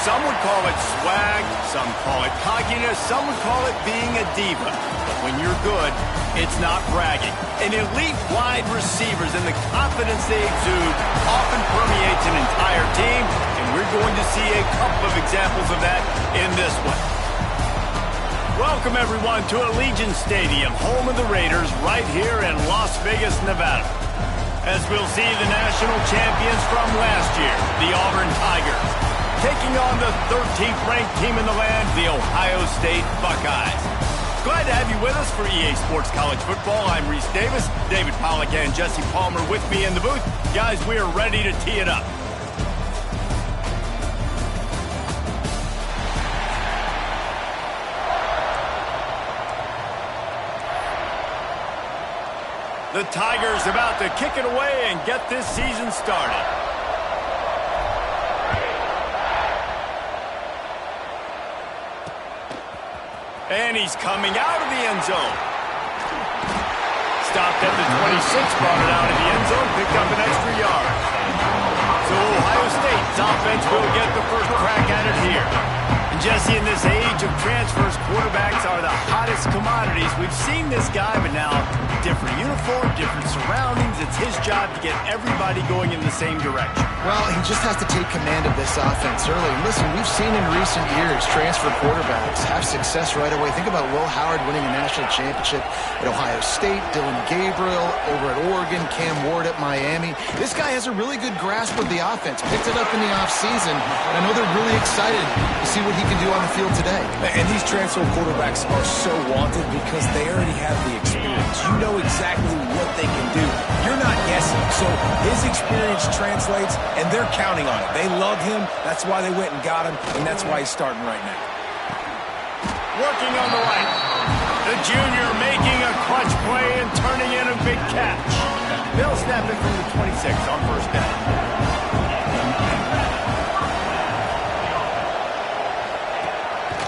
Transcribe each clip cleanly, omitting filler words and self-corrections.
Some would call it swag, some call it cockiness, some would call it being a diva. But when you're good, it's not bragging. And elite wide receivers and the confidence they exude often permeates an entire team, and we're going to see a couple of examples of that in this one. Welcome, everyone, to Allegiant Stadium, home of the Raiders, right here in Las Vegas, Nevada. As we'll see the national champions from last year, the Auburn Tigers, taking on the 13th ranked team in the land, the Ohio State Buckeyes. Glad to have you with us for EA Sports College Football. I'm Reese Davis, David Pollack and Jesse Palmer with me in the booth. Guys, we are ready to tee it up. The Tigers about to kick it away and get this season started. And he's coming out of the end zone. Stopped at the 26, brought it out of the end zone, picked up an extra yard. So Ohio State's offense will get the first crack at it here. And Jesse, in this age of transfers, quarterbacks are the hottest commodities. We've seen this guy, but now different uniform, different surroundings. It's his job to get everybody going in the same direction. Well, he just has to take command of this offense early. And listen, we've seen in recent years transfer quarterbacks have success right away. Think about Will Howard winning a national championship at Ohio State, Dylan Gabriel over at Oregon, Cam Ward at Miami. This guy has a really good grasp of the offense, picked it up in the offseason, and I know they're really excited to see what he can do on the field today. And these transfer quarterbacks are so wanted because they already have the experience. You know exactly what they can do. You're not guessing. So his experience translates, and they're counting on it. They love him. That's why they went and got him, and that's why he's starting right now. Working on the right. The junior making a clutch play and turning in a big catch. They'll snap it from the 26 on first down.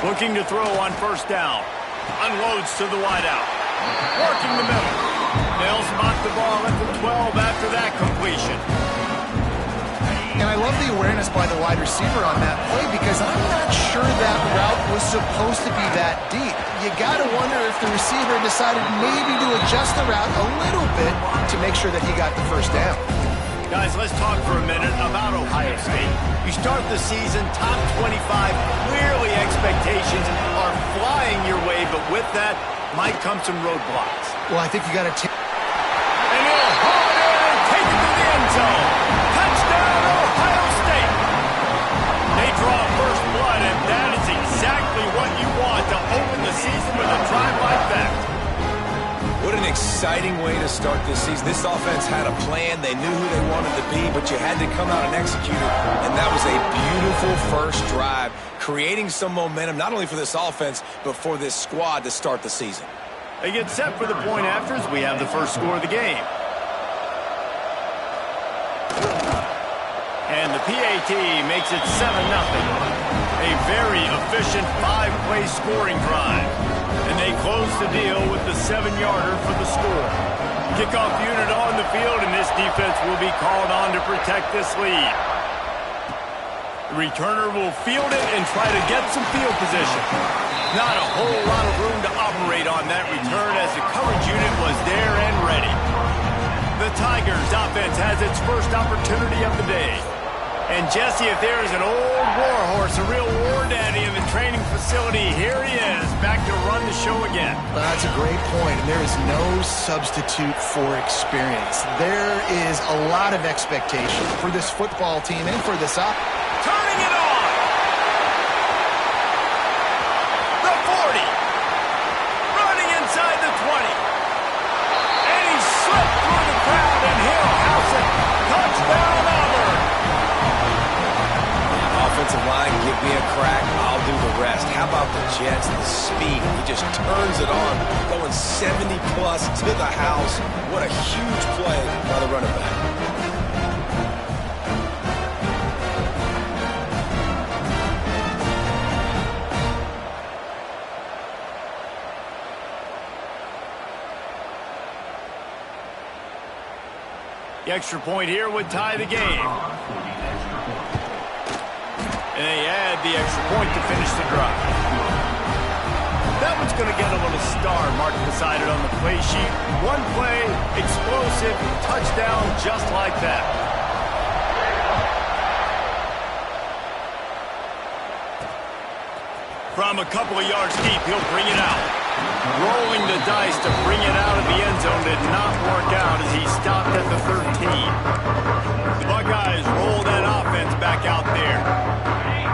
Looking to throw on first down. Unloads to the wideout. Working the middle. They'll spot the ball at the 12 after that completion. And I love the awareness by the wide receiver on that play because I'm not sure that route was supposed to be that deep. You got to wonder if the receiver decided maybe to adjust the route a little bit to make sure that he got the first down. Guys, let's talk for a minute about Ohio State. You start the season top 25. Clearly expectations are flying your way, but with that might come some roadblocks. Well, I think you got to take... And he'll haul it in and take it to the end zone. Touchdown, Ohio State. They draw first blood, and that is exactly what you want to open the season with a drive like that. What an exciting way to start this season. This offense had a plan. They knew who they wanted to be, but you had to come out and execute it. And that was a beautiful first drive, creating some momentum, not only for this offense, but for this squad to start the season. They get set for the point afters. We have the first score of the game. And the PAT makes it 7-0. A very efficient 5-play scoring drive. And they close the deal with the 7-yarder for the score. Kickoff unit on the field, and this defense will be called on to protect this lead. The returner will field it and try to get some field position. Not a whole lot of room to operate on that return as the coverage unit was there and ready. The Tigers offense has its first opportunity of the day. And Jesse, if there is an old war horse, a real war daddy in the training facility, here he is, back to run the show again. Well, that's a great point, and there is no substitute for experience. There is a lot of expectation for this football team and for this turning it on! The 40! Running inside the 20! And he slipped through the crowd, and he'll house it. Touchdown, Auburn! Offensive line, give me a crack, I'll do the rest. How about the Jets, the speed? He just turns it on, going 70-plus to the house. What a huge play by the running back. The extra point here would tie the game. And they add the extra point to finish the drive. That one's going to get a little star marked beside it on the play sheet. One play, explosive, touchdown just like that. From a couple of yards deep, he'll bring it out. Rolling the dice to bring it out of the end zone did not work out as he stopped at the 13. The Buckeyes roll that offense back out there.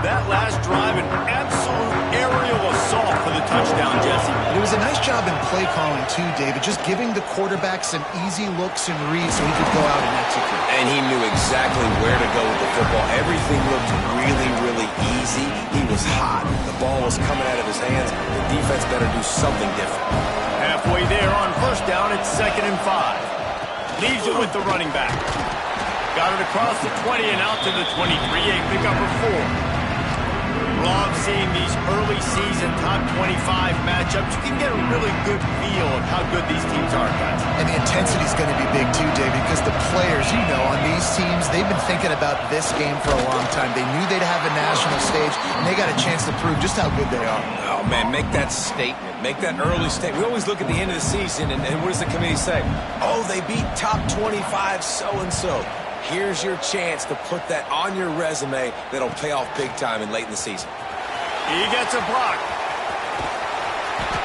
That last drive, an absolute aerial assault for the touchdown, Jesse. It was a nice job in play calling too, David, just giving the quarterback some easy looks and reads so he could go out and execute. And he knew exactly where to go with the football. Everything looked really, really easy. He was hot. The ball was coming out of his hands. The defense better do something different. Halfway there on first down, it's 2nd and 5. Leaves it with the running back. Got it across the 20 and out to the 23. A pickup of 4. Love seeing these early season top 25 matchups. You can get a really good feel of how good these teams are, guys. And the intensity is going to be big too, David, because the players, you know, on these teams, they've been thinking about this game for a long time. They knew they'd have a national stage, and they got a chance to prove just how good they are. Oh, man, make that statement. Make that early statement. We always look at the end of the season, and what does the committee say? Oh, they beat top 25 so-and-so. Here's your chance to put that on your resume that'll pay off big time and late in the season. He gets a block.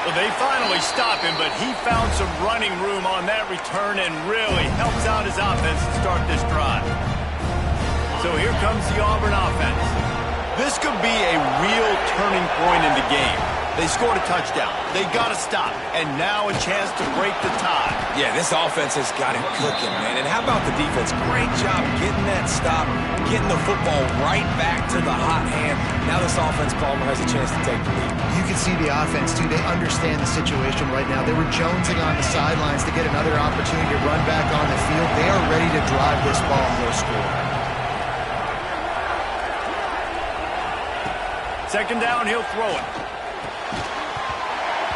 Well, they finally stop him, but he found some running room on that return and really helps out his offense to start this drive. So here comes the Auburn offense. This could be a real turning point in the game. They scored a touchdown. They got to stop. And now a chance to break the tie. Yeah, this offense has got it cooking, man. And how about the defense? Great job getting that stop, getting the football right back to the hot hand. Now this offense, Palmer, has a chance to take the lead. You can see the offense, too. They understand the situation right now. They were jonesing on the sidelines to get another opportunity to run back on the field. They are ready to drive this ball and go score. 2nd down, he'll throw it.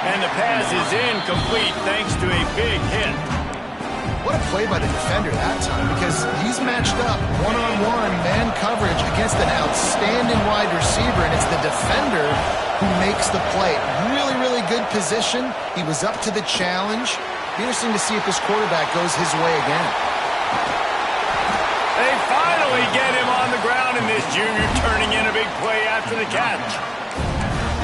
And the pass is incomplete thanks to a big hit. What a play by the defender that time, because he's matched up one-on-one man coverage against an outstanding wide receiver, and it's the defender who makes the play. Really, really good position. He was up to the challenge. Be interesting to see if this quarterback goes his way again. They finally get him on the ground, and this junior turning in a big play after the catch.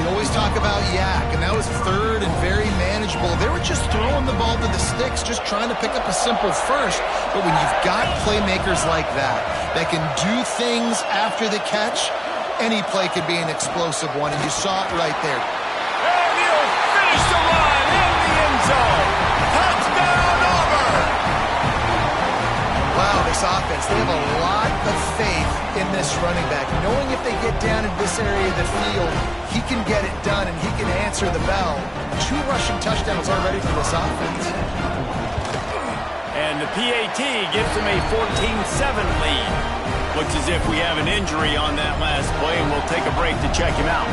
We always talk about Yak, and that was 3rd and very manageable. They were just throwing the ball to the sticks, just trying to pick up a simple first. But when you've got playmakers like that can do things after the catch, any play could be an explosive one, and you saw it right there. And he'll finish the run in the end zone. Touchdown, Auburn! Wow, this offense, they have a lot of faith in this running back, knowing if they get down in this area of the field, he can get it done and he can answer the bell. 2 rushing touchdowns already from this offense. And the PAT gives them a 14-7 lead. Looks as if we have an injury on that last play, and we'll take a break to check him out.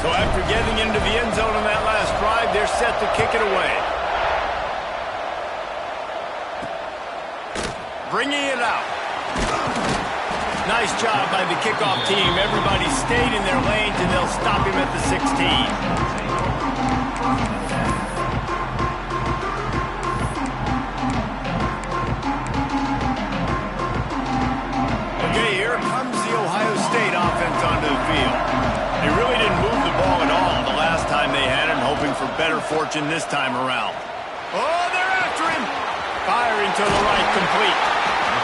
So after getting into the end zone on that last drive, they're set to kick it away. Bringing it out. Nice job by the kickoff team. Everybody stayed in their lanes, and they'll stop him at the 16. Okay, here comes the Ohio State offense onto the field. They really didn't move the ball at all the last time they had it, hoping for better fortune this time around. Oh, they're after him. Firing to the right, complete.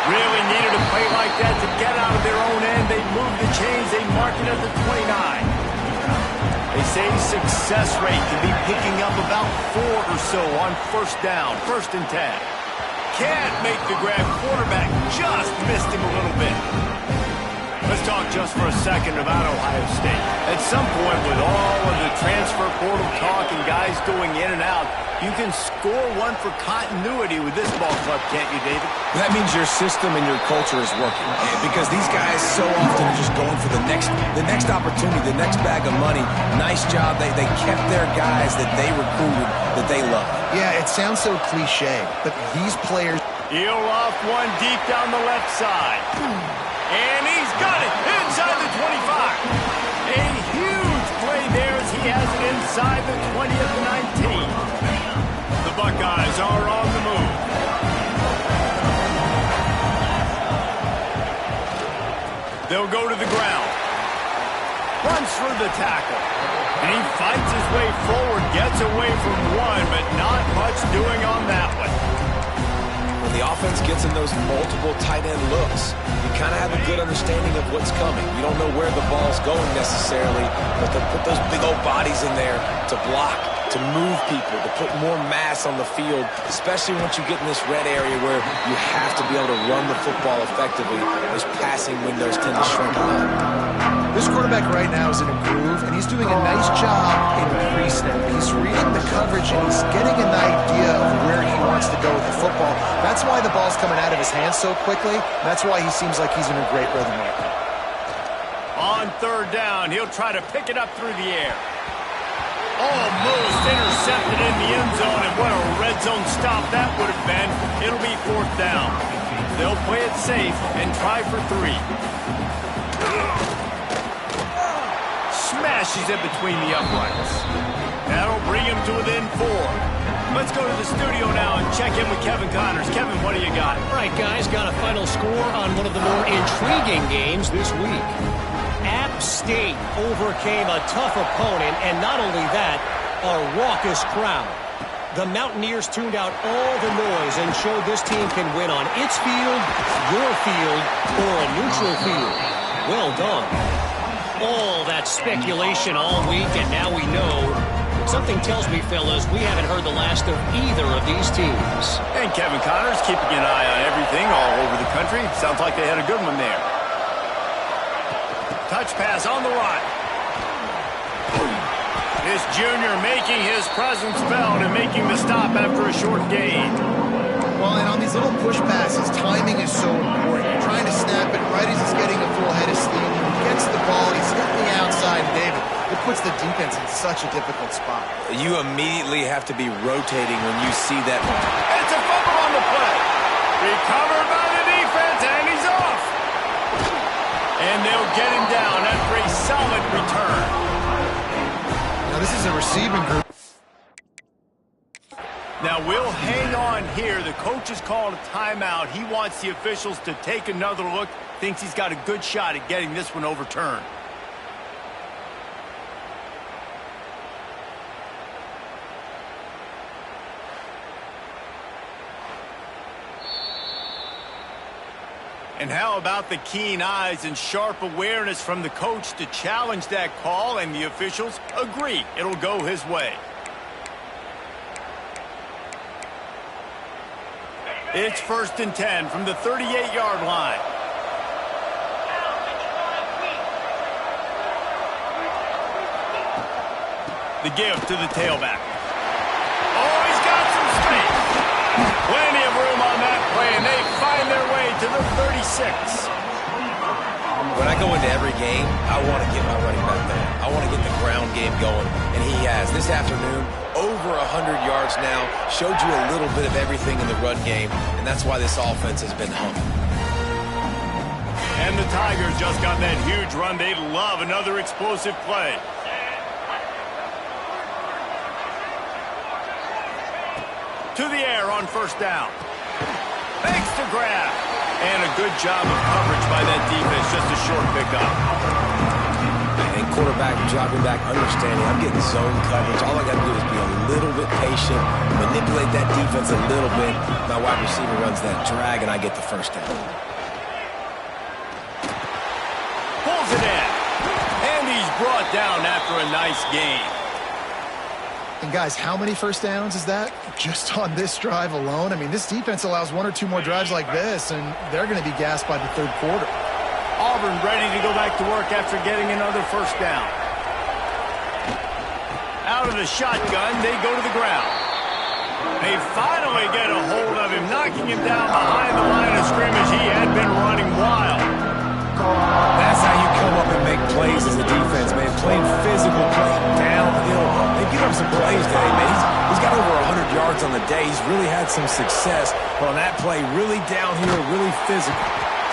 Really needed a play like that to get out of their own end. They move the chains. They mark it at the 29. They say success rate can be picking up about 4 or so on first down, 1st and 10. Can't make the grab. Quarterback just missed him a little bit. Let's talk just for a second about Ohio State. At some point, with all of the transfer portal talk and guys going in and out, you can score one for continuity with this ball club, can't you, David? That means your system and your culture is working, because these guys so often are just going for the next opportunity, the next bag of money. Nice job. They kept their guys that they recruited, that they love. Yeah, it sounds so cliche, but these players... He'll off one deep down the left side. And he's got it inside the 25. A huge play there as he has it inside the 20 of the 19. The Buckeyes are on the move. They'll go to the ground. Runs for the tackle. And he fights his way forward, gets away from one, but not much doing on that one. When the offense gets in those multiple tight end looks, you kind of have a good understanding of what's coming. You don't know where the ball's going necessarily, but to put those big old bodies in there to block, to move people, to put more mass on the field, especially once you get in this red area where you have to be able to run the football effectively. Those passing windows tend to shrink up. This quarterback right now is in a groove, and he's doing a nice job in pre-snap. He's reading the coverage, and he's getting an idea of where he wants to go with the football. That's why the ball's coming out of his hands so quickly. That's why he seems like he's in a great rhythm right now. On third down, he'll try to pick it up through the air. Almost intercepted in the end zone, and what a red zone stop that would have been. It'll be fourth down. They'll play it safe and try for 3. Smashes it between the uprights. That'll bring him to within 4. Let's go to the studio now and check in with Kevin Connors. Kevin, what do you got? All right, guys, got a final score on one of the more intriguing games this week. App State overcame a tough opponent, and not only that, a raucous crowd. The Mountaineers tuned out all the noise and showed this team can win on its field, your field, or a neutral field. Well done. All that speculation all week, and now we know. Something tells me, fellas, we haven't heard the last of either of these teams. And Kevin Connors keeping an eye on everything all over the country. Sounds like they had a good one there. Touch pass on the run. This junior making his presence felt and making the stop after a short gain. Well, and on these little push passes, timing is so important. You're trying to snap it right as he's getting a full head of steam. When he gets the ball, he's hitting the outside, David. It puts the defense in such a difficult spot. You immediately have to be rotating when you see that. It's a fumble on the play. Recovered by the defense, and he's off. And they'll get him down after a solid return. Now, this is a receiving group. Now, we'll hang on here. The coach has called a timeout. He wants the officials to take another look. Thinks he's got a good shot at getting this one overturned. And how about the keen eyes and sharp awareness from the coach to challenge that call, and the officials agree it'll go his way. It's 1st and 10 from the 38-yard line. The give to the tailback. Oh, he's got some space. Plenty of room on that play, and they find their way to the 36. When I go into every game, I want to get my running back there. I want to get the ground game going, and he has. This afternoon, over 100 yards now, showed you a little bit of everything in the run game, and that's why this offense has been humming. And the Tigers just got that huge run. They love another explosive play. To the air on 1st down. Makes the grab. And a good job of coverage by that defense. Just a short pickup. And quarterback dropping back, understanding I'm getting zone coverage. All I got to do is be a little bit patient, manipulate that defense a little bit. My wide receiver runs that drag, and I get the 1st down. Pulls it in. And he's brought down after a nice gain. And guys, how many 1st downs is that? Just on this drive alone? I mean, this defense allows 1 or 2 more drives like this, and they're going to be gassed by the 3rd quarter. Auburn ready to go back to work after getting another 1st down. Out of the shotgun, they go to the ground. They finally get a hold of him, knocking him down behind the line of scrimmage. He had been running wild. That's how you come up and make plays as a defense, man. Playing physical, playing downhill. They get up some plays today, man. He's got over 100 yards on the day. He's really had some success. But on that play, really downhill, really physical.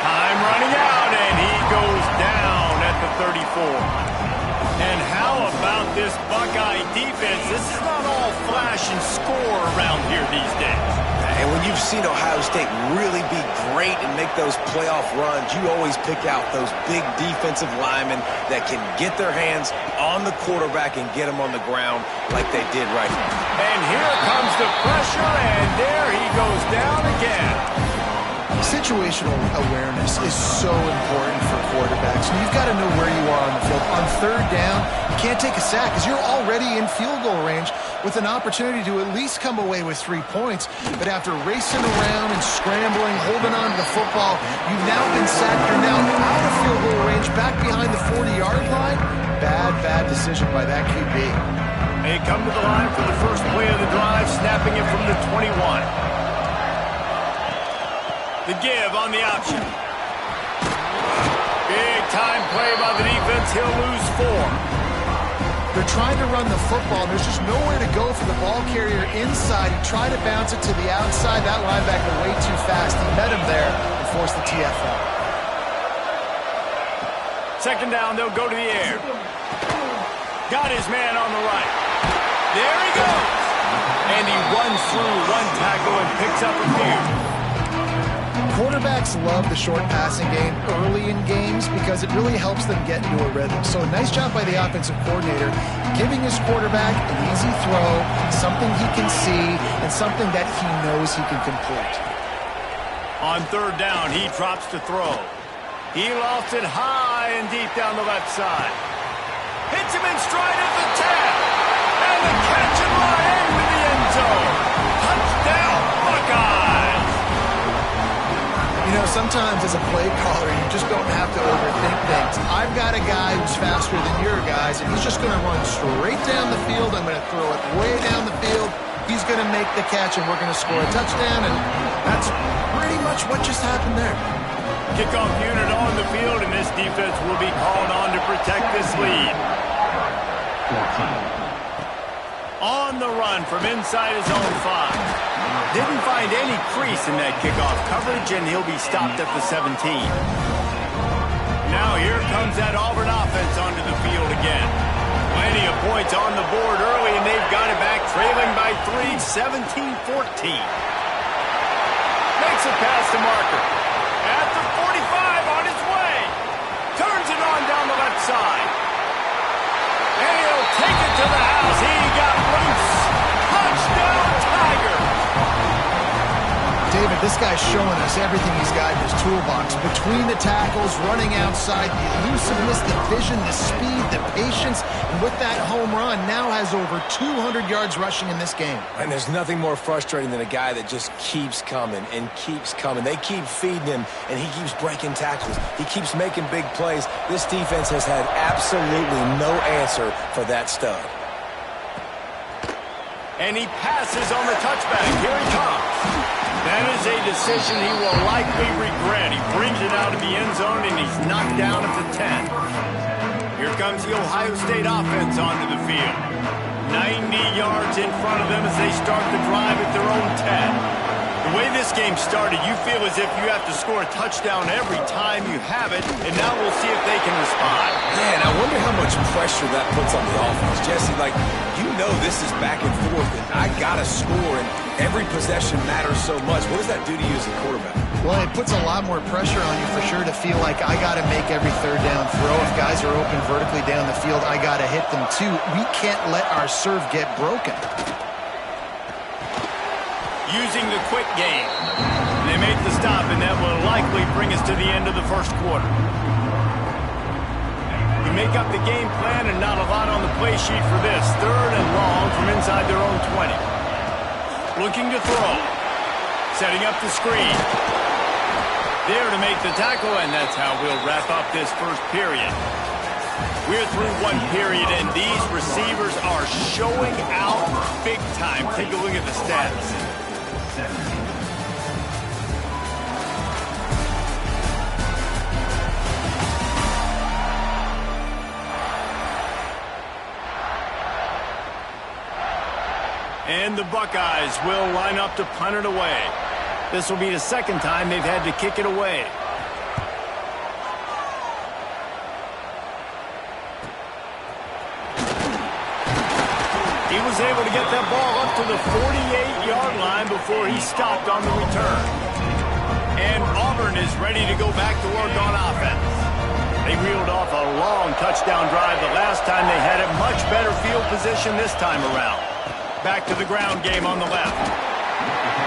Time running out, and he goes down at the 34. And how about this Buckeye defense? This is not all flash and score around here these days. And when you've seen Ohio State really be great and make those playoff runs, you always pick out those big defensive linemen that can get their hands on the quarterback and get him on the ground like they did right now. And here comes the pressure, and there he goes down again. Situational awareness is so important for quarterbacks, and you've got to know where you are on the field. On third down, you can't take a sack because you're already in field goal range with an opportunity to at least come away with 3 points. But after racing around and scrambling, holding on to the football, you've now been sacked. You're now out of field goal range, back behind the 40-yard line. Bad decision by that QB. They come to the line for the first play of the drive, snapping it from the 21. The give on the option. Big time play by the defense. He'll lose 4. They're trying to run the football, and there's just nowhere to go for the ball carrier inside. He tried to bounce it to the outside. That linebacker way too fast. He met him there and forced the TFL. Second down, they'll go to the air. Got his man on the right. There he goes. And he runs through one tackle and picks up a few. Quarterbacks love the short passing game early in games because it really helps them get into a rhythm. So nice job by the offensive coordinator, giving his quarterback an easy throw, something he can see, and something that he knows he can complete. On third down, he drops to throw. He lofts it high and deep down the left side. Hits him in stride at the 10. And the catch and run into the end zone. Touchdown, Buckeyes! You know, sometimes as a play caller, you just don't have to overthink things. I've got a guy who's faster than your guys, and he's just going to run straight down the field. I'm going to throw it way down the field. He's going to make the catch, and we're going to score a touchdown, and that's pretty much what just happened there. Kickoff unit on the field, and this defense will be called on to protect this lead. On the run from inside his own 5. Didn't find any crease in that kickoff coverage, and he'll be stopped at the 17. Now here comes that Auburn offense onto the field again. Plenty of points on the board early, and they've got it back, trailing by 3, 17-14. Makes a pass to Marker. At the 45, on his way. Turns it on down the left side. And he'll take it to the house. He got loose. Touchdown, Tigers. David, this guy's showing us everything he's got in his toolbox. Between the tackles, running outside, the elusiveness, the vision, the speed, the patience, and with that home run, now has over 200 yards rushing in this game. And there's nothing more frustrating than a guy that just keeps coming and keeps coming. They keep feeding him, and he keeps breaking tackles. He keeps making big plays. This defense has had absolutely no answer for that stud. And he passes on the touchback. Here he comes. That is a decision he will likely regret. He brings it out of the end zone, and he's knocked down at the 10. Here comes the Ohio State offense onto the field. 90 yards in front of them as they start the drive at their own 10. The way this game started, you feel as if you have to score a touchdown every time you have it, and now we'll see if they can respond. Man, I wonder how much pressure that puts on the offense. Jesse, like, you know this is back and forth, and I got to score, and every possession matters so much. What does that do to you as a quarterback? Well, it puts a lot more pressure on you for sure to feel like I got to make every third down throw. If guys are open vertically down the field, I got to hit them too. We can't let our serve get broken. Using the quick game. They make the stop, and that will likely bring us to the end of the first quarter. You make up the game plan, and not a lot on the play sheet for this. Third and long from inside their own 20. Looking to throw. Setting up the screen. There to make the tackle, and that's how we'll wrap up this first period. We're through one period, and these receivers are showing out big time. Take a look at the stats. And the Buckeyes will line up to punt it away. This will be the second time they've had to kick it away. was able to get that ball up to the 48-yard line before he stopped on the return. And Auburn is ready to go back to work on offense. They reeled off a long touchdown drive the last time they had it. Much better field position this time around. Back to the ground game on the left.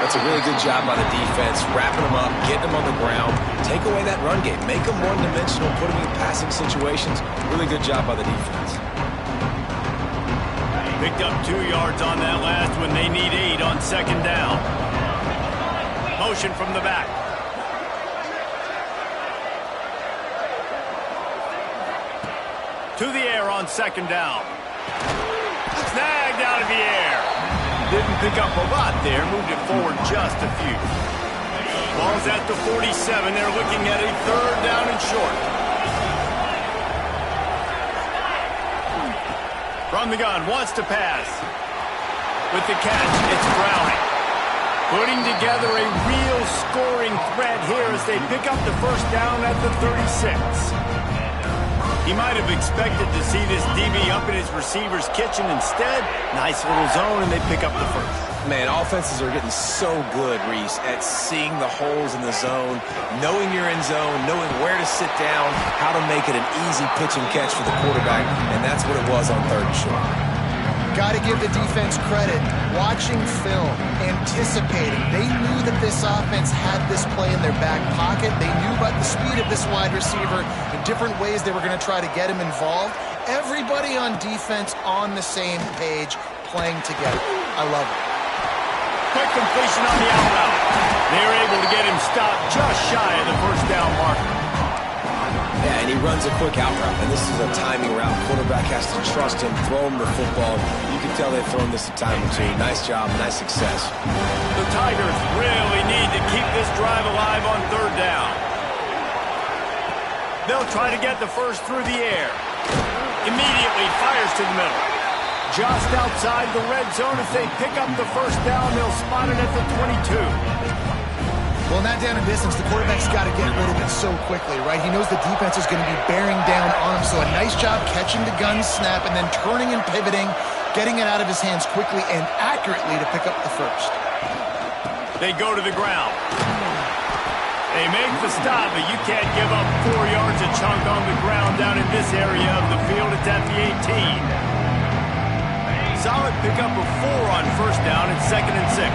That's a really good job by the defense, wrapping them up, getting them on the ground. Take away that run game. Make them one-dimensional, put them in passing situations. Really good job by the defense. Picked up 2 yards on that last one. They need 8 on second down. Motion from the back. To the air on second down. Snagged out of the air. Didn't pick up a lot there. Moved it forward just a few. Ball's at the 47. They're looking at a third down and short. From the gun, wants to pass. With the catch, it's Browning. Putting together a real scoring threat here as they pick up the first down at the 36. He might have expected to see this DB up in his receiver's kitchen. Instead, nice little zone, and they pick up the first. Man, offenses are getting so good, Reese, at seeing the holes in the zone, knowing you're in zone, knowing where to sit down, how to make it an easy pitch and catch for the quarterback, and that's what it was on third and short. Got to give the defense credit. Watching film, anticipating. They knew that this offense had this play in their back pocket. They knew about the speed of this wide receiver, the different ways they were going to try to get him involved. Everybody on defense on the same page, playing together. I love it. Quick completion on the out route. They're able to get him stopped just shy of the first down marker. Yeah, and he runs a quick out route, and this is a timing route. Quarterback has to trust him, throw him the football. You can tell they've thrown this a time or two. Nice job, nice success. The Tigers really need to keep this drive alive on third down. They'll try to get the first through the air. Immediately fires to the middle. Just outside the red zone. If they pick up the first down, they'll spot it at the 22. Well, in that down and distance, the quarterback's got to get rid of it so quickly, right? He knows the defense is going to be bearing down on him, so a nice job catching the gun snap and then turning and pivoting, getting it out of his hands quickly and accurately to pick up the first. They go to the ground. They make the stop, but you can't give up 4 yards a chunk on the ground down in this area of the field. It's at the 18. Solid pickup of 4 on first down and 2nd and 6.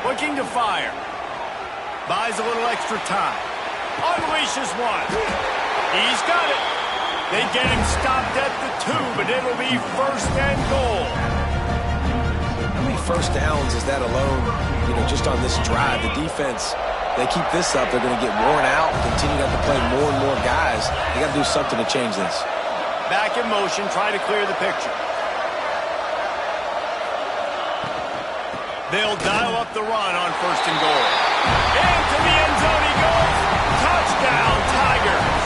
Looking to fire. Buys a little extra time. Unleashes one. He's got it. They get him stopped at the 2, but it'll be first and goal. How many first downs is that alone, just on this drive? The defense, they keep this up, they're going to get worn out and continue to have to play more and more guys. They got to do something to change this. Back in motion, try to clear the picture. They'll dial up the run on first and goal. Into the end zone he goes. Touchdown, Tigers.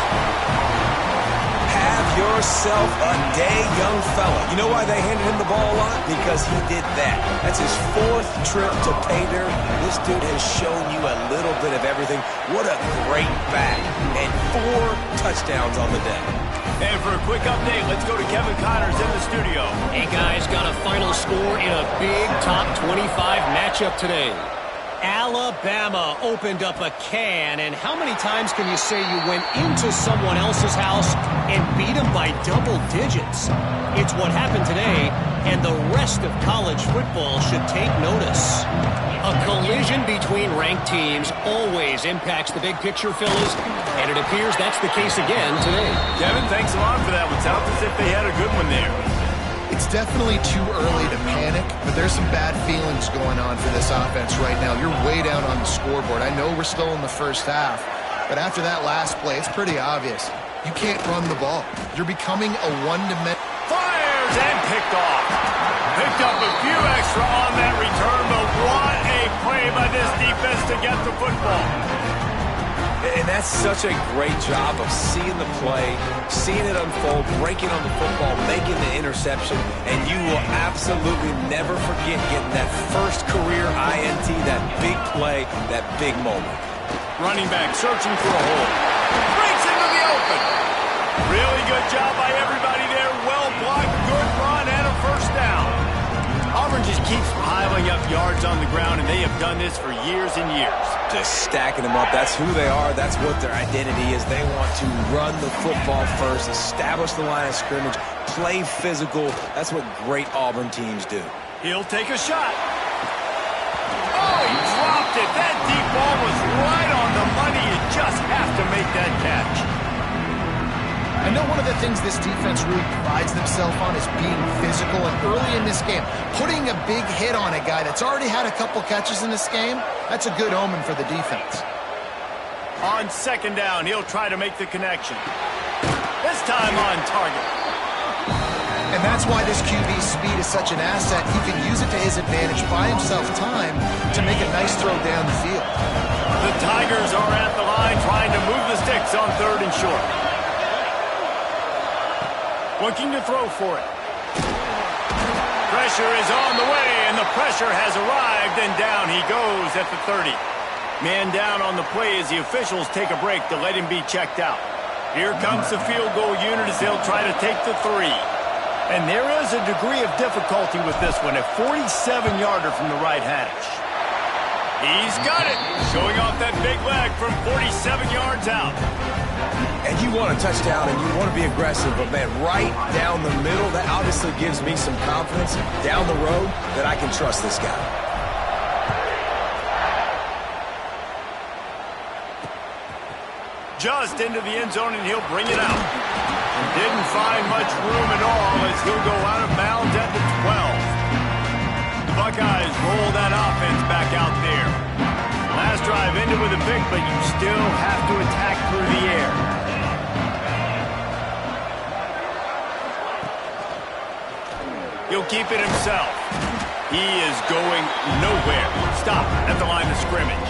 Have yourself a day, young fella. You know why they handed him the ball a lot? Because he did that. That's his 4th trip to pay dirt. This dude has shown you a little bit of everything. What a great back. And 4 touchdowns on the day. And for a quick update, let's go to Kevin Connors in the studio. Hey, guys, got a final score in a big top 25 matchup today. Alabama opened up a can, and how many times can you say you went into someone else's house and beat them by double digits? It's what happened today, and the rest of college football should take notice. A collision between ranked teams always impacts the big picture, fellas, and it appears that's the case again today. Kevin, thanks a lot for that one. Sounds as if they had a good one there. It's definitely too early to panic, but there's some bad feelings going on for this offense right now. You're way down on the scoreboard. I know we're still in the first half, but after that last play, it's pretty obvious. You can't run the ball. You're becoming a one-dimensional. Fires and picked off. Picked up a few extra on that return, but what a play by this defense to get the football. And that's such a great job of seeing the play, seeing it unfold, breaking on the football, making the interception, and you will absolutely never forget getting that first career INT, that big play, that big moment. Running back searching for a hole. Breaks into the open. Really good job by everybody there. Well blocked, good run, and a first down. Auburn just keeps piling up yards on the ground, and they have done this for years and years. Just stacking them up. That's who they are. That's what their identity is. They want to run the football first, establish the line of scrimmage, play physical. That's what great Auburn teams do. He'll take a shot. Oh, he dropped it. That deep ball was right on the money. You just have to make that catch. I know one of the things this defense really prides themselves on is being physical, and early in this game, putting a big hit on a guy that's already had a couple catches in this game, that's a good omen for the defense. On second down, he'll try to make the connection. This time on target. And that's why this QB's speed is such an asset. He can use it to his advantage, buy himself time to make a nice throw down the field. The Tigers are at the line trying to move the sticks on 3rd and short. Looking to throw for it. Pressure is on the way, and the pressure has arrived, and down he goes at the 30. Man down on the play as the officials take a break to let him be checked out. Here comes the field goal unit as they'll try to take the 3. And there is a degree of difficulty with this one, a 47-yarder from the right hash. He's got it, showing off that big leg from 47 yards out. And you want a touchdown and you want to be aggressive, but man, right down the middle, that obviously gives me some confidence down the road that I can trust this guy. Just into the end zone, and he'll bring it out. Didn't find much room at all as he'll go out of bounds at the 12. The Buckeyes roll that offense back out there. Last drive ended with a pick, but you still have to attack through the air. He'll keep it himself. He is going nowhere. Stop at the line of scrimmage.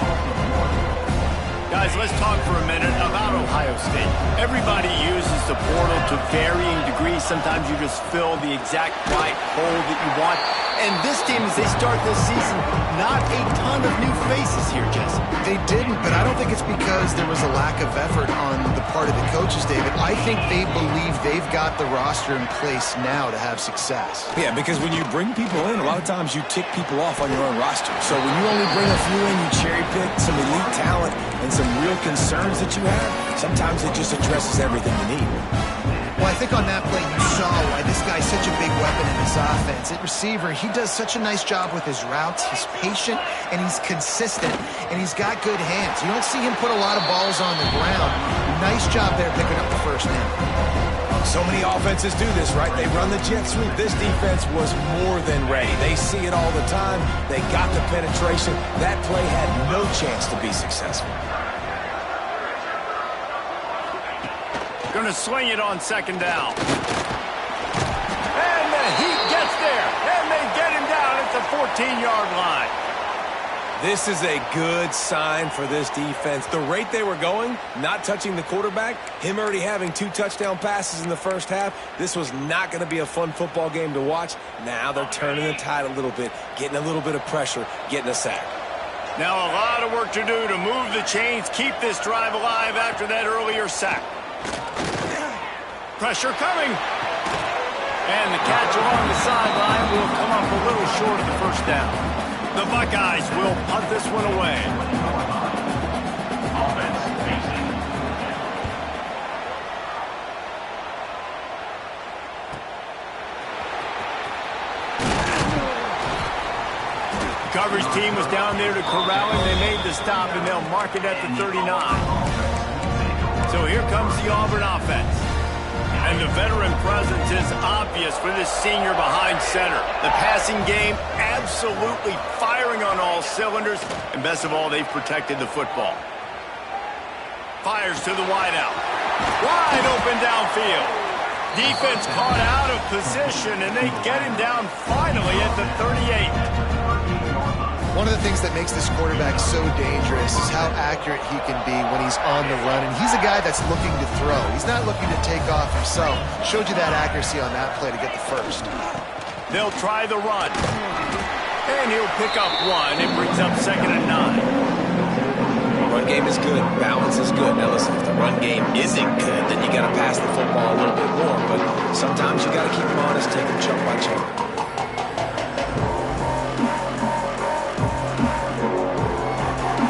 Guys, let's talk for a minute about Ohio State. Everybody uses the portal to varying degrees. Sometimes you just fill the exact right hole that you want. And this team, as they start this season, not a ton of new faces here, Jesse. They didn't, but I don't think it's because there was a lack of effort on the part of the coaches, David. I think they believe they've got the roster in place now to have success. Yeah, because when you bring people in, a lot of times you tick people off on your own roster. So when you only bring a few in, you cherry pick some elite talent and some real concerns that you have, sometimes it just addresses everything you need. Well, I think on that play you saw why this guy's such a big weapon in this offense. At receiver, he does such a nice job with his routes. He's patient, and he's consistent, and he's got good hands. You don't see him put a lot of balls on the ground. Nice job there picking up the first down. So many offenses do this, right? They run the jet sweep. This defense was more than ready. They see it all the time. They got the penetration. That play had no chance to be successful. Going to swing it on second down. And the Heat gets there. And they get him down at the 14-yard line. This is a good sign for this defense. The rate they were going, not touching the quarterback, him already having 2 touchdown passes in the first half, this was not going to be a fun football game to watch. Now they're turning the tide a little bit, getting a little bit of pressure, getting a sack. Now a lot of work to do to move the chains, keep this drive alive after that earlier sack. Pressure coming. And the catch along the sideline will come up a little short of the first down. The Buckeyes will punt this one away. Coverage team was down there to corral him. They made the stop, and they'll mark it at the 39. So here comes the Auburn offense. And the veteran presence is obvious for this senior behind center. The passing game absolutely firing on all cylinders. And best of all, they've protected the football. Fires to the wideout. Wide open downfield. Defense caught out of position, and they get him down finally at the 38. One of the things that makes this quarterback so dangerous is how accurate he can be when he's on the run. And he's a guy that's looking to throw. He's not looking to take off himself. Showed you that accuracy on that play to get the first. They'll try the run. And he'll pick up 1. It brings up 2nd and 9. Run game is good. Balance is good. Now listen, if the run game isn't good, then you got to pass the football a little bit more. But sometimes you got to keep them honest, take them chunk by chunk.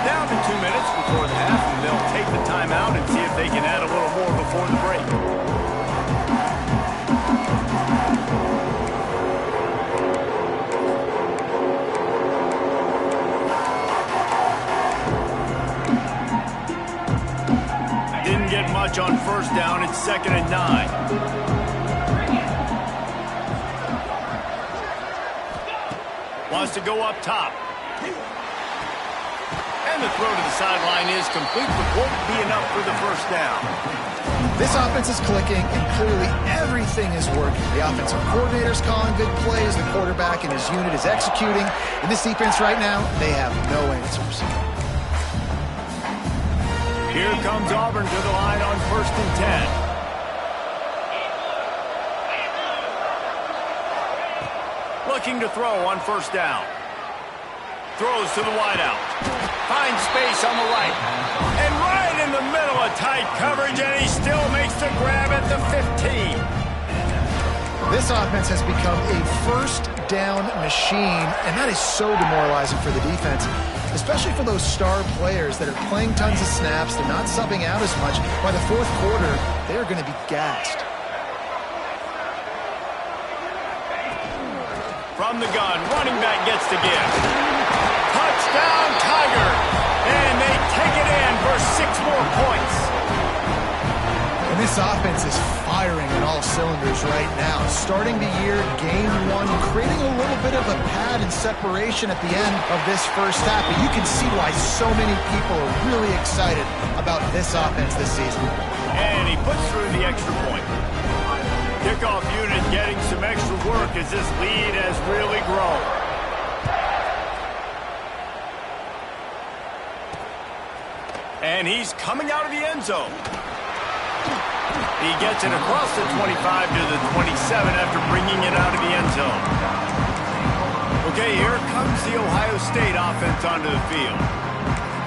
Down to 2 minutes before the half, and they'll take the timeout and see if they can add a little more before the break. Didn't get much on first down. It's 2nd and 9. Wants to go up top. And the throw to the sideline is complete, but won't be enough for the first down. This offense is clicking, and clearly everything is working. The offensive coordinator's calling good plays. The quarterback and his unit is executing. In this defense right now, they have no answers. Here comes Auburn to the line on 1st and 10. Looking to throw on first down. Throws to the wideout. Finds space on the right. And right in the middle of tight coverage, and he still makes the grab at the 15. This offense has become a first down machine, and that is so demoralizing for the defense, especially for those star players that are playing tons of snaps. They're not subbing out as much. By the fourth quarter, they're going to be gassed. From the gun, running back gets to give. Touchdown, Tiger! And they take it in for 6 more points. And this offense is firing on all cylinders right now. Starting the year, game 1, creating a little bit of a pad and separation at the end of this first half. But you can see why so many people are really excited about this offense this season. And he puts through the extra point. Kickoff unit getting some extra work as this lead has really grown. And he's coming out of the end zone. He gets it across the 25 to the 27 after bringing it out of the end zone. Okay, here comes the Ohio State offense onto the field.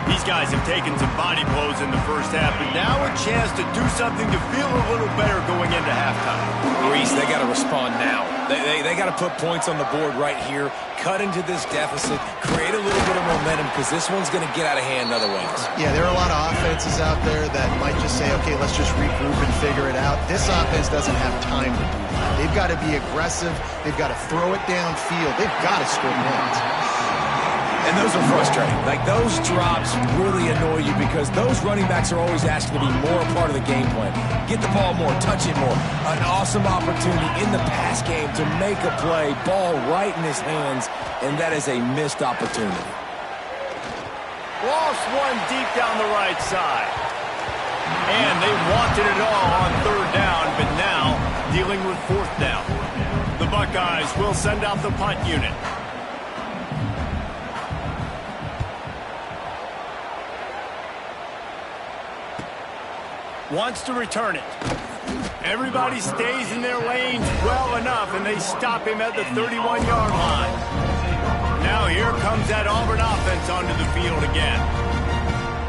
These guys have taken some body blows in the first half, but now a chance to do something to feel a little better going into halftime. Reese, they got to respond now. They got to put points on the board right here, cut into this deficit, create a little bit of momentum, because this one's going to get out of hand otherwise. Yeah, there are a lot of offenses out there that might just say, okay, let's just regroup and figure it out. This offense doesn't have time to do that. They've got to be aggressive. They've got to throw it downfield. They've got to score points. And those are frustrating. Like, those drops really annoy you because those running backs are always asking to be more a part of the game plan. Get the ball more, touch it more. An awesome opportunity in the pass game to make a play, ball right in his hands, and that is a missed opportunity. Lost one deep down the right side. And they wanted it all on 3rd down, but now dealing with 4th down. The Buckeyes will send out the punt unit. Wants to return it. Everybody stays in their lanes well enough, and they stop him at the 31-yard line. Now here comes that Auburn offense onto the field again.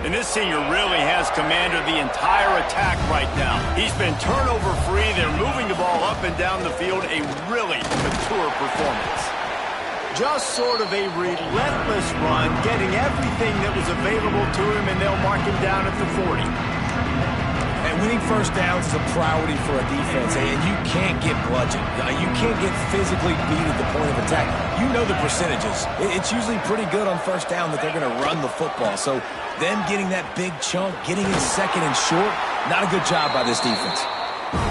And this senior really has command of the entire attack right now. He's been turnover free. They're moving the ball up and down the field. A really mature performance. Just sort of a relentless run, getting everything that was available to him, and they'll mark him down at the 40. And winning first downs is a priority for a defense, and you can't get bludgeoned. You can't get physically beat at the point of attack. You know the percentages. It's usually pretty good on first down that they're going to run the football. So them getting that big chunk, getting in 2nd and short, not a good job by this defense.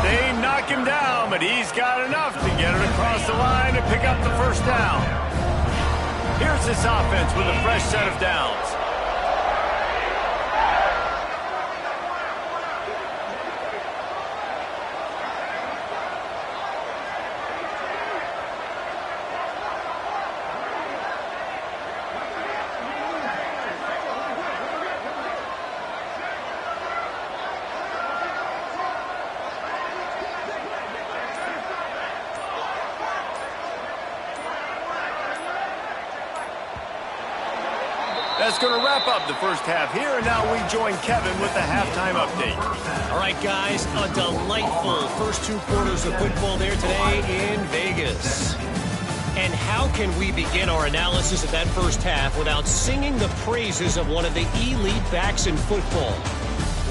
They knock him down, but he's got enough to get it across the line and pick up the first down. Here's this offense with a fresh set of downs. That's going to wrap up the first half here, and now we join Kevin with the halftime update. All right, guys, a delightful first 2 quarters of football there today in Vegas. And how can we begin our analysis of that first half without singing the praises of one of the elite backs in football?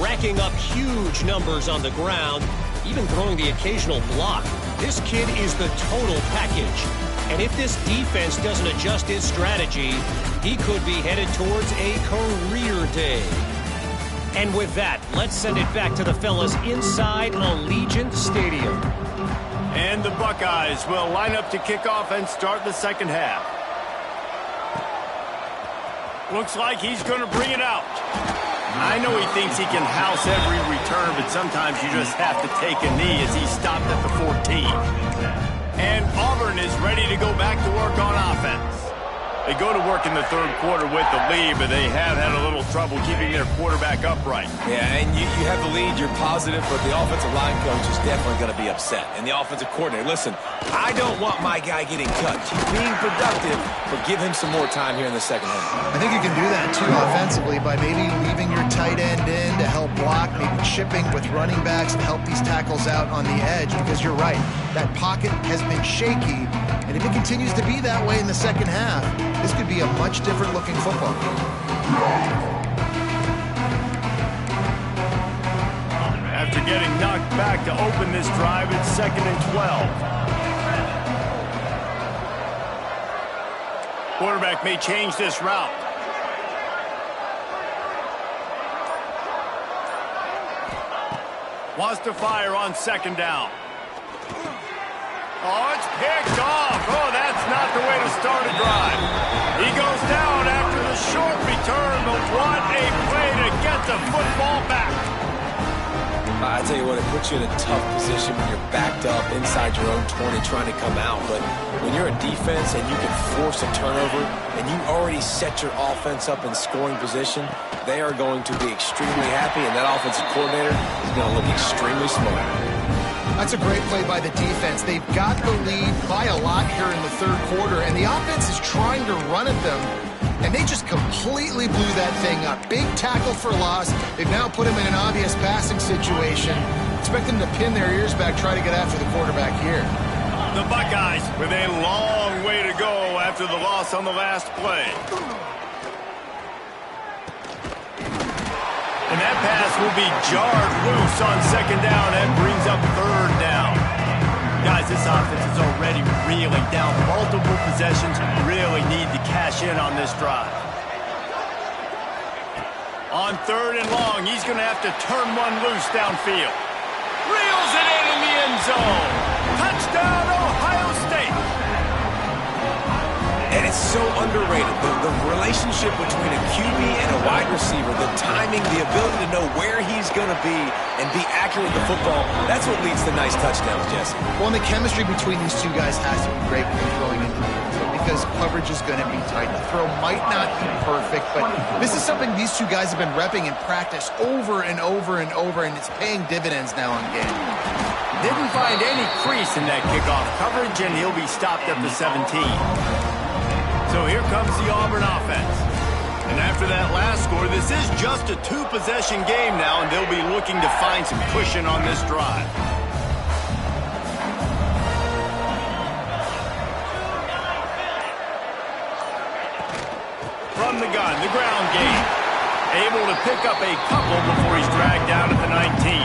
Racking up huge numbers on the ground, even throwing the occasional block. This kid is the total package. And if this defense doesn't adjust its strategy, he could be headed towards a career day. And with that, let's send it back to the fellas inside Allegiant Stadium. And the Buckeyes will line up to kick off and start the second half. Looks like he's going to bring it out. I know he thinks he can house every return, but sometimes you just have to take a knee as he stopped at the 14. And Auburn is ready to go back to work on offense. They go to work in the third quarter with the lead, but they have had a little trouble keeping their quarterback upright. Yeah, and you have the lead, you're positive, but the offensive line coach is definitely going to be upset. And the offensive coordinator, listen, I don't want my guy getting cut. He's being productive, but give him some more time here in the second half. I think you can do that, too, offensively, by maybe leaving your tight end in to help block, maybe chipping with running backs to help these tackles out on the edge, because you're right, that pocket has been shaky, and if it continues to be that way in the second half, this could be a much different looking football game. After getting knocked back to open this drive, it's 2nd and 12. Quarterback may change this route. Wants to fire on 2nd down. Oh, it's picked off. Oh, that's not the way to start a drive. He goes down after the short return, but what a play to get the football back. I tell you what, it puts you in a tough position when you're backed up inside your own 20 trying to come out. But when you're a defense and you can force a turnover and you already set your offense up in scoring position, they are going to be extremely happy, and that offensive coordinator is going to look extremely smart. That's a great play by the defense. They've got the lead by a lot here in the third quarter, and the offense is trying to run at them, and they just completely blew that thing up. Big tackle for loss. They've now put him in an obvious passing situation. Expect them to pin their ears back, try to get after the quarterback here. The Buckeyes with a long way to go after the loss on the last play. And that pass will be jarred loose on 2nd down and brings up 3rd down. Guys, this offense is already reeling down. Multiple possessions, really need to cash in on this drive. On 3rd and long, he's going to have to turn one loose downfield. Reels it in the end zone. Touchdown, Ohio State. And it's so underrated. The relationship between a QB and a wide receiver, the timing, the ability to know where he's going to be and be accurate with the football, that's what leads to nice touchdowns, Jesse. Well, and the chemistry between these two guys has to be great when you're going into the end zone because coverage is going to be tight. The throw might not be perfect, but this is something these two guys have been repping in practice over and over and over, and it's paying dividends now on game. Didn't find any crease in that kickoff coverage, and he'll be stopped at the 17. So here comes the Auburn offense. And after that last score, this is just a 2-possession game now, and they'll be looking to find some cushion on this drive. From the gun, the ground game. Able to pick up a couple before he's dragged down at the 19.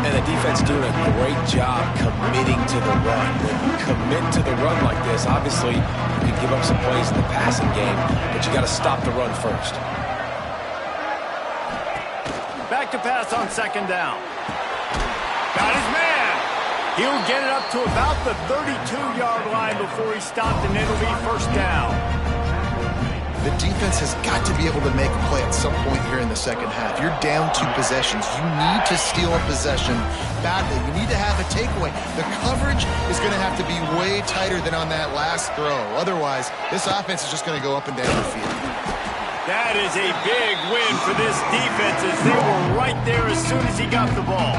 And the defense doing a great job committing to the run. When you commit to the run like this, obviously you can give up some plays in the passing game, but you got to stop the run first. Back to pass on 2nd down. Got his man. He'll get it up to about the 32-yard line before he's stopped, and it'll be 1st down. The defense has got to be able to make a play at some point here in the second half. You're down 2 possessions. You need to steal a possession badly. You need to have a takeaway. The coverage is going to have to be way tighter than on that last throw. Otherwise, this offense is just going to go up and down the field. That is a big win for this defense as they were right there as soon as he got the ball.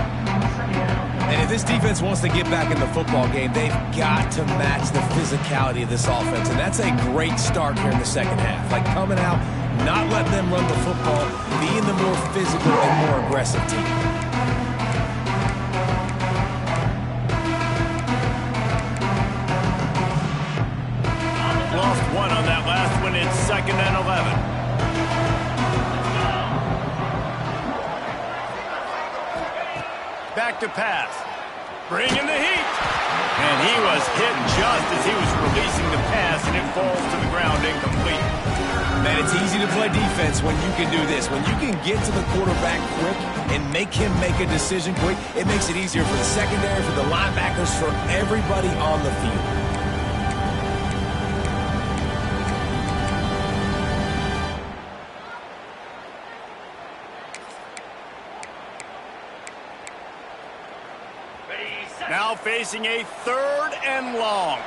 And if this defense wants to get back in the football game, they've got to match the physicality of this offense. And that's a great start here in the second half. Like coming out, not letting them run the football, being the more physical and more aggressive team. Lost one on that last one. It's 2nd and 11. Back to pass. Bringing the heat. And he was hit just as he was releasing the pass, and it falls to the ground incomplete. Man, it's easy to play defense when you can do this. When you can get to the quarterback quick and make him make a decision quick, it makes it easier for the secondary, for the linebackers, for everybody on the field. Now facing a 3rd and long.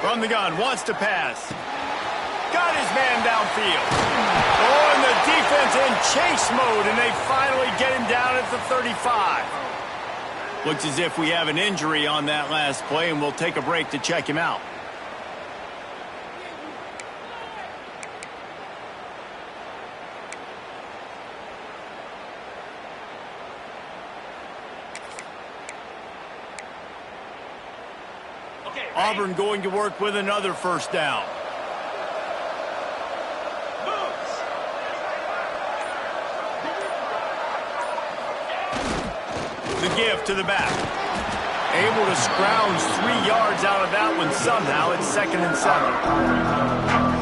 From the gun, wants to pass. Got his man downfield. Oh, and the defense in chase mode, and they finally get him down at the 35. Looks as if we have an injury on that last play, and we'll take a break to check him out. Auburn going to work with another 1st down. The give to the back. Able to scrounge 3 yards out of that one somehow. It's 2nd and 7.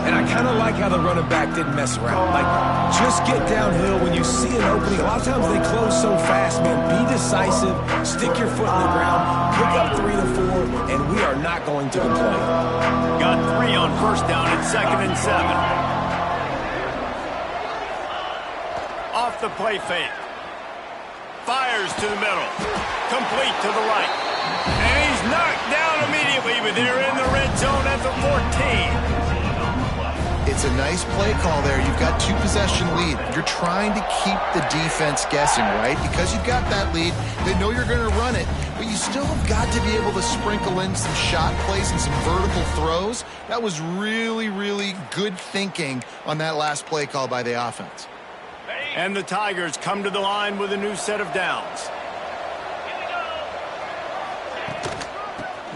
And I kind of like how the running back didn't mess around. Like, just get downhill when you see an opening. A lot of times they close so fast, man. Be decisive. Stick your foot in the ground. Pick up 3 to 4, and we are not going to complain. Got 3 on 1st down. It's 2nd and 7. Off the play fake. Fires to the middle. Complete to the right. And he's knocked down immediately, but they're in the red zone at the 14. It's a nice play call there. You've got 2-possession lead. You're trying to keep the defense guessing, right? Because you've got that lead, they know you're going to run it, but you still have got to be able to sprinkle in some shot plays and some vertical throws. That was really, really good thinking on that last play call by the offense. And the Tigers come to the line with a new set of downs.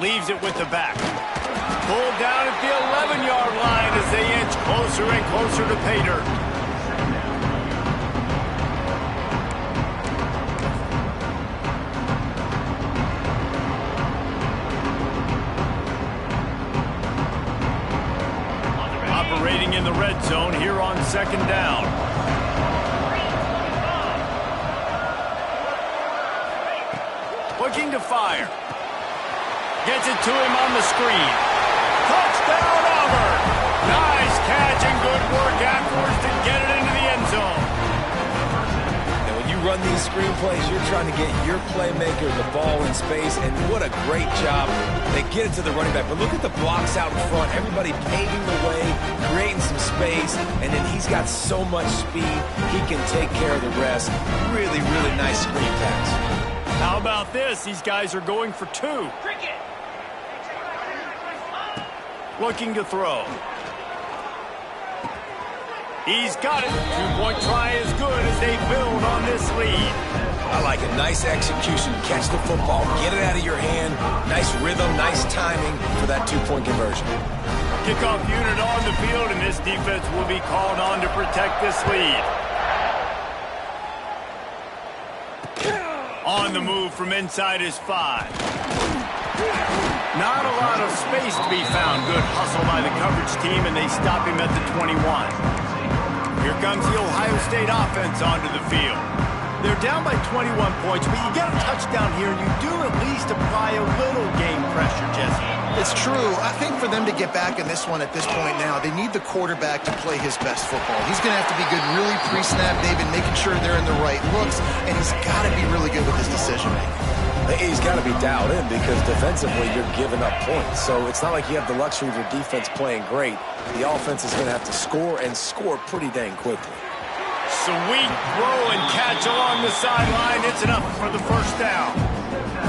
Leaves it with the back. Pulled down at the 11-yard line as they inch closer and closer to pay dirt. Operating in the red zone here on 2nd down. Looking to fire. Gets it to him on the screen. Touchdown, Auburn! Nice catch and good work afterwards to get it into the end zone. And when you run these screen plays, you're trying to get your playmaker the ball in space, and what a great job. They get it to the running back, but look at the blocks out in front. Everybody paving the way, creating some space, and then he's got so much speed, he can take care of the rest. Really, really nice screen pass. How about this? These guys are going for 2. Looking to throw. He's got it. 2-point try is good as they build on this lead. I like it. Nice execution. Catch the football. Get it out of your hand. Nice rhythm, nice timing for that 2-point conversion. Kickoff unit on the field, and this defense will be called on to protect this lead. On the move from inside his 5. Not a lot of space to be found. Good hustle by the coverage team, and they stop him at the 21. Here comes the Ohio State offense onto the field. They're down by 21 points, but you get a touchdown here, and you do at least apply a little game pressure, Jesse. It's true. I think for them to get back in this one at this point now, they need the quarterback to play his best football. He's going to have to be good really pre-snap, David, making sure they're in the right looks, and he's got to be really good with his decision-making. He's got to be dialed in because defensively you're giving up points. So it's not like you have the luxury of your defense playing great. The offense is going to have to score and score pretty dang quickly. sweet throw and catch along the sideline. It's enough for the first down.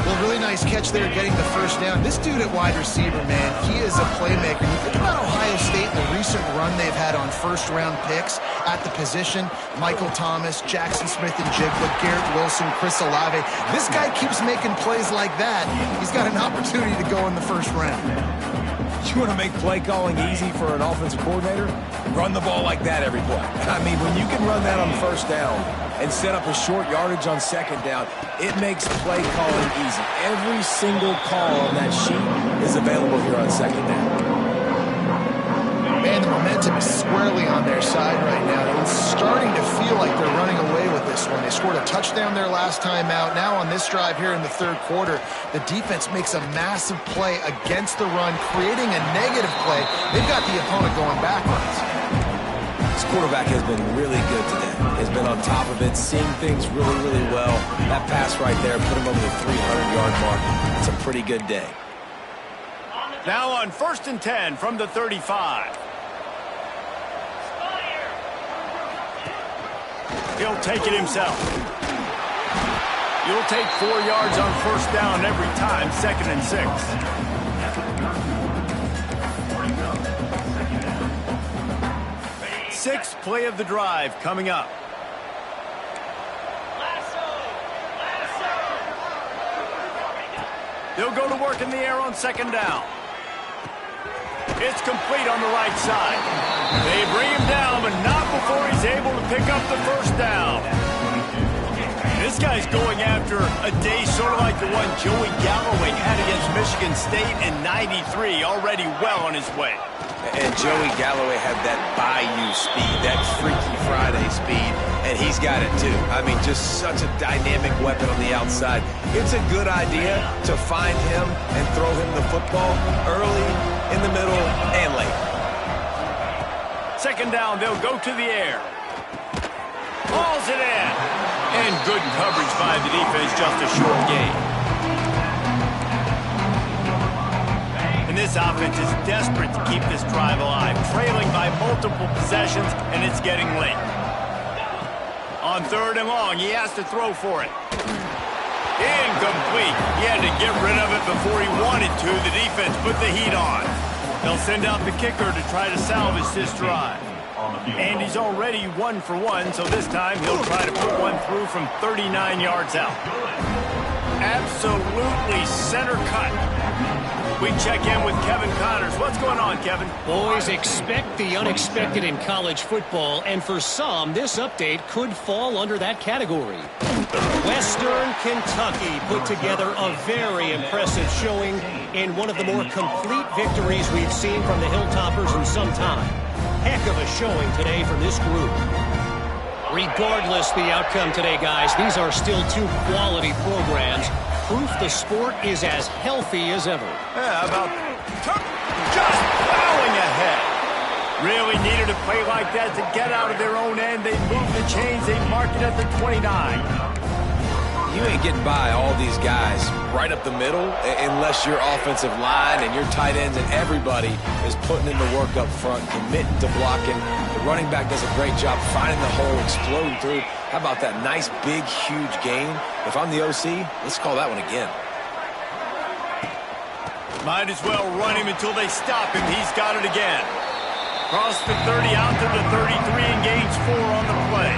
Well, really nice catch there getting the first down. This dude at wide receiver, man, he is a playmaker. You think about Ohio State and the recent run they've had on first-round picks at the position. Michael Thomas, Jackson Smith-Njigba, Garrett Wilson, Chris Olave. This guy keeps making plays like that. He's got an opportunity to go in the first round. You want to make play calling easy for an offensive coordinator? Run the ball like that every play. I mean, when you can run that on first down and set up a short yardage on second down, it makes play calling easy. Every single call on that sheet is available here on second down. Man, the momentum is squarely on their side right now. It's starting to feel like they're running away with this one. They scored a touchdown their last time out. Now on this drive here in the third quarter, the defense makes a massive play against the run, creating a negative play. They've got the opponent going backwards. This quarterback has been really good today. Has been on top of it, seeing things really, really well. That pass right there put him over the 300-yard mark. It's a pretty good day. Now on 1st and 10 from the 35. He'll take it himself. You'll take 4 yards on first down every time, 2nd and 6. Sixth play of the drive coming up. They'll go to work in the air on 2nd down. It's complete on the right side. They bring him down, but not before he's able to pick up the first down. This guy's going after a day sort of like the one Joey Galloway had against Michigan State in '93, already well on his way. And Joey Galloway had that bayou speed, that Freaky Friday speed, and he's got it too. I mean, just such a dynamic weapon on the outside. It's a good idea to find him and throw him the football early, in the middle, and late. 2nd down, they'll go to the air. Hauls it in. And good coverage by the defense, just a short gain. And this offense is desperate to keep this drive alive, trailing by multiple possessions, and it's getting late. On 3rd and long, he has to throw for it. Incomplete. He had to get rid of it before he wanted to. The defense put the heat on. They'll send out the kicker to try to salvage this drive. And he's already 1 for 1, so this time he'll try to put one through from 39 yards out. Absolutely center cut. We check in with Kevin Connors. What's going on, Kevin? Boys, expect the unexpected in college football, and for some, this update could fall under that category. Western Kentucky put together a very impressive showing in one of the more complete victories we've seen from the Hilltoppers in some time. Heck of a showing today from this group. Regardless the outcome today, guys, these are still 2 quality programs. Proof the sport is as healthy as ever. Yeah, about just plowing ahead. Really needed a play like that to get out of their own end. They moved the chains. They mark it at the 29. You ain't getting by all these guys right up the middle unless your offensive line and your tight ends and everybody is putting in the work up front, committing to blocking. The running back does a great job finding the hole, exploding through. How about that nice, big, huge gain? If I'm the OC, let's call that one again. Might as well run him until they stop him. He's got it again. Cross the 30 out to the 33 and gains 4 on the play.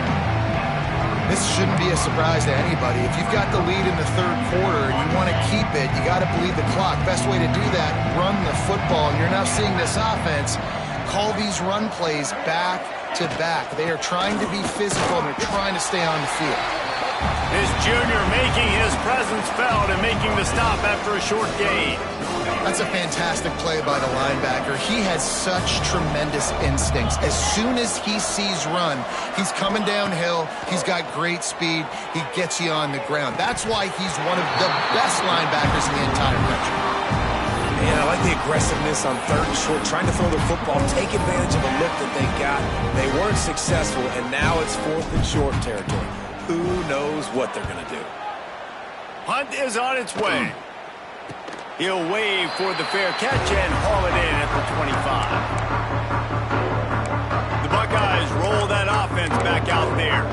This shouldn't be a surprise to anybody. If you've got the lead in the third quarter and you want to keep it, you got to bleed the clock. Best way to do that, run the football. And you're now seeing this offense call these run plays back to back. They are trying to be physical and they're trying to stay on the field. This junior making his presence felt and making the stop after a short gain. That's a fantastic play by the linebacker. He has such tremendous instincts. As soon as he sees run, he's coming downhill. He's got great speed. He gets you on the ground. That's why he's one of the best linebackers in the entire country. Man, I like the aggressiveness on 3rd and short, trying to throw the football, take advantage of a look that they got. They weren't successful, and now it's 4th and short territory. Who knows what they're going to do? Hunt is on its way. He'll wave for the fair catch and haul it in at the 25. The Buckeyes roll that offense offense back out there.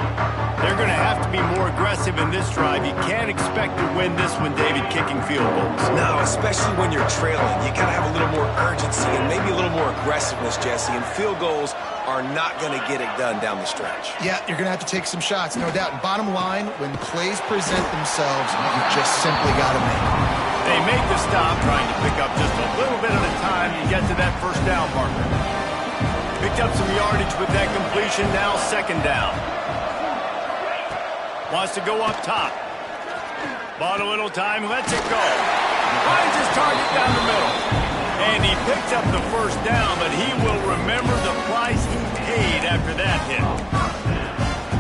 They're going to have to be more aggressive in this drive. You can't expect to win this one, David, kicking field goals. No, especially when you're trailing. You got to have a little more urgency and maybe a little more aggressiveness, Jesse. And field goals are not going to get it done down the stretch. Yeah, you're going to have to take some shots, no doubt. And bottom line, when plays present themselves, you just simply got to make them. They make the stop, trying to pick up just a little bit at a time to get to that first down marker. Picked up some yardage with that completion, now second down. Wants to go up top. Bought a little time, lets it go. Finds his target down the middle. And he picks up the first down, but he will remember the price he paid after that hit.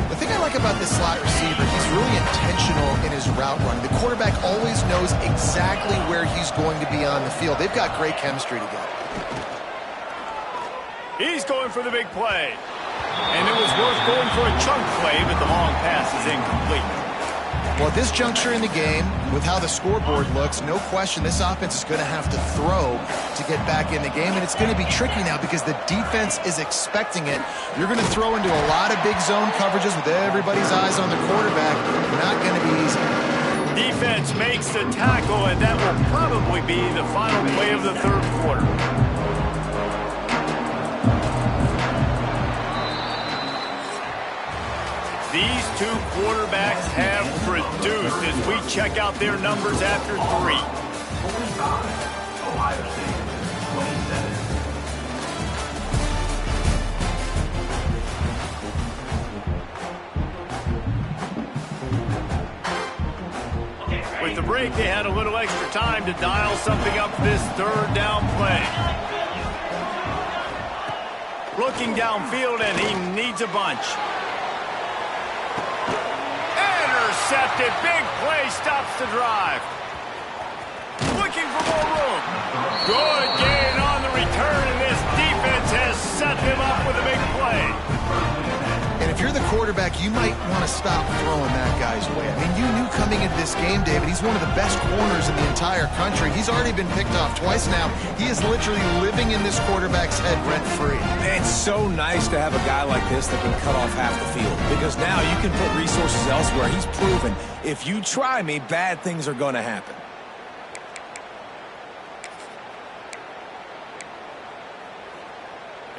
The thing I like about this slot receiver, he's really intentional in his route running. The quarterback always knows exactly where he's going to be on the field. They've got great chemistry together. He's going for the big play. And it was worth going for a chunk play, but the long pass is incomplete. Well, at this juncture in the game, with how the scoreboard looks, no question this offense is going to have to throw to get back in the game, and it's going to be tricky now because the defense is expecting it. You're going to throw into a lot of big zone coverages with everybody's eyes on the quarterback. Not going to be easy. Defense makes the tackle, and that will probably be the final play of the third quarter. These two quarterbacks have produced as we check out their numbers after three. Ohio State, 27. With the break, they had a little extra time to dial something up for this third down play. Looking downfield, and he needs a bunch. Intercepted. Big play stops the drive. Looking for more room. Good gain on the return, and this defense has set him up with a big play. And if you're the quarterback, you might want to stop throwing that guy's way. I mean, you knew coming into this game, David, he's one of the best corners in the entire country. He's already been picked off twice now. He is literally living in this quarterback's head rent-free. It's so nice to have a guy like this that can cut off half the field, because now you can put resources elsewhere. He's proven, if you try me, bad things are going to happen.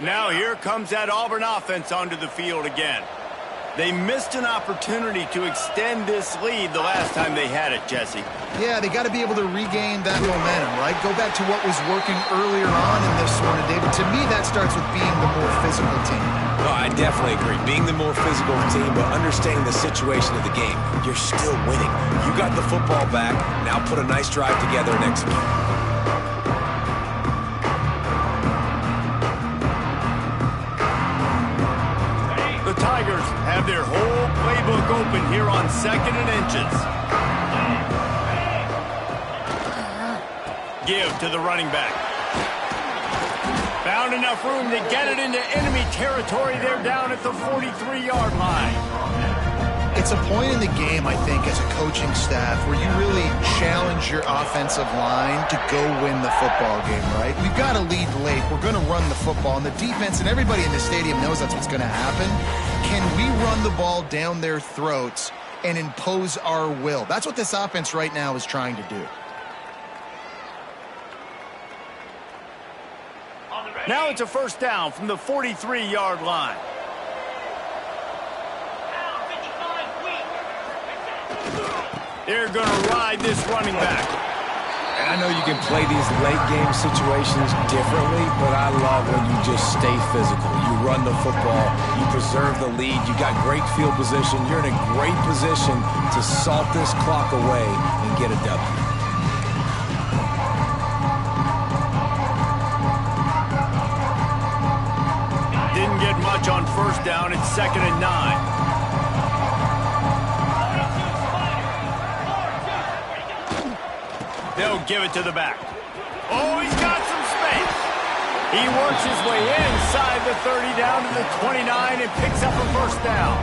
Now here comes that Auburn offense onto the field again. They missed an opportunity to extend this lead the last time they had it, Jesse. Yeah, they got to be able to regain that momentum, right? Go back to what was working earlier on in this one, and David, to me, that starts with being the more physical team. No, I definitely agree. Being the more physical team, but understanding the situation of the game. You're still winning. You got the football back. Now put a nice drive together and execute. The Tigers have their whole playbook open here on 2nd and inches. Give to the running back. Found enough room to get it into enemy territory. They're down at the 43-yard line. It's a point in the game, I think, as a coaching staff where you really challenge your offensive line to go win the football game, right? We've got to lead late. We're going to run the football, and the defense and everybody in the stadium knows that's what's going to happen. Can we run the ball down their throats and impose our will? That's what this offense right now is trying to do. Now it's a first down from the 43-yard line. They're going to ride this running back. And I know you can play these late-game situations differently, but I love when you just stay physical. You run the football, you preserve the lead, you got great field position, you're in a great position to salt this clock away and get a W. Didn't get much on first down. It's 2nd and 9. They'll give it to the back. Oh, he's got some space. He works his way inside the 30 down to the 29 and picks up a first down.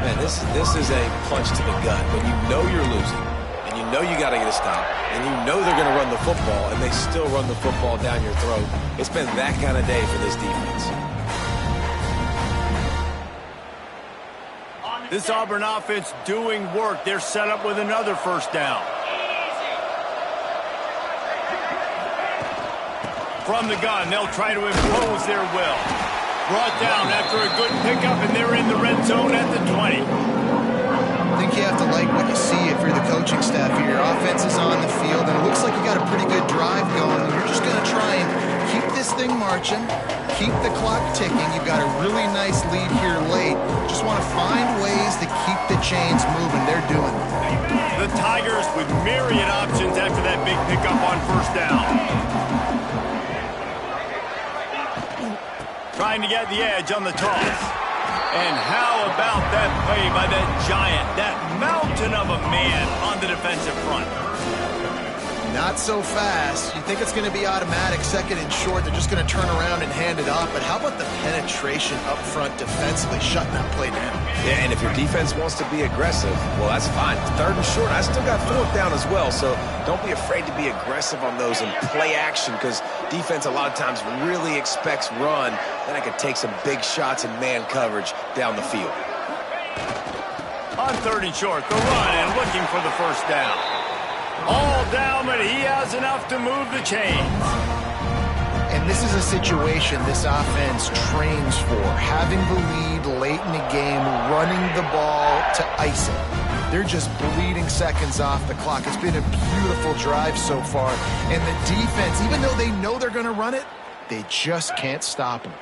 Man, this is a punch to the gut. When you know you're losing, and you know you got to get a stop, and you know they're going to run the football, and they still run the football down your throat. It's been that kind of day for this defense. This Auburn offense doing work. They're set up with another first down. From the gun, they'll try to impose their will. Brought down after a good pickup, and they're in the red zone at the 20. I think you have to like what you see if you're the coaching staff here. Your offense is on the field, and it looks like you got a pretty good drive going. You're just going to try and keep this thing marching, keep the clock ticking. You've got a really nice lead here late. Just want to find ways to keep the chains moving. They're doing it. The Tigers with myriad options after that big pickup on first down. Trying to get the edge on the toss. And how about that play by that giant, that mountain of a man on the defensive front? Not so fast. You think it's going to be automatic, second and short. They're just going to turn around and hand it off. But how about the penetration up front defensively, shutting that play down? Yeah, and if your defense wants to be aggressive, well, that's fine. Third and short. I still got fourth down as well, so don't be afraid to be aggressive on those and play action, because defense a lot of times really expects run. Then I could take some big shots in man coverage down the field. On third and short, the run and looking for the first down. All down, but he has enough to move the chains. And this is a situation this offense trains for. Having the lead late in the game, running the ball to ice it. They're just bleeding seconds off the clock. It's been a beautiful drive so far. And the defense, even though they know they're going to run it, they just can't stop them.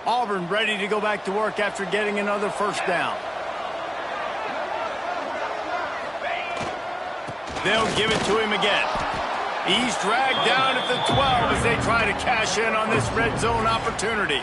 Auburn ready to go back to work after getting another first down. They'll give it to him again. He's dragged down at the 12 as they try to cash in on this red zone opportunity.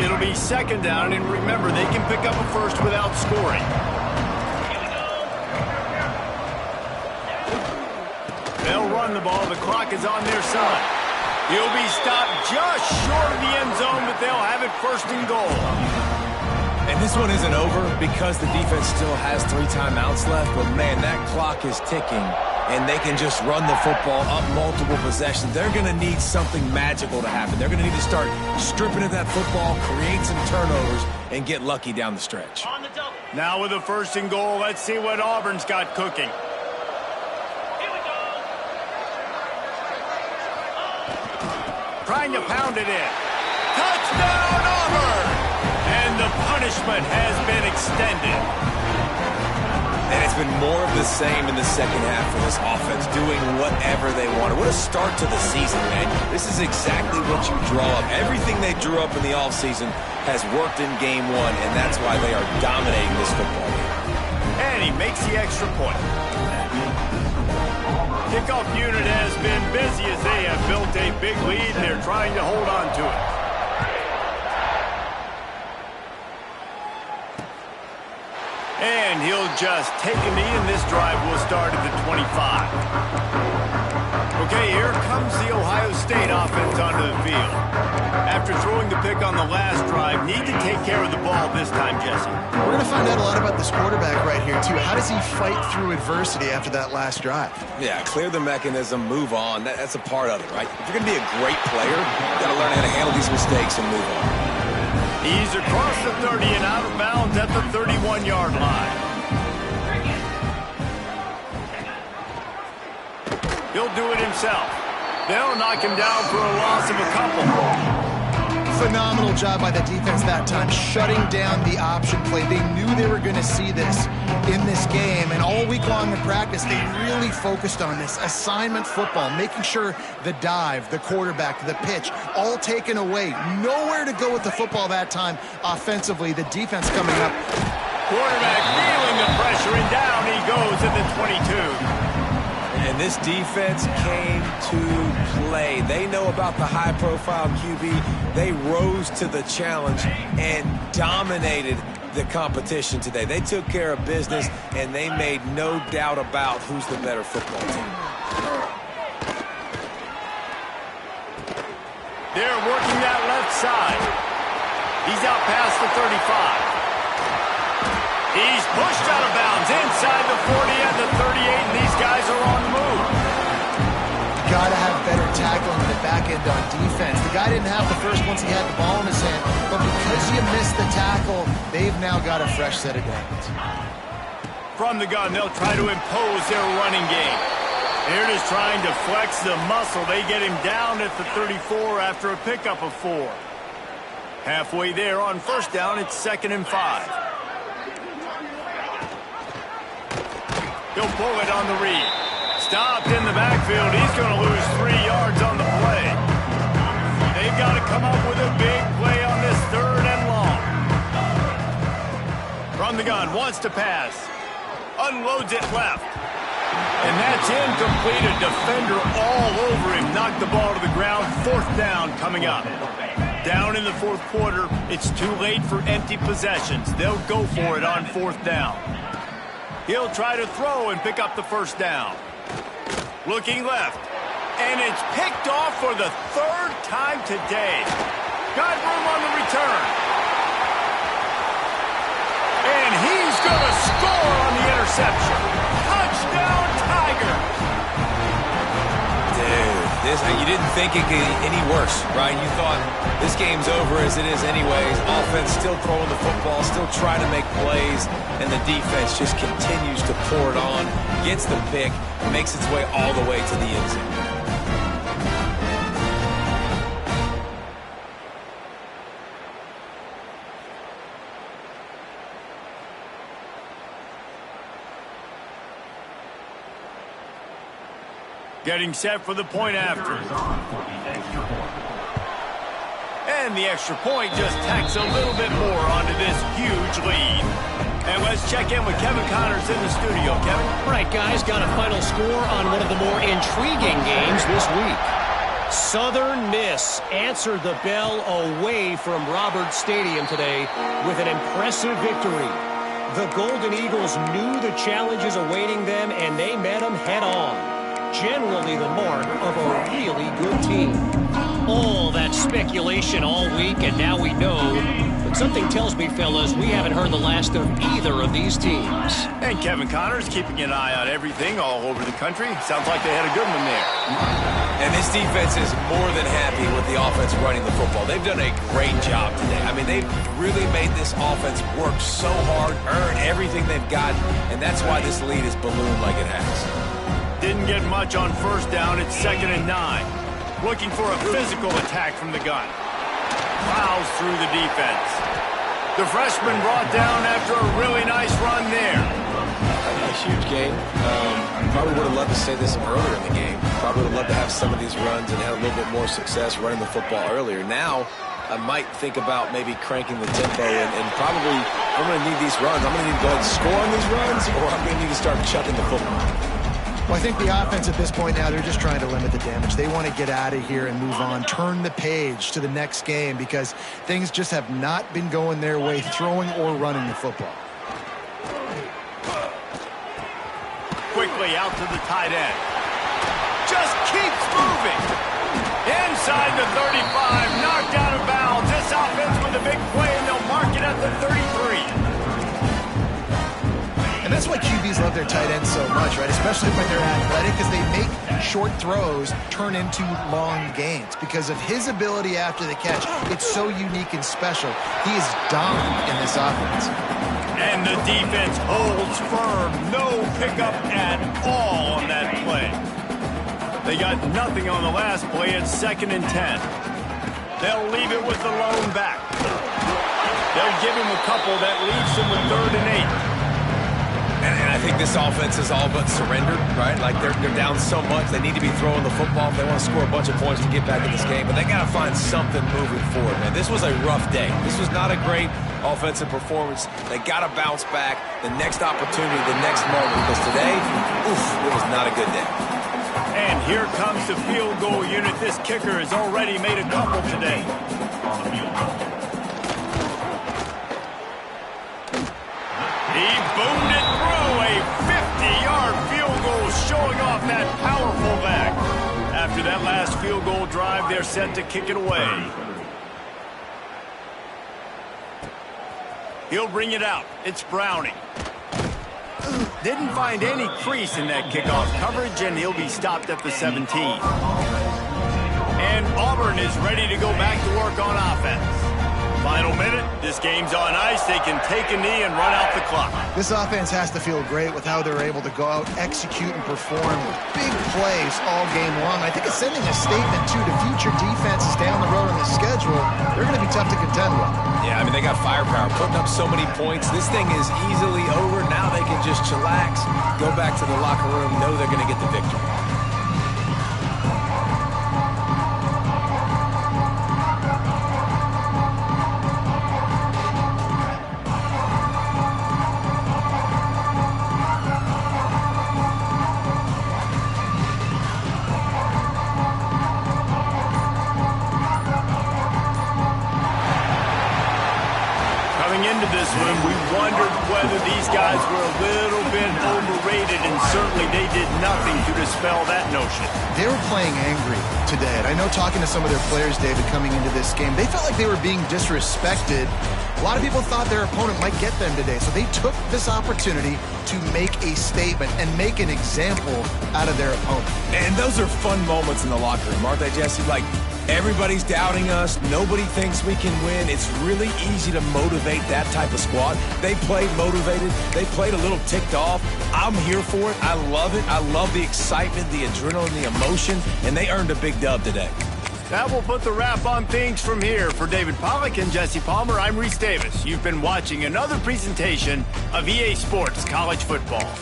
It'll be second down, and remember, they can pick up a first without scoring. They'll run the ball. The clock is on their side. He'll be stopped just short of the end zone, but they'll have it first and goal. And this one isn't over because the defense still has 3 timeouts left, but man, that clock is ticking, and they can just run the football up multiple possessions. They're going to need something magical to happen. They're going to need to start stripping at that football, create some turnovers, and get lucky down the stretch. Now with a first and goal, let's see what Auburn's got cooking. Trying to pound it in. Touchdown, Auburn! And the punishment has been extended. And it's been more of the same in the second half for this offense, doing whatever they wanted. What a start to the season, man. This is exactly what you draw up. Everything they drew up in the offseason has worked in game 1, and that's why they are dominating this football game. And he makes the extra point. Kickoff unit has been busy as they have built a big lead, and they're trying to hold on to it. And he'll just take a knee, and this drive will start at the 25. Okay, here comes the Ohio State offense onto the field. After throwing the pick on the last drive, need to take care of the ball this time, Jesse. We're going to find out a lot about this quarterback right here, too. How does he fight through adversity after that last drive? Yeah, clear the mechanism, move on. That's a part of it, right? If you're going to be a great player, you've got to learn how to handle these mistakes and move on. He's across the 30 and out of bounds at the 31-yard line. He'll do it himself. They'll knock him down for a loss of a couple. Phenomenal job by the defense that time, shutting down the option play. They knew they were going to see this in this game, and all week long in practice, they really focused on this assignment football, making sure the dive, the quarterback, the pitch, all taken away. Nowhere to go with the football that time offensively. The defense coming up. Quarterback feeling the pressure, and down he goes at the 22. And this defense came to play. They know about the high-profile QB. They rose to the challenge and dominated the competition today. They took care of business, and they made no doubt about who's the better football team. They're working that left side. He's out past the 35. He's pushed out of bounds inside the 40 and the 38, and these guys are on the move. Got to have better tackling in the back end on defense. The guy didn't have the first once he had the ball in his hand, but because you missed the tackle, they've now got a fresh set of downs. From the gun, they'll try to impose their running game. They're just trying to flex the muscle. They get him down at the 34 after a pickup of 4. Halfway there on first down, it's 2nd and 5. He'll pull it on the read. Stopped in the backfield. He's going to lose 3 yards on the play. They've got to come up with a big play on this 3rd and long. From the gun, wants to pass. Unloads it left. And that's incomplete. A defender all over him. Knocked the ball to the ground. 4th down coming up. Down in the 4th quarter. It's too late for empty possessions. They'll go for it on 4th down. He'll try to throw and pick up the 1st down. Looking left. And it's picked off for the 3rd time today. Got room on the return. And he's going to score on the interception. Touchdown, Tigers! Dude, you didn't think it could get any worse, right? You thought this game's over as it is anyways. Offense still throwing the football, still trying to make plays, and the defense just continues to pour it on, gets the pick, makes its way all the way to the end zone. Getting set for the point after. And the extra point just tacks a little bit more onto this huge lead. And let's check in with Kevin Connors in the studio. Kevin? Right, guys, got a final score on one of the more intriguing games this week. Southern Miss answered the bell away from Roberts Stadium today with an impressive victory. The Golden Eagles knew the challenges awaiting them, and they met them head-on. Generally the mark of a really good team. All that speculation all week, and now we know. But something tells me, fellas, we haven't heard the last of either of these teams. And Kevin Connors keeping an eye on everything all over the country. Sounds like they had a good one there. And this defense is more than happy with the offense running the football. They've done a great job today. I mean, they've really made this offense work so hard, earn everything they've got, and that's why this lead is ballooned like it has. Didn't get much on first down. It's 2nd and 9. Looking for a physical attack from the gun. Plows through the defense. The freshman brought down after a really nice run there. A huge game. Probably would have loved to say this earlier in the game. Probably would have loved to have some of these runs and had a little bit more success running the football earlier. Now, I might think about maybe cranking the tempo and probably I'm going to need these runs. I'm going to need to go ahead and score on these runs, or I'm going to need to start chucking the football. Well, I think the offense at this point now, they're just trying to limit the damage. They want to get out of here and move on, turn the page to the next game because things just have not been going their way, throwing or running the football. Quickly out to the tight end. Just keeps moving. Inside the 35, knocked out of bounds. This offense with a big play, and they'll mark it at the 33. And that's why QBs love their tight ends so much, right? Especially when they're athletic, because they make short throws turn into long gains. Because of his ability after the catch, it's so unique and special. He is dominant in this offense. And the defense holds firm. No pickup at all on that play. They got nothing on the last play. It's 2nd and 10. They'll leave it with the lone back. They'll give him a couple that leaves him with 3rd and 8. And I think this offense is all but surrendered, right? Like they're down so much, they need to be throwing the football if they want to score a bunch of points to get back in this game. But they got to find something moving forward, man. This was a rough day. This was not a great offensive performance. They got to bounce back the next opportunity, the next moment. Because today, it was not a good day. And here comes the field goal unit. This kicker has already made a couple today. He boomed it through a 50-yard field goal, showing off that powerful back. After that last field goal drive, they're set to kick it away. He'll bring it out. It's Browning. Didn't find any crease in that kickoff coverage, and he'll be stopped at the 17. And Auburn is ready to go back to work on offense. Final minute. This game's on ice. They can take a knee and run out the clock. This offense has to feel great with how they're able to go out, execute, and perform with big plays all game long. I think it's sending a statement, too, to future defenses down the road on the schedule. They're going to be tough to contend with. Yeah, I mean, they got firepower, putting up so many points. This thing is easily over. Now they can just chillax, go back to the locker room, know they're going to get the victory. Into this one, we wondered whether these guys were a little bit overrated, and certainly they did nothing to dispel that notion. They were playing angry today, and I know talking to some of their players, David, coming into this game, they felt like they were being disrespected. A lot of people thought their opponent might get them today, so they took this opportunity to make a statement and make an example out of their opponent. And those are fun moments in the locker room, aren't they, Jesse? Like, everybody's doubting us. Nobody thinks we can win. It's really easy to motivate that type of squad. They played motivated. They played a little ticked off. I'm here for it. I love it. I love the excitement, the adrenaline, the emotion, and they earned a big dub today. That will put the wrap on things from here. For David Pollack and Jesse Palmer, I'm Reese Davis. You've been watching another presentation of EA Sports College Football.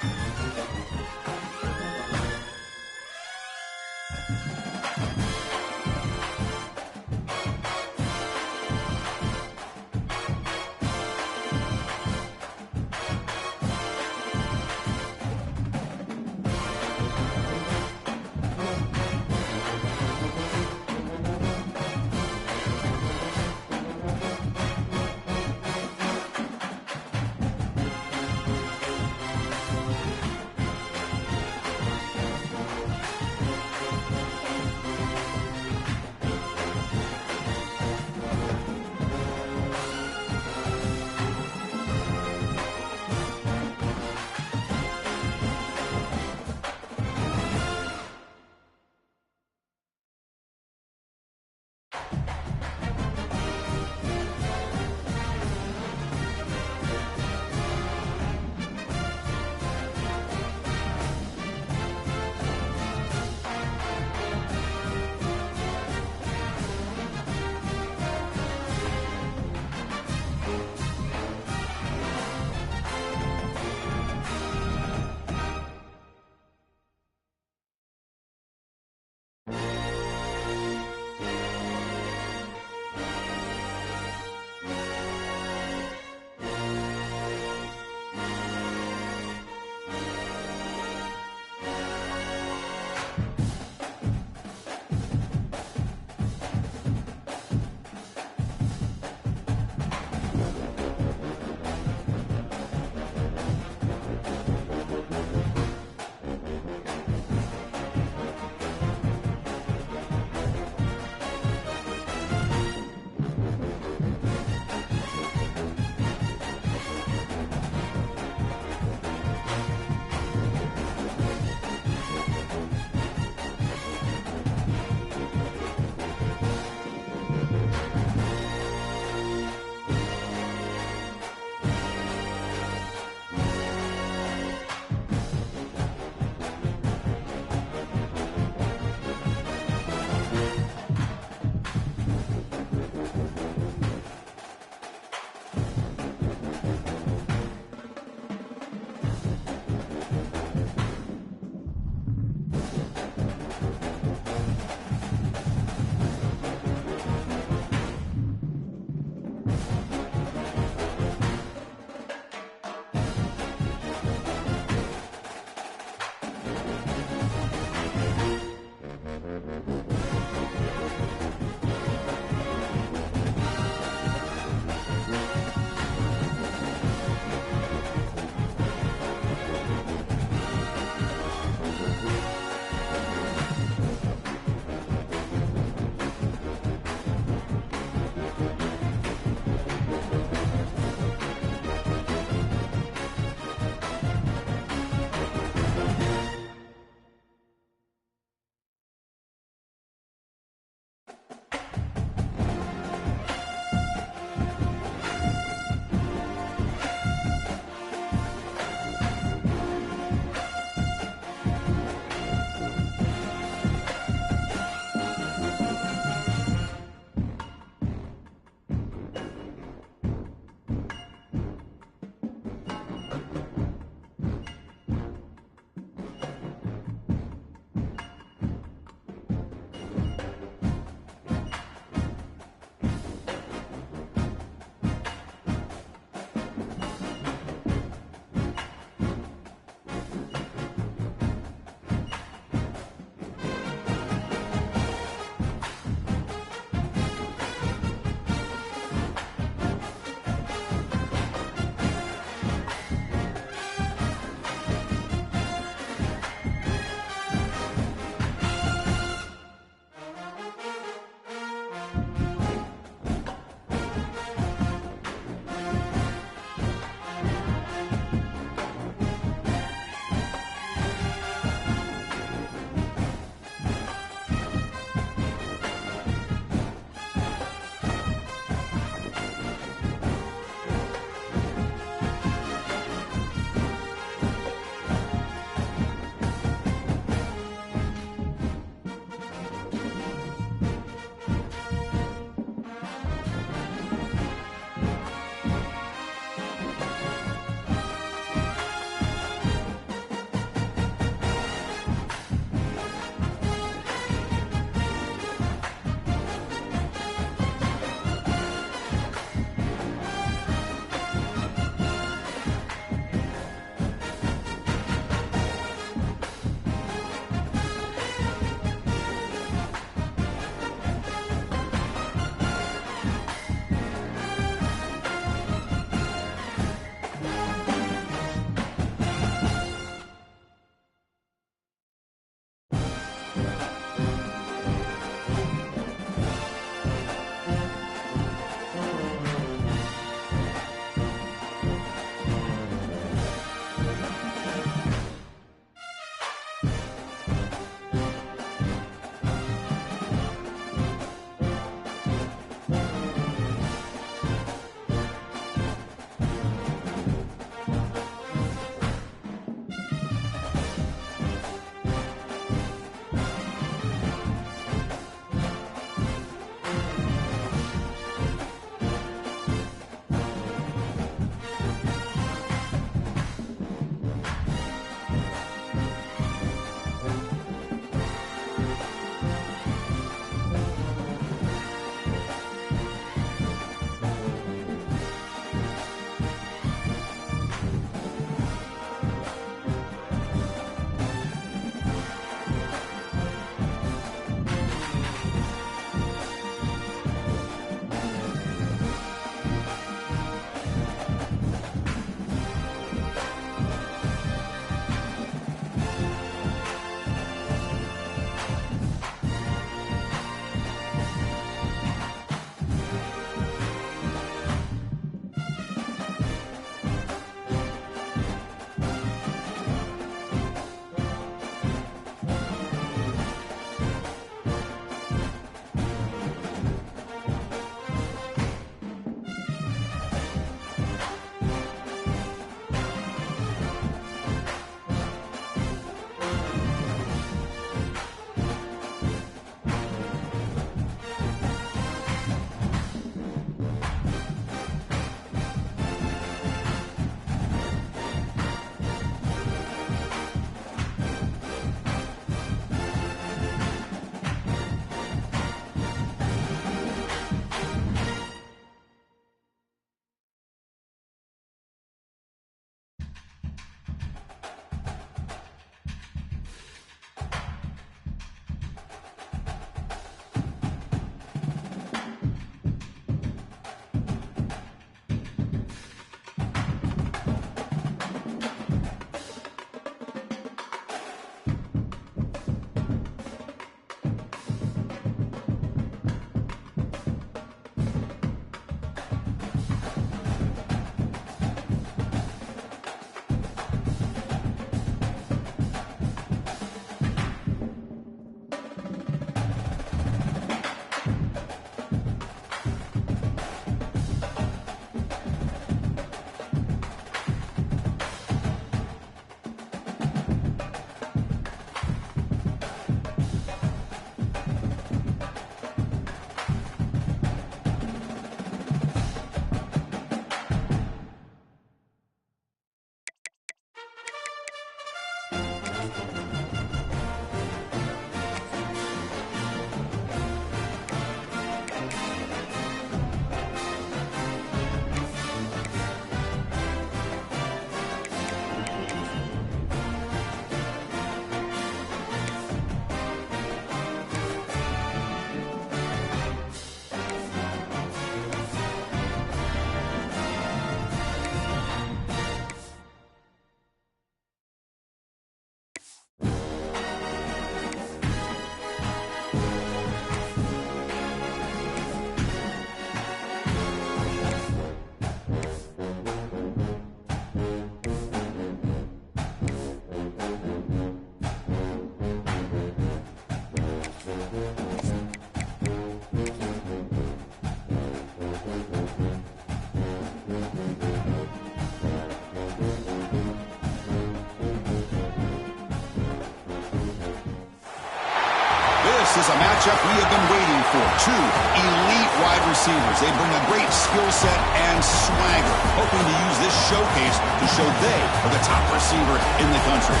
This is a matchup we have been waiting for. Two elite wide receivers. They bring a great skill set and swagger, hoping to use this showcase to show they are the top receiver in the country.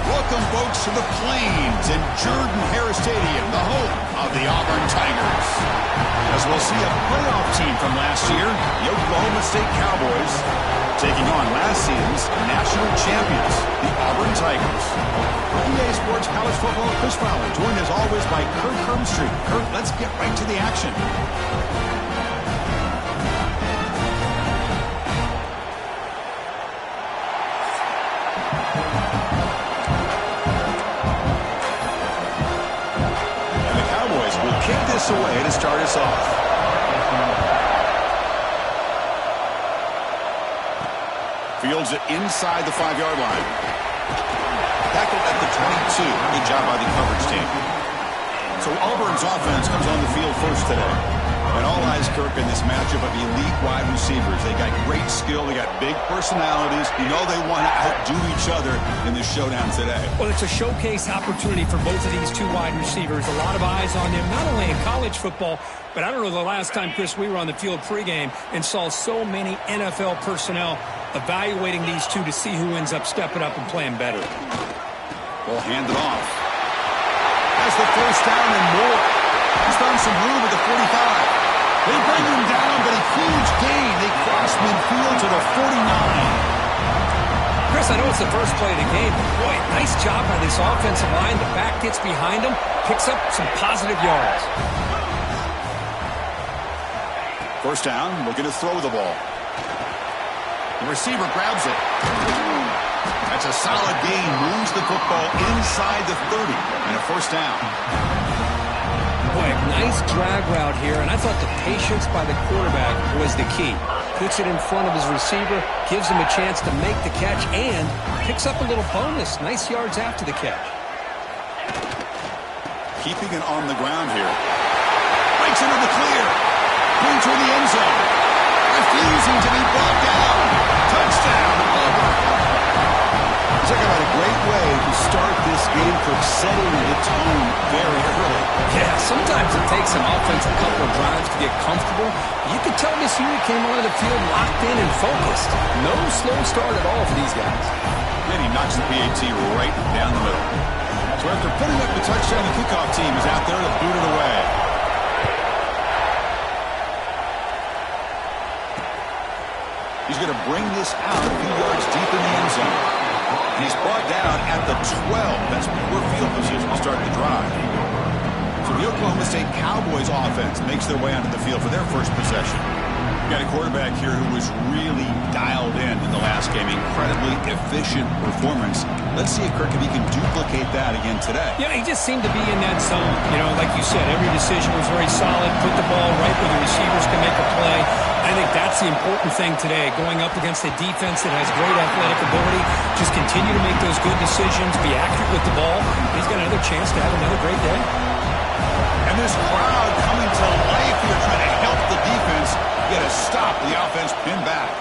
Welcome, folks, to the Plains in Jordan-Hare Stadium, the home of the Auburn Tigers. As we'll see a playoff team from last year, the Oklahoma State Cowboys, taking on last season's national champions, the Auburn Tigers. EA Sports College Football, Chris Fowler, joined as always by Kurt Herbstreit. Kurt, let's get right to the action. And the Cowboys will kick this away to start us off. Fields it inside the 5-yard line. Tackled at the 22. Good job by the coverage team. So Auburn's offense comes on the field first today. And all eyes, Kirk, in this matchup of elite wide receivers. They got great skill. They got big personalities. You know they want to outdo each other in this showdown today. Well, it's a showcase opportunity for both of these two wide receivers. A lot of eyes on them, not only in college football, but I don't know the last time, Chris, we were on the field pregame and saw so many NFL personnel evaluating these two to see who ends up stepping up and playing better. Will hand it off. Has the first down and more. He's found some room at the 45. They bring him down, but a huge gain. They cross midfield to the 49. Chris, I know it's the first play of the game, but boy, nice job by this offensive line. The back gets behind him, picks up some positive yards. First down, looking to throw the ball. The receiver grabs it. That's a solid gain. Moves the football inside the 30. And a first down. Boy, nice drag route here, and I thought the patience by the quarterback was the key. Puts it in front of his receiver, gives him a chance to make the catch, and picks up a little bonus. Nice yards after the catch. Keeping it on the ground here. Breaks into the clear. Going toward the end zone. Refusing to be brought down. Touchdown, Auburn. Talk about a great way to start this game for setting the tone very early. Yeah, sometimes it takes an offense a couple of drives to get comfortable. You could tell this unit came onto the field locked in and focused. No slow start at all for these guys. Then he knocks the PAT right down the middle. So after putting up the touchdown, the kickoff team is out there to boot it away. He's going to bring this out a few yards deep in the end zone. And he's brought down at the 12. That's poor field position to start the drive. So the Oklahoma State Cowboys offense makes their way onto the field for their first possession. Got a quarterback here who was really dialed in the last game. Incredibly efficient performance. Let's see if Kirk, if he can duplicate that again today. Yeah, he just seemed to be in that zone. You know, like you said, every decision was very solid. Put the ball right where the receivers can make a play. I think that's the important thing today, going up against a defense that has great athletic ability. Just continue to make those good decisions, be accurate with the ball. He's got another chance to have another great day. And this crowd coming to life here trying to help the defense get a stop. The offense pinned back.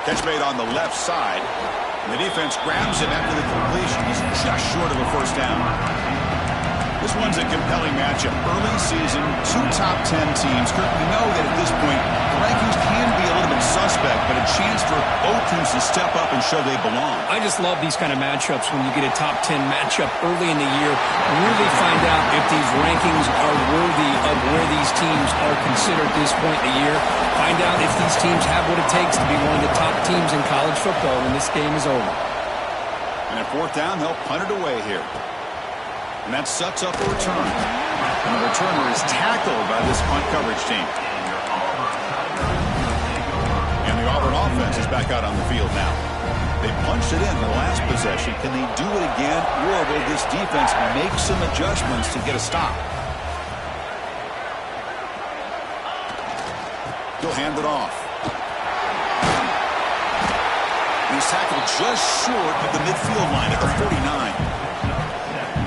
Catch made on the left side. And the defense grabs him after the completion. He's just short of a first down. This one's a compelling matchup. Early season, two top 10 teams. Kirk, we know that at this point, the rankings can be a little bit and suspect, but a chance for both teams to step up and show they belong. I just love these kind of matchups when you get a top 10 matchup early in the year. Really find out if these rankings are worthy of where these teams are considered at this point in the year. Find out if these teams have what it takes to be one of the top teams in college football when this game is over. And at fourth down, they'll punt it away here. And that sets up a return. And the returner is tackled by this punt coverage team. And the Auburn offense is back out on the field now. They punched it in the last possession. Can they do it again, or will this defense make some adjustments to get a stop? He'll hand it off. He's tackled just short of the midfield line at the 49.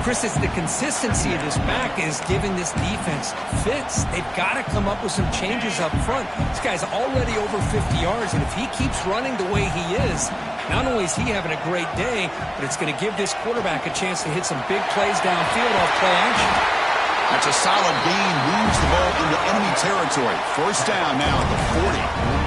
Chris, it's the consistency of this back is giving this defense fits. They've got to come up with some changes up front. This guy's already over 50 yards, and if he keeps running the way he is, not only is he having a great day, but it's going to give this quarterback a chance to hit some big plays downfield off play action. That's a solid gain. Moves the ball into enemy territory. First down now at the 40.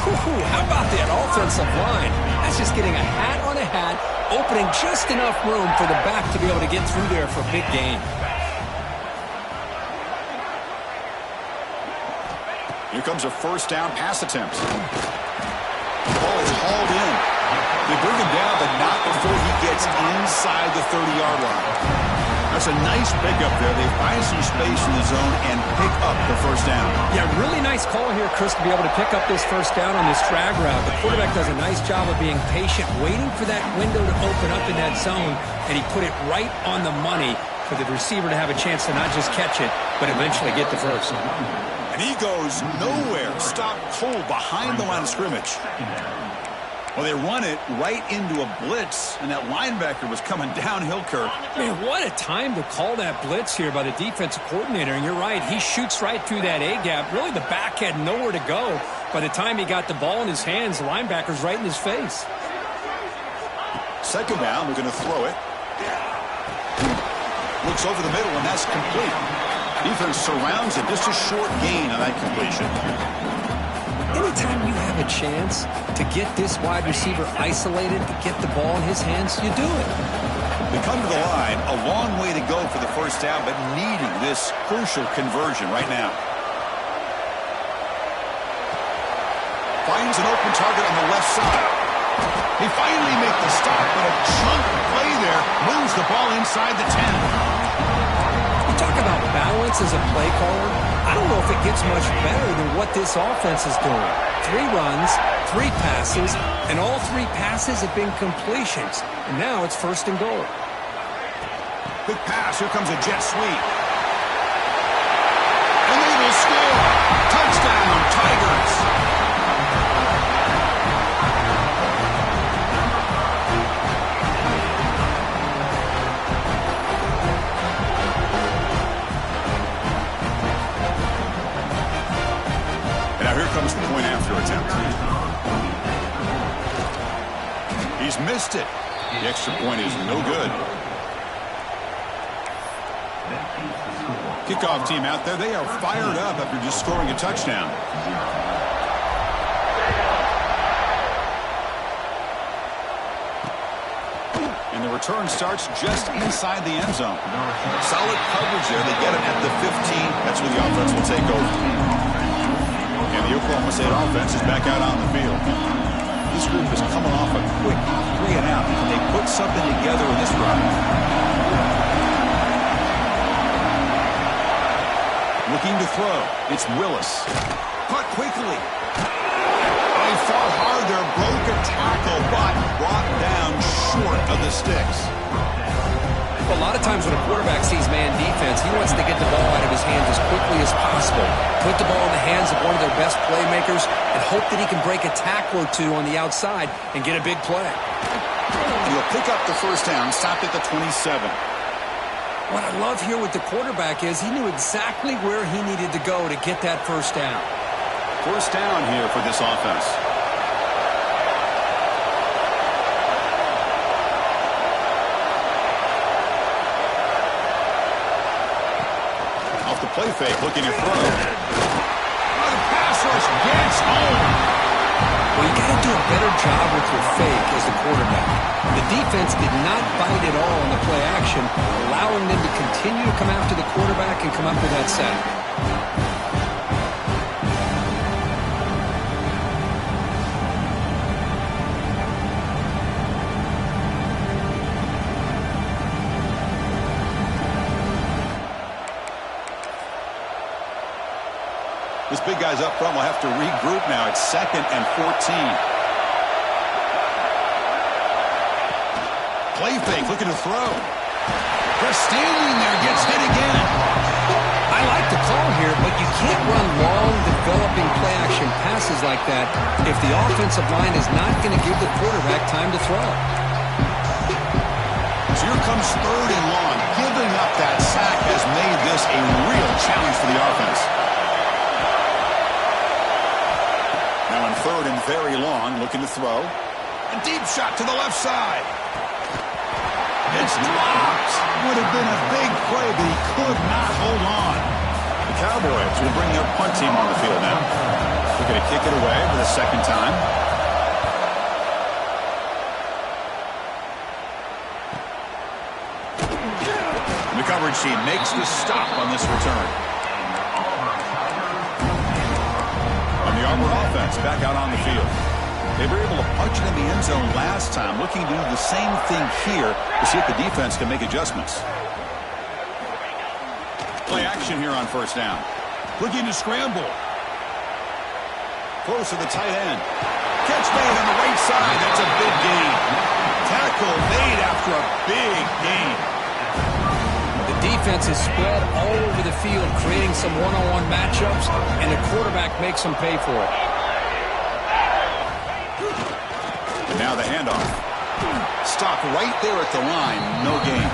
How about that offensive line? That's just getting a hat on a hat, opening just enough room for the back to be able to get through there for a big gain. Here comes a first down pass attempt. The ball is hauled in. They bring him down, but not before he gets inside the 30-yard line. That's a nice pickup there. They find some space in the zone and pick up the first down. Yeah, really nice call here, Chris, to be able to pick up this first down on this drag route. The quarterback does a nice job of being patient, waiting for that window to open up in that zone, and he put it right on the money for the receiver to have a chance to not just catch it, but eventually get the first. And he goes nowhere. Stopped cold behind the line of scrimmage. Well, they run it right into a blitz, and that linebacker was coming downhill, Kirk. Man, what a time to call that blitz here by the defensive coordinator. And you're right, he shoots right through that A-gap. Really, the back had nowhere to go. By the time he got the ball in his hands, the linebacker's right in his face. Second down, we're going to throw it. Looks over the middle, and that's complete. Defense surrounds it. Just a short gain on that completion. Anytime you have a chance to get this wide receiver isolated, to get the ball in his hands, you do it. They come to the line, a long way to go for the first down, but needing this crucial conversion right now. Finds an open target on the left side. They finally make the stop, but a chunk play there moves the ball inside the 10. You talk about balance as a play caller. I don't know if it gets much better than what this offense is doing. 3 runs, 3 passes, and all 3 passes have been completions. And now it's first and goal. Quick pass. Here comes a jet sweep. And they will score. Touchdown, Tigers. Comes the point after attempt. He's missed it. The extra point is no good. Kickoff team out there. They are fired up after just scoring a touchdown. And the return starts just inside the end zone. Solid coverage there. They get it at the 15. That's where the offense will take over. And the Oklahoma State offense is back out on the field. This group is coming off a quick 3 and out. Can they put something together in this drive? Looking to throw. It's Willis. Caught quickly. They fought hard there, broke a tackle, but brought down short of the sticks. A lot of times when a quarterback sees man defense, he wants to get the ball out of his hands as quickly as possible, put the ball in the hands of one of their best playmakers, and hope that he can break a tackle or 2 on the outside and get a big play. He'll pick up the first down, stopped at the 27. What I love here with the quarterback is he knew exactly where he needed to go to get that first down. First down here for this offense. Play fake, looking to throw. Oh, the pass rush gets home. Well, you got to do a better job with your fake as the quarterback. The defense did not bite at all in the play action, allowing them to continue to come after the quarterback and come up with that sack. This big guy's up front will have to regroup now. It's 2nd and 14. Play fake, looking to throw. Just standing there, gets hit again. I like the call here, but you can't run long, developing play-action passes like that if the offensive line is not going to give the quarterback time to throw. So here comes 3rd and long. Giving up that sack has made this a real challenge for the offense. Now on 3rd and very long, looking to throw. A deep shot to the left side. It's dropped. Would have been a big play, but he could not hold on. The Cowboys will bring their punt team on the field now. They're going to kick it away for the 2nd time. The coverage team makes the stop on this return. The Auburn offense back out on the field. They were able to punch it in the end zone last time, looking to do the same thing here to see if the defense can make adjustments. Play action here on 1st down. Looking to scramble. Close to the tight end. Catch made on the right side. That's a big gain. Tackle made after a big gain. Defense is spread all over the field, creating some one-on-one matchups, and the quarterback makes them pay for it. And now the handoff. Stop right there at the line. No gain.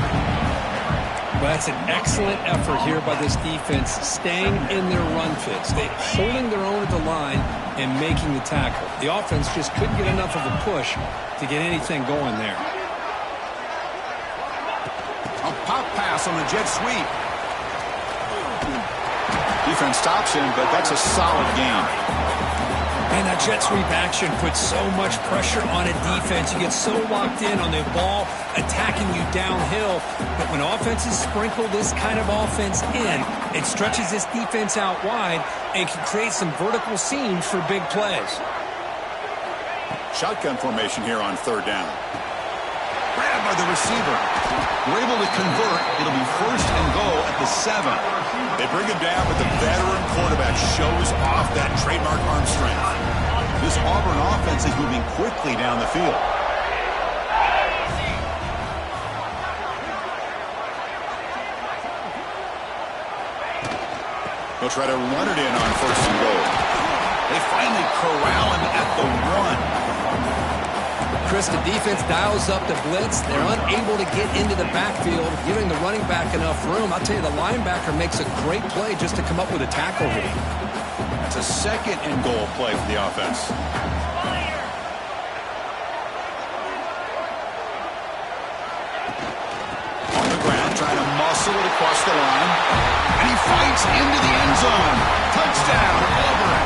Well, that's an excellent effort here by this defense, staying in their run fits. They're holding their own at the line and making the tackle. The offense just couldn't get enough of a push to get anything going there. A pop pass on the jet sweep. Defense stops him, but that's a solid game. And that jet sweep action puts so much pressure on a defense. You get so locked in on the ball attacking you downhill. But when offenses sprinkle this kind of offense in, it stretches this defense out wide and can create some vertical seams for big plays. Shotgun formation here on 3rd down. Grabbed by the receiver. We're able to convert. It'll be 1st and goal at the 7. They bring him down, but the veteran quarterback shows off that trademark arm strength. This Auburn offense is moving quickly down the field. They'll try to run it in on 1st and goal. They finally corral him at the 1. Chris, the defense dials up the blitz. They're unable to get into the backfield, giving the running back enough room. I'll tell you, the linebacker makes a great play just to come up with a tackle here. That's a 2nd and goal play for the offense. On the ground, trying to muscle it across the line. And he fights into the end zone. Touchdown, Auburn.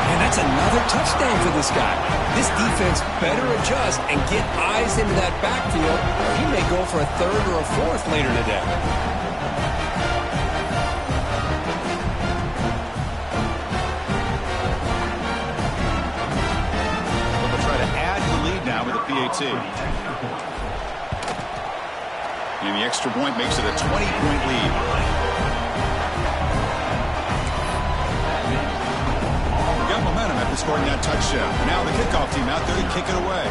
And that's another touchdown for this guy. This defense better adjust and get eyes into that backfield. He may go for a 3rd or a 4th later today. They'll try to add the lead now with a PAT. And the extra point makes it a 20-point lead. Momentum after scoring that touchdown. Now the kickoff team out there to kick it away.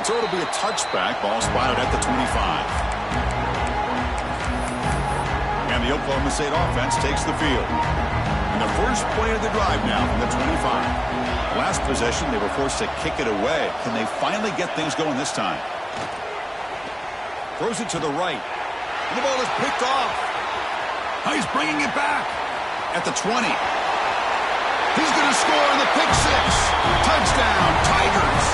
So it'll be a touchback. Ball spotted at the 25. And the Oklahoma State offense takes the field. And the first play of the drive now from the 25. Last possession, they were forced to kick it away. Can they finally get things going this time? Throws it to the right. And the ball is picked off. He's bringing it back at the 20. He's going to score in the pick 6. Touchdown, Tigers.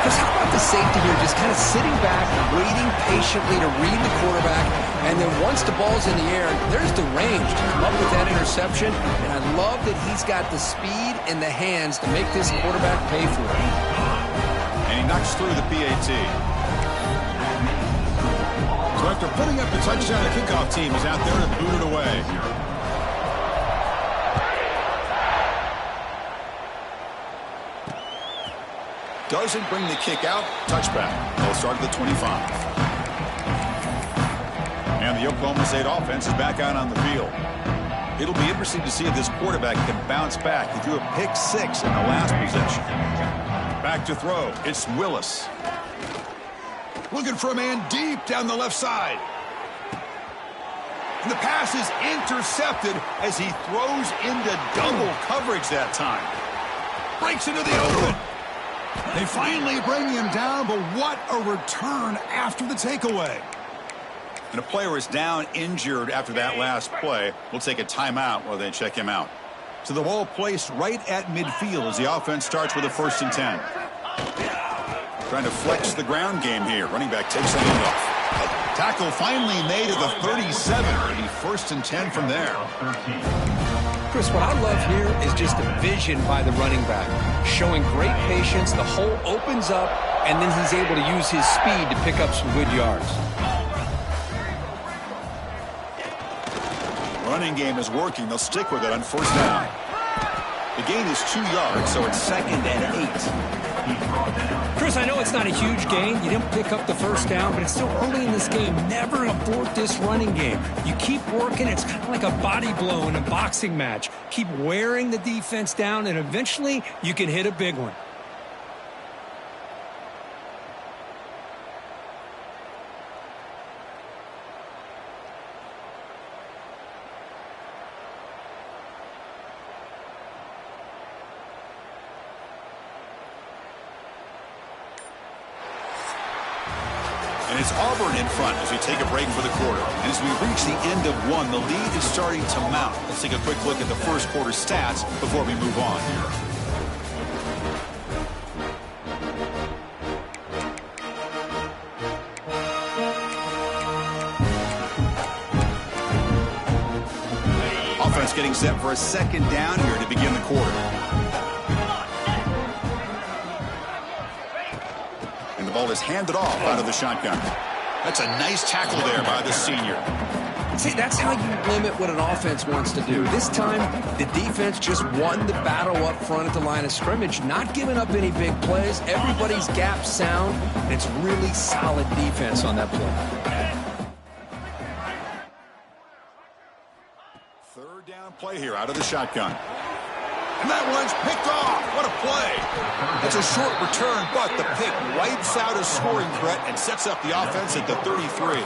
Chris, how about the safety here just kind of sitting back, waiting patiently to read the quarterback, and then once the ball's in the air, there's the range to come up with that interception, and I love that he's got the speed and the hands to make this quarterback pay for it. And he knocks through the PAT. So after putting up the touchdown, the kickoff team is out there to boot it away. Doesn't bring the kick out. Touchback. They'll start at the 25. And the Oklahoma State offense is back out on the field. It'll be interesting to see if this quarterback can bounce back. He threw a pick 6 in the last possession. Back to throw. It's Willis. Looking for a man deep down the left side. And the pass is intercepted as he throws into double coverage that time. Breaks into the open. They finally bring him down, but what a return after the takeaway. And a player is down injured after that last play. We'll take a timeout while they check him out. So the ball placed right at midfield as the offense starts with a 1st and 10. Trying to flex the ground game here. Running back takes the handoff. A tackle finally made at the 37. It'll be 1st and 10 from there. Chris, what I love here is just the vision by the running back. Showing great patience, the hole opens up, and then he's able to use his speed to pick up some good yards. Running game is working. They'll stick with it on 1st down. The gain is 2 yards, so it's 2nd and 8. Chris, I know it's not a huge gain. You didn't pick up the 1st down, but it's still early in this game. Never abort this running game. You keep working. It's kind of like a body blow in a boxing match. Keep wearing the defense down, and eventually you can hit a big one. And it's Auburn in front as we take a break for the quarter. And as we reach the end of one, the lead is starting to mount. Let's take a quick look at the first quarter stats before we move on. Offense getting set for a 2nd down here to begin the quarter. And the ball is handed off out of the shotgun. That's a nice tackle there by the senior. See, that's how you limit what an offense wants to do. This time, the defense just won the battle up front at the line of scrimmage, not giving up any big plays. Everybody's gap sound, and it's really solid defense on that play. 3rd down play here out of the shotgun. And that one's picked off. What a play. It's a short return, but the pick wipes out a scoring threat and sets up the offense at the 33.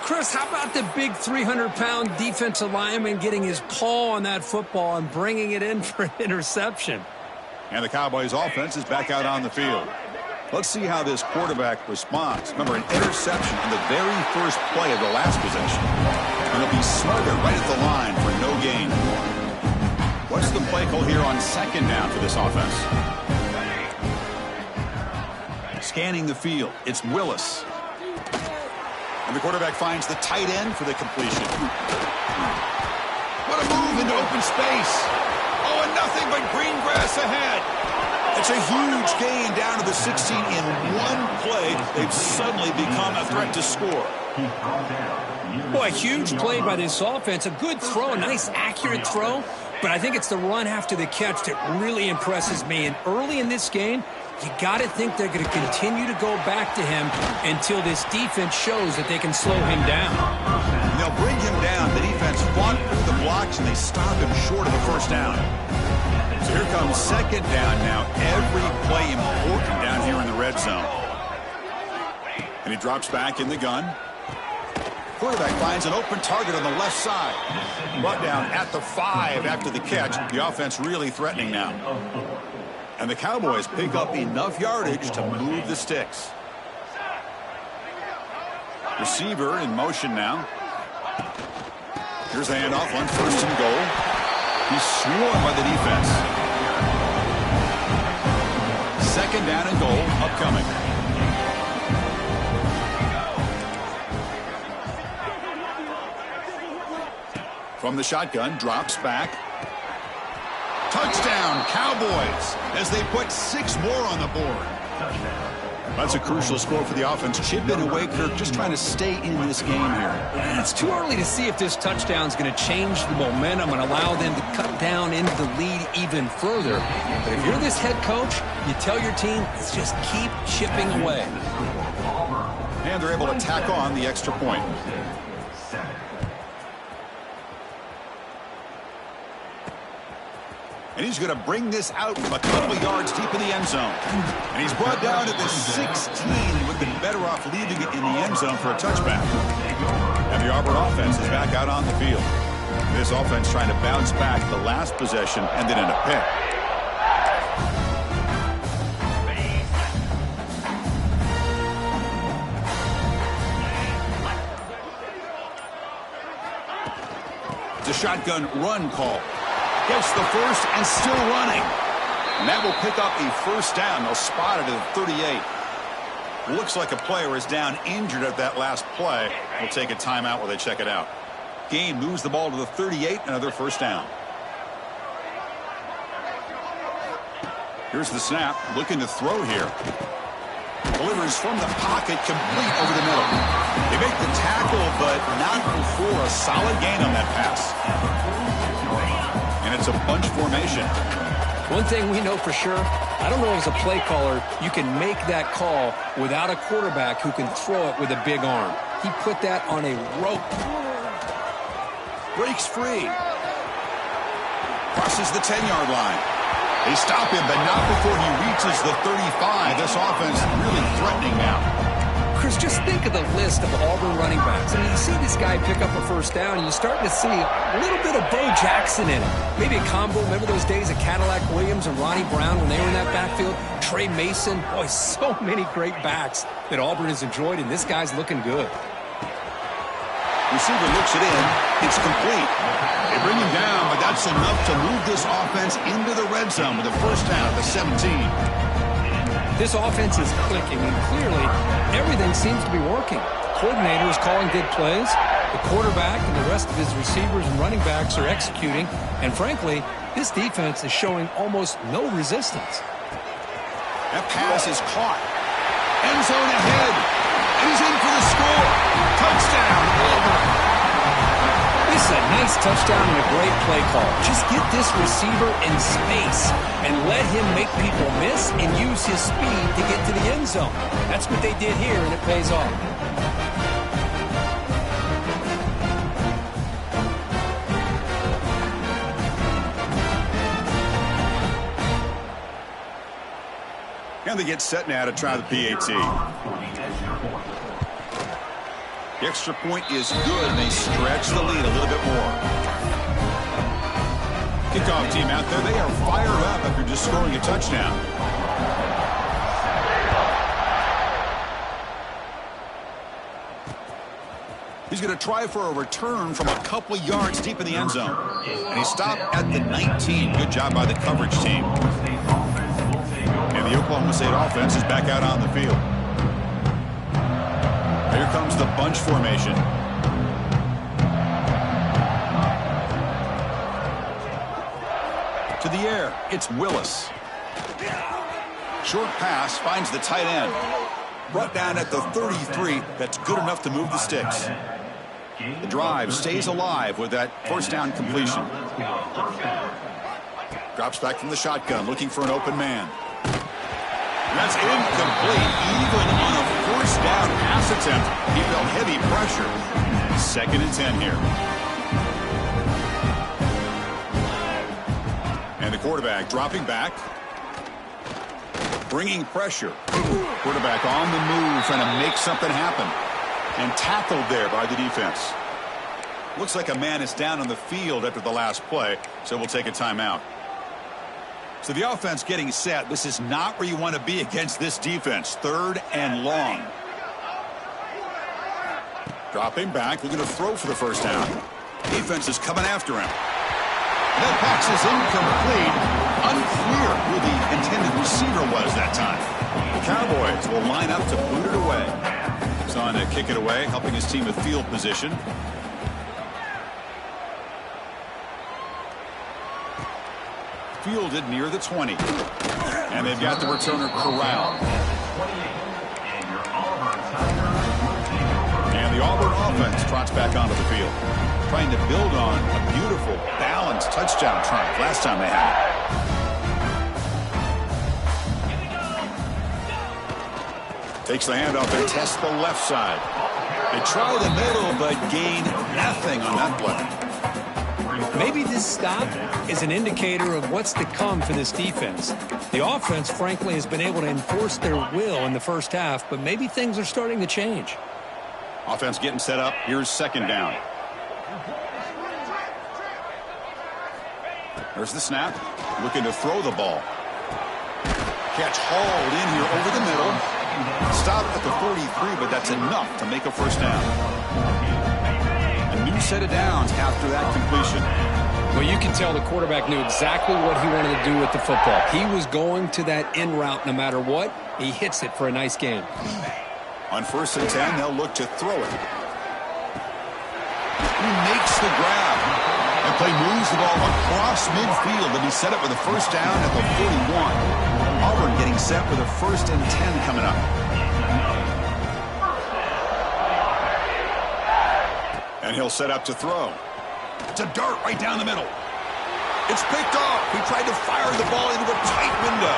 Chris, how about the big 300-pound defensive lineman getting his paw on that football and bringing it in for an interception? And the Cowboys offense is back out on the field. Let's see how this quarterback responds. Remember, an interception in the very first play of the last possession. And it'll be smothered right at the line for no gain. What's the play call here on 2nd down for this offense? Scanning the field, it's Willis. And the quarterback finds the tight end for the completion. What a move into open space. Oh, and nothing but green grass ahead. It's a huge gain down to the 16 in one play. They've suddenly become a threat to score. Boy, a huge play by this offense. A good throw, a nice accurate throw. But I think it's the run after the catch that really impresses me. And early in this game, you got to think they're going to continue to go back to him until this defense shows that they can slow him down. And they'll bring him down. The defense fought through the blocks, and they stop him short of a 1st down. So here comes 2nd down now. Every play important down here in the red zone. And he drops back in the gun. Quarterback finds an open target on the left side. Brought down at the 5 after the catch. The offense really threatening now. And the Cowboys pick up enough yardage to move the sticks. Receiver in motion now. Here's a handoff on 1st and goal. He's swarmed by the defense. Second down and goal upcoming. From the shotgun, drops back. Touchdown, Cowboys, as they put 6 more on the board. That's a crucial score for the offense. Chipping away, Kirk, just trying to stay in this game here. It's too early to see if this touchdown is going to change the momentum and allow them to cut down into the lead even further. But if you're this head coach, you tell your team, let's just keep chipping away. And they're able to tack on the extra point. And he's going to bring this out from a couple yards deep in the end zone. And he's brought down at the 16. Would have been better off leaving it in the end zone for a touchback. And the Auburn offense is back out on the field. This offense trying to bounce back the last possession and then in a pick. It's a shotgun run call. Gets the first and still running. And that will pick up a first down. They'll spot it at the 38. Looks like a player is down injured at that last play. We'll take a timeout while they check it out. Game moves the ball to the 38. Another first down. Here's the snap. Looking to throw here. Delivers from the pocket, complete over the middle. They make the tackle, but not before a solid gain on that pass. And it's a bunch formation. One thing we know for sure, I don't know as a play caller, you can make that call without a quarterback who can throw it with a big arm. He put that on a rope. Breaks free. Crosses the 10-yard line. They stop him, but not before he reaches the 35. This offense really threatening now. Chris, just think of the list of Auburn running backs. I mean, you see this guy pick up a first down, and you start to see a little bit of Bo Jackson in it. Maybe a combo. Remember those days of Cadillac Williams and Ronnie Brown when they were in that backfield? Trey Mason. Boy, so many great backs that Auburn has enjoyed, and this guy's looking good. Receiver looks it in. It's complete. They bring him down, but that's enough to move this offense into the red zone with a first down at the 17. This offense is clicking, and clearly everything seems to be working. Coordinator is calling good plays. The quarterback and the rest of his receivers and running backs are executing. And frankly, this defense is showing almost no resistance. That pass is caught. End zone ahead. And he's in for the score. Touchdown, Auburn. This is a nice touchdown and a great play call. Just get this receiver in space and let him make people miss and use his speed to get to the end zone. That's what they did here, and it pays off. And they get set now to try the PAT. The extra point is good, and they stretch the lead a little bit more. Kickoff team out there, they are fired up after just scoring a touchdown. He's going to try for a return from a couple yards deep in the end zone. And he stopped at the 19. Good job by the coverage team. And the Oklahoma State offense is back out on the field. Here comes the bunch formation. To the air, it's Willis. Short pass finds the tight end. Brought down at the 33. That's good enough to move the sticks. The drive stays alive with that first down completion. Drops back from the shotgun, looking for an open man. And that's incomplete. Even on a first down pass attempt, he felt heavy pressure. 2nd and 10 here. And the quarterback dropping back. Bringing pressure. Quarterback on the move, trying to make something happen. And tackled there by the defense. Looks like a man is down on the field after the last play, so we'll take a timeout. So the offense getting set. This is not where you want to be against this defense. 3rd and long. Dropping back, looking to throw for the first down. Defense is coming after him. That pass is incomplete. Unclear who the intended receiver was that time. The Cowboys will line up to boot it away. He's on to kick it away, helping his team with field position. Fielded near the 20. And they've got the returner corralled. And the Auburn offense trots back onto the field, trying to build on a beautiful, balanced touchdown triumph last time they had it. Takes the handoff there, tests the left side. They try the middle, but gain nothing on that play. Maybe this stop is an indicator of what's to come for this defense. The offense, frankly, has been able to enforce their will in the first half, but maybe things are starting to change. Offense getting set up. Here's second down. There's the snap. Looking to throw the ball. Catch hauled in here over the middle. Stop at the 43, but that's enough to make a first down. A new set of downs after that completion. Well, you can tell the quarterback knew exactly what he wanted to do with the football. He was going to that in route no matter what. He hits it for a nice gain. On 1st and 10, they'll look to throw it. He makes the grab. And play moves the ball across midfield, and he set up with a first down at the 41. Auburn getting set with a 1st and 10 coming up. And he'll set up to throw. It's a dart right down the middle. It's picked off. He tried to fire the ball into a tight window.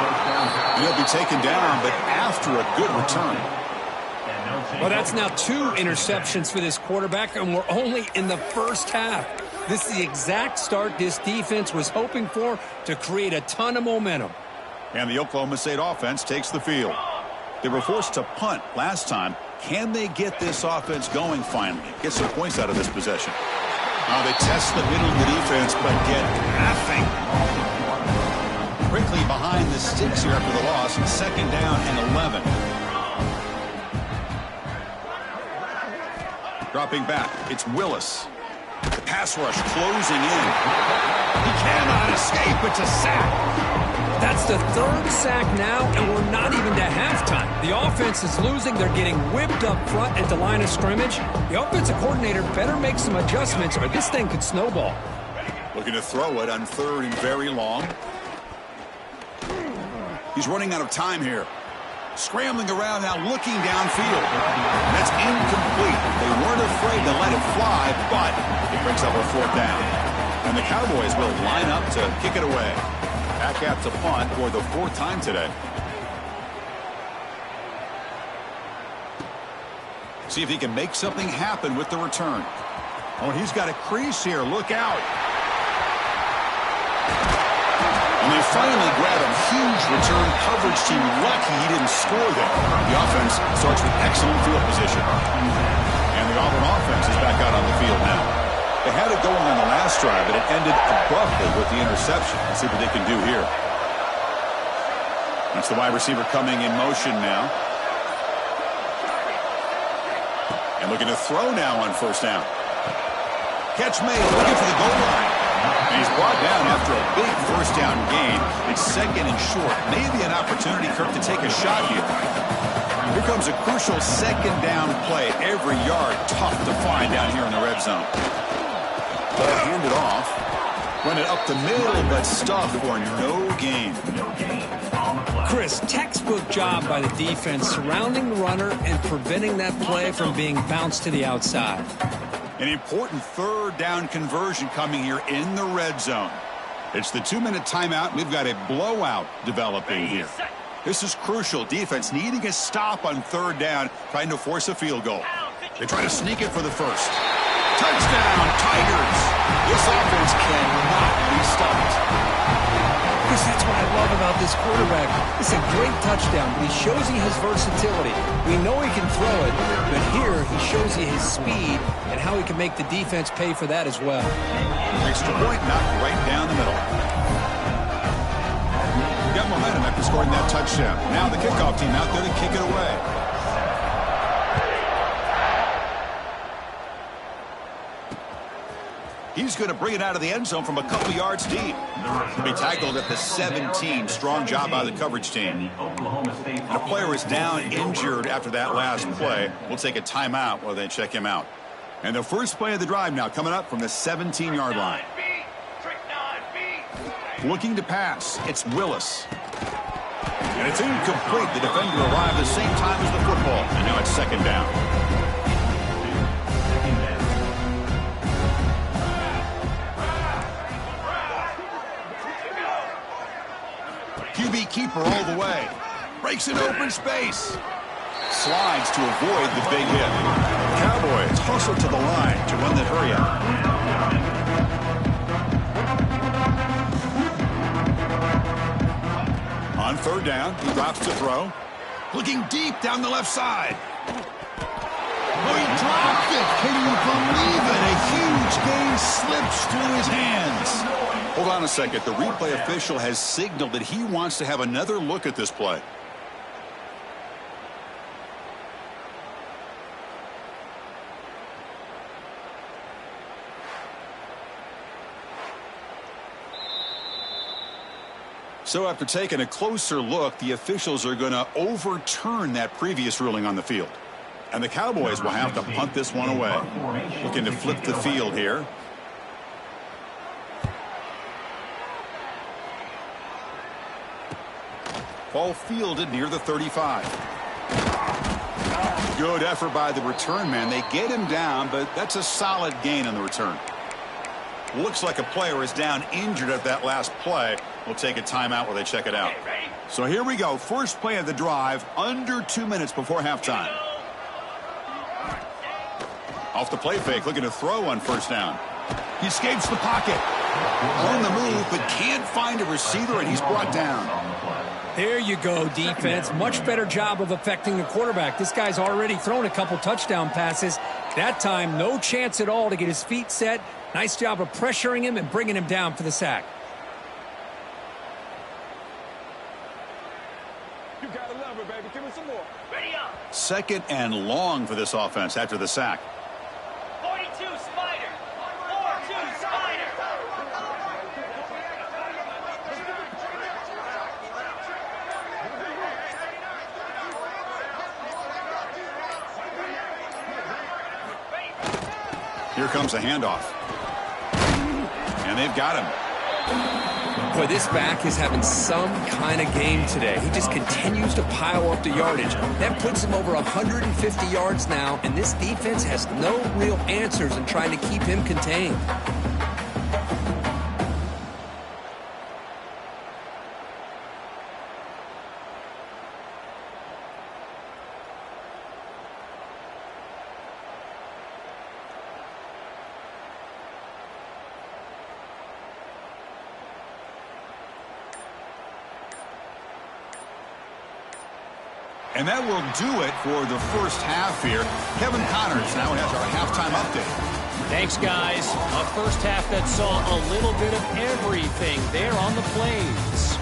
And he'll be taken down, but after a good return. Well, that's now 2 interceptions for this quarterback, and we're only in the first half. This is the exact start this defense was hoping for to create a ton of momentum. And the Oklahoma State offense takes the field. They were forced to punt last time. Can they get this offense going finally? Get some points out of this possession. They test the middle of the defense, but get nothing. Quickly behind the sticks here after the loss. 2nd down and 11. Dropping back, it's Willis. The pass rush closing in. He cannot escape. It's a sack. That's the 3rd sack now, and we're not even to halftime. The offense is losing. They're getting whipped up front at the line of scrimmage. The offensive coordinator better make some adjustments, or this thing could snowball. Looking to throw it on 3rd and very long. He's running out of time here. Scrambling around now, looking downfield. That's incomplete. They weren't afraid to let it fly, but it brings up a 4th down. And the Cowboys will line up to kick it away. Back at the punt for the 4th time today. See if he can make something happen with the return. Oh, he's got a crease here. Look out. And they finally grab him. Huge return coverage team. Lucky he didn't score there. The offense starts with excellent field position. And the Auburn offense is back out on the field now. They had it going on the last drive, but it ended abruptly with the interception. Let's see what they can do here. That's the wide receiver coming in motion now. And looking to throw now on 1st down. Catch made, looking for the goal line. And he's brought down after a big 1st down gain. It's 2nd and short. Maybe an opportunity, Kirk, to take a shot here. Here comes a crucial 2nd down play. Every yard tough to find down here in the red zone. Ball handed off. Run it up the middle, but stuffed for no gain. Chris, textbook job by the defense surrounding the runner and preventing that play from being bounced to the outside. An important 3rd down conversion coming here in the red zone. It's the 2-minute timeout. We've got a blowout developing here. This is crucial. Defense needing a stop on 3rd down, trying to force a field goal. They try to sneak it for the 1st. Touchdown, Tigers! This offense cannot be stopped. Chris, that's what I love about this quarterback. It's a great touchdown, but he shows he has versatility. We know he can throw it, but here he shows you his speed and how he can make the defense pay for that as well. Extra point knocked right down the middle. Got momentum after scoring that touchdown. Now the kickoff team out there to kick it away. He He's going to bring it out of the end zone from a couple yards deep. He'll be tackled at the 17. Strong job by the coverage team. And a player is down injured after that last play. We'll take a timeout while they check him out. And the first play of the drive now coming up from the 17-yard line. Looking to pass. It's Willis. And it's incomplete. The defender arrived the same time as the football. And now it's second down. QB keeper all the way. Breaks an open space. Slides to avoid the big hit. Cowboys hustle to the line to run the hurry up. On third down, he drops to throw. Looking deep down the left side. Oh, he dropped it. Can you believe it? A huge gain slips through his hands. Hold on a second. The replay official has signaled that he wants to have another look at this play. So after taking a closer look, the officials are going to overturn that previous ruling on the field. And the Cowboys will have to punt this one away. Looking to flip the field here. Ball fielded near the 35. Good effort by the return man. They get him down, but that's a solid gain on the return. Looks like a player is down injured at that last play. We'll take a timeout while they check it out. So here we go. First play of the drive, under 2 minutes before halftime. Off the play fake, looking to throw on first down. He escapes the pocket. On the move, but can't find a receiver, and he's brought down. There you go, defense. Much better job of affecting the quarterback. This guy's already thrown a couple touchdown passes. That time, no chance at all to get his feet set. Nice job of pressuring him and bringing him down for the sack. You gotta love it, baby. Give me some more. Ready up. Second and long for this offense after the sack. 42 Spider. 4-2 Spider. Here comes a handoff. And they've got him. Boy, this back is having some kind of game today. He just continues to pile up the yardage. That puts him over 150 yards now, and this defense has no real answers in trying to keep him contained. And that will do it for the first half here. Kevin Connors now has our halftime update. Thanks, guys. A first half that saw a little bit of everything there on the plains.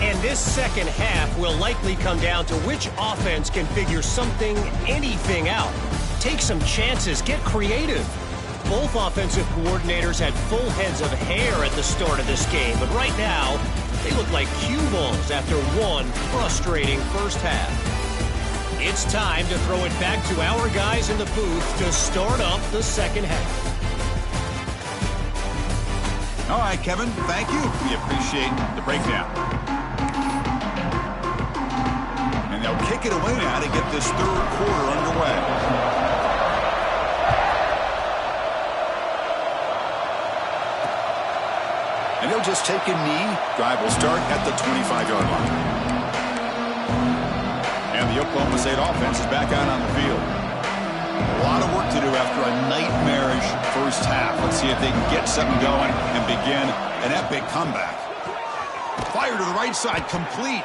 And this second half will likely come down to which offense can figure something, anything out. Take some chances, get creative. Both offensive coordinators had full heads of hair at the start of this game, but right now, they look like cue balls after one frustrating first half. It's time to throw it back to our guys in the booth to start up the second half. All right, Kevin, thank you. We appreciate the breakdown. And they'll kick it away now to get this third quarter underway. And they'll just take a knee. Drive will start at the 25-yard line. And the Oklahoma State offense is back out on the field. A lot of work to do after a nightmarish first half. Let's see if they can get something going and begin an epic comeback. Fire to the right side, complete.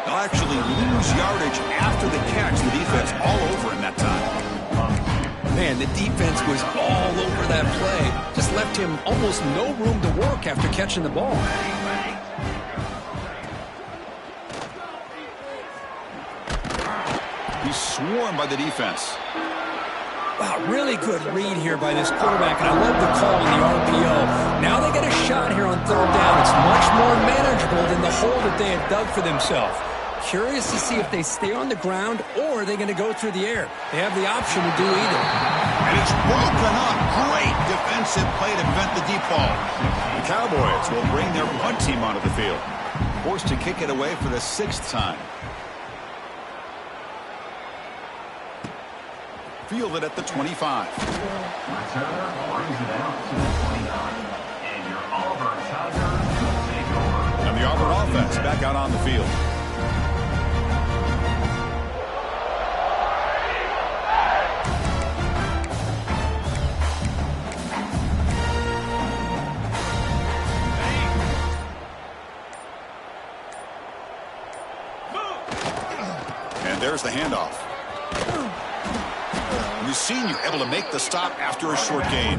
They'll actually lose yardage after the catch. The defense all over in that time. Man, the defense was all over that play. Just left him almost no room to work after catching the ball. He's swarmed by the defense. Wow, really good read here by this quarterback, and I love the call on the RPO. Now they get a shot here on third down. It's much more manageable than the hole that they have dug for themselves. Curious to see if they stay on the ground or are they going to go through the air. They have the option to do either. And it's broken up. Great defensive play to prevent the deep ball. The Cowboys will bring their punt team onto the field. Forced to kick it away for the 6th time. Fielded at the 25. Returner brings it out to the 29. And your Auburn Tigers will take over. And the Auburn offense back out on the field. And there's the handoff. We've seen you able to make the stop after a short gain.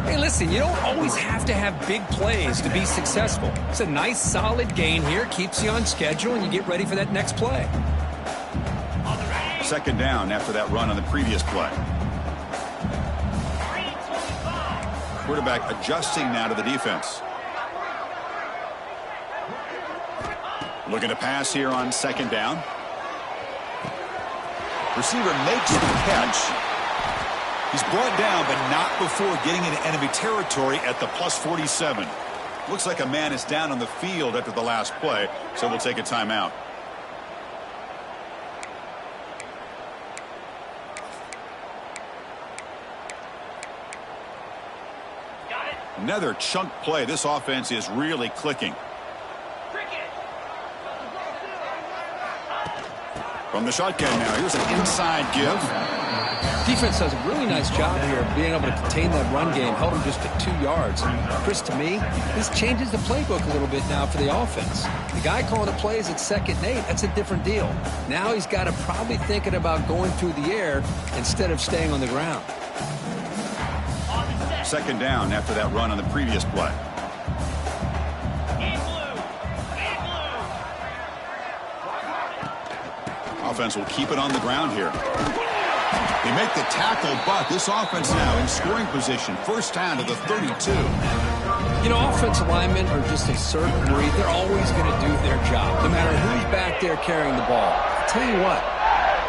Hey, listen, you don't always have to have big plays to be successful. It's a nice, solid gain here. Keeps you on schedule, and you get ready for that next play. 2nd down after that run on the previous play. Quarterback adjusting now to the defense. Looking to pass here on 2nd down. Receiver makes the catch. He's brought down, but not before getting into enemy territory at the +47. Looks like a man is down on the field after the last play, so we'll take a timeout. Another chunk play. This offense is really clicking. From the shotgun now, here's an inside give. Defense does a really nice job here of being able to contain that run game, held him just at 2 yards. Chris, to me, this changes the playbook a little bit now for the offense. The guy calling the plays at 2nd and 8, that's a different deal. Now he's got to probably thinking about going through the air instead of staying on the ground. 2nd down after that run on the previous play. Offense will keep it on the ground here. They make the tackle, but this offense now in scoring position. 1st down to the 32. You know, offensive linemen are just a certain breed. They're always going to do their job, no matter who's back there carrying the ball. I'll tell you what,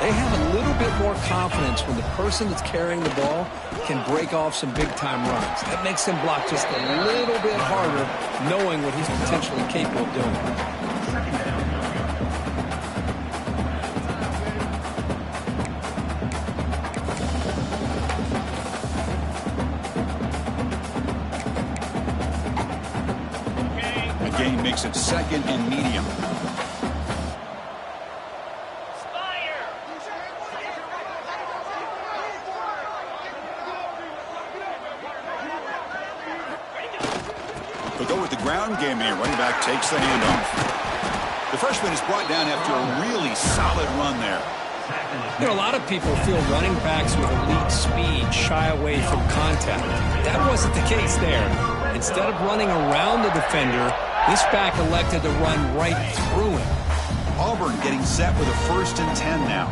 they have a little bit more confidence when the person that's carrying the ball can break off some big-time runs. That makes him block just a little bit harder, knowing what he's potentially capable of doing. Gain makes it 2nd and medium. They'll go with the ground game here. Running back takes the handoff. The freshman is brought down after a really solid run there. You know, a lot of people feel running backs with elite speed shy away from contact. That wasn't the case there. Instead of running around the defender, this back elected to run right through him. Auburn getting set with a 1st and 10 now.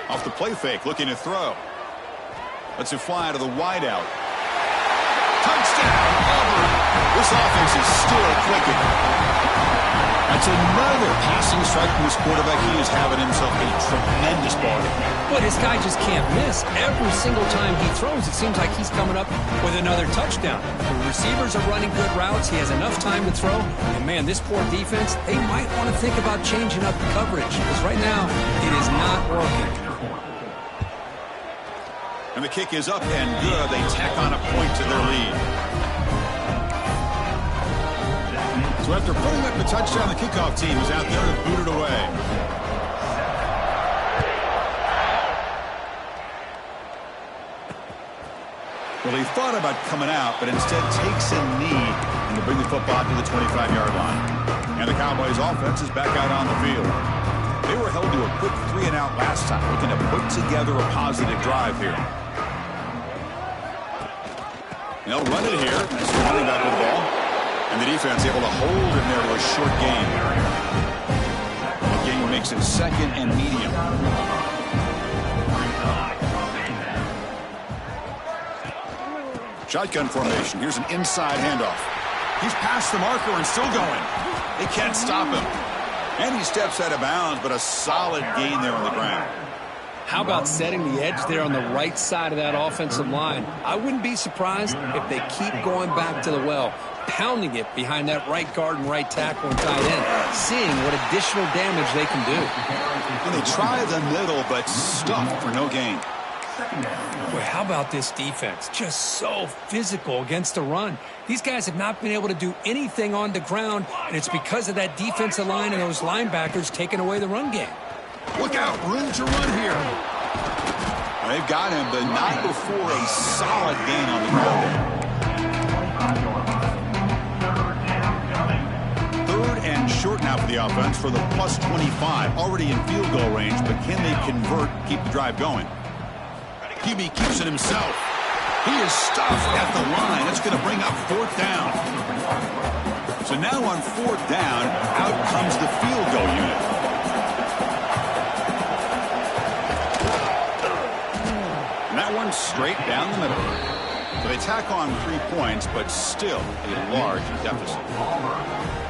Off the play fake, looking to throw. Lets it fly to the wideout. Touchdown, Auburn. This offense is still clicking. That's another passing strike from this quarterback. He is having himself a tremendous ball game. Boy, this guy just can't miss. Every single time he throws, it seems like he's coming up with another touchdown. The receivers are running good routes. He has enough time to throw. And, man, this poor defense, they might want to think about changing up the coverage because right now it is not working. And the kick is up and good. They tack on a point to their lead. So after putting up the touchdown, the kickoff team is out there to boot it away. Well, he thought about coming out, but instead takes a knee and to bring the football to the 25-yard line. And the Cowboys offense is back out on the field. They were held to a quick 3-and-out last time, looking to put together a positive drive here. They'll run it here. Nice running back with the ball. And the defense able to hold him there to a short gain. The game Makes it second and medium. Shotgun formation. Here's an inside handoff. He's past the marker and still going. They can't stop him. And he steps out of bounds, but a solid gain there on the ground. How about setting the edge there on the right side of that offensive line? I wouldn't be surprised if they keep going back to the well, pounding it behind that right guard and right tackle and tight end, seeing what additional damage they can do. And they try the middle, but stuffed for no gain. Boy, how about this defense? Just so physical against the run. These guys have not been able to do anything on the ground, and it's because of that defensive line and those linebackers taking away the run game. Look out, room to run here. They've got him, but not before a solid gain on the ground. Third and short now for the offense for the plus 25. Already in field goal range, but can they convert, keep the drive going? QB keeps it himself. He is stuffed at the line. That's going to bring up fourth down. So now on fourth down, out comes the field goal unit. That one straight down the middle. So they tack on 3 points, but still a large deficit.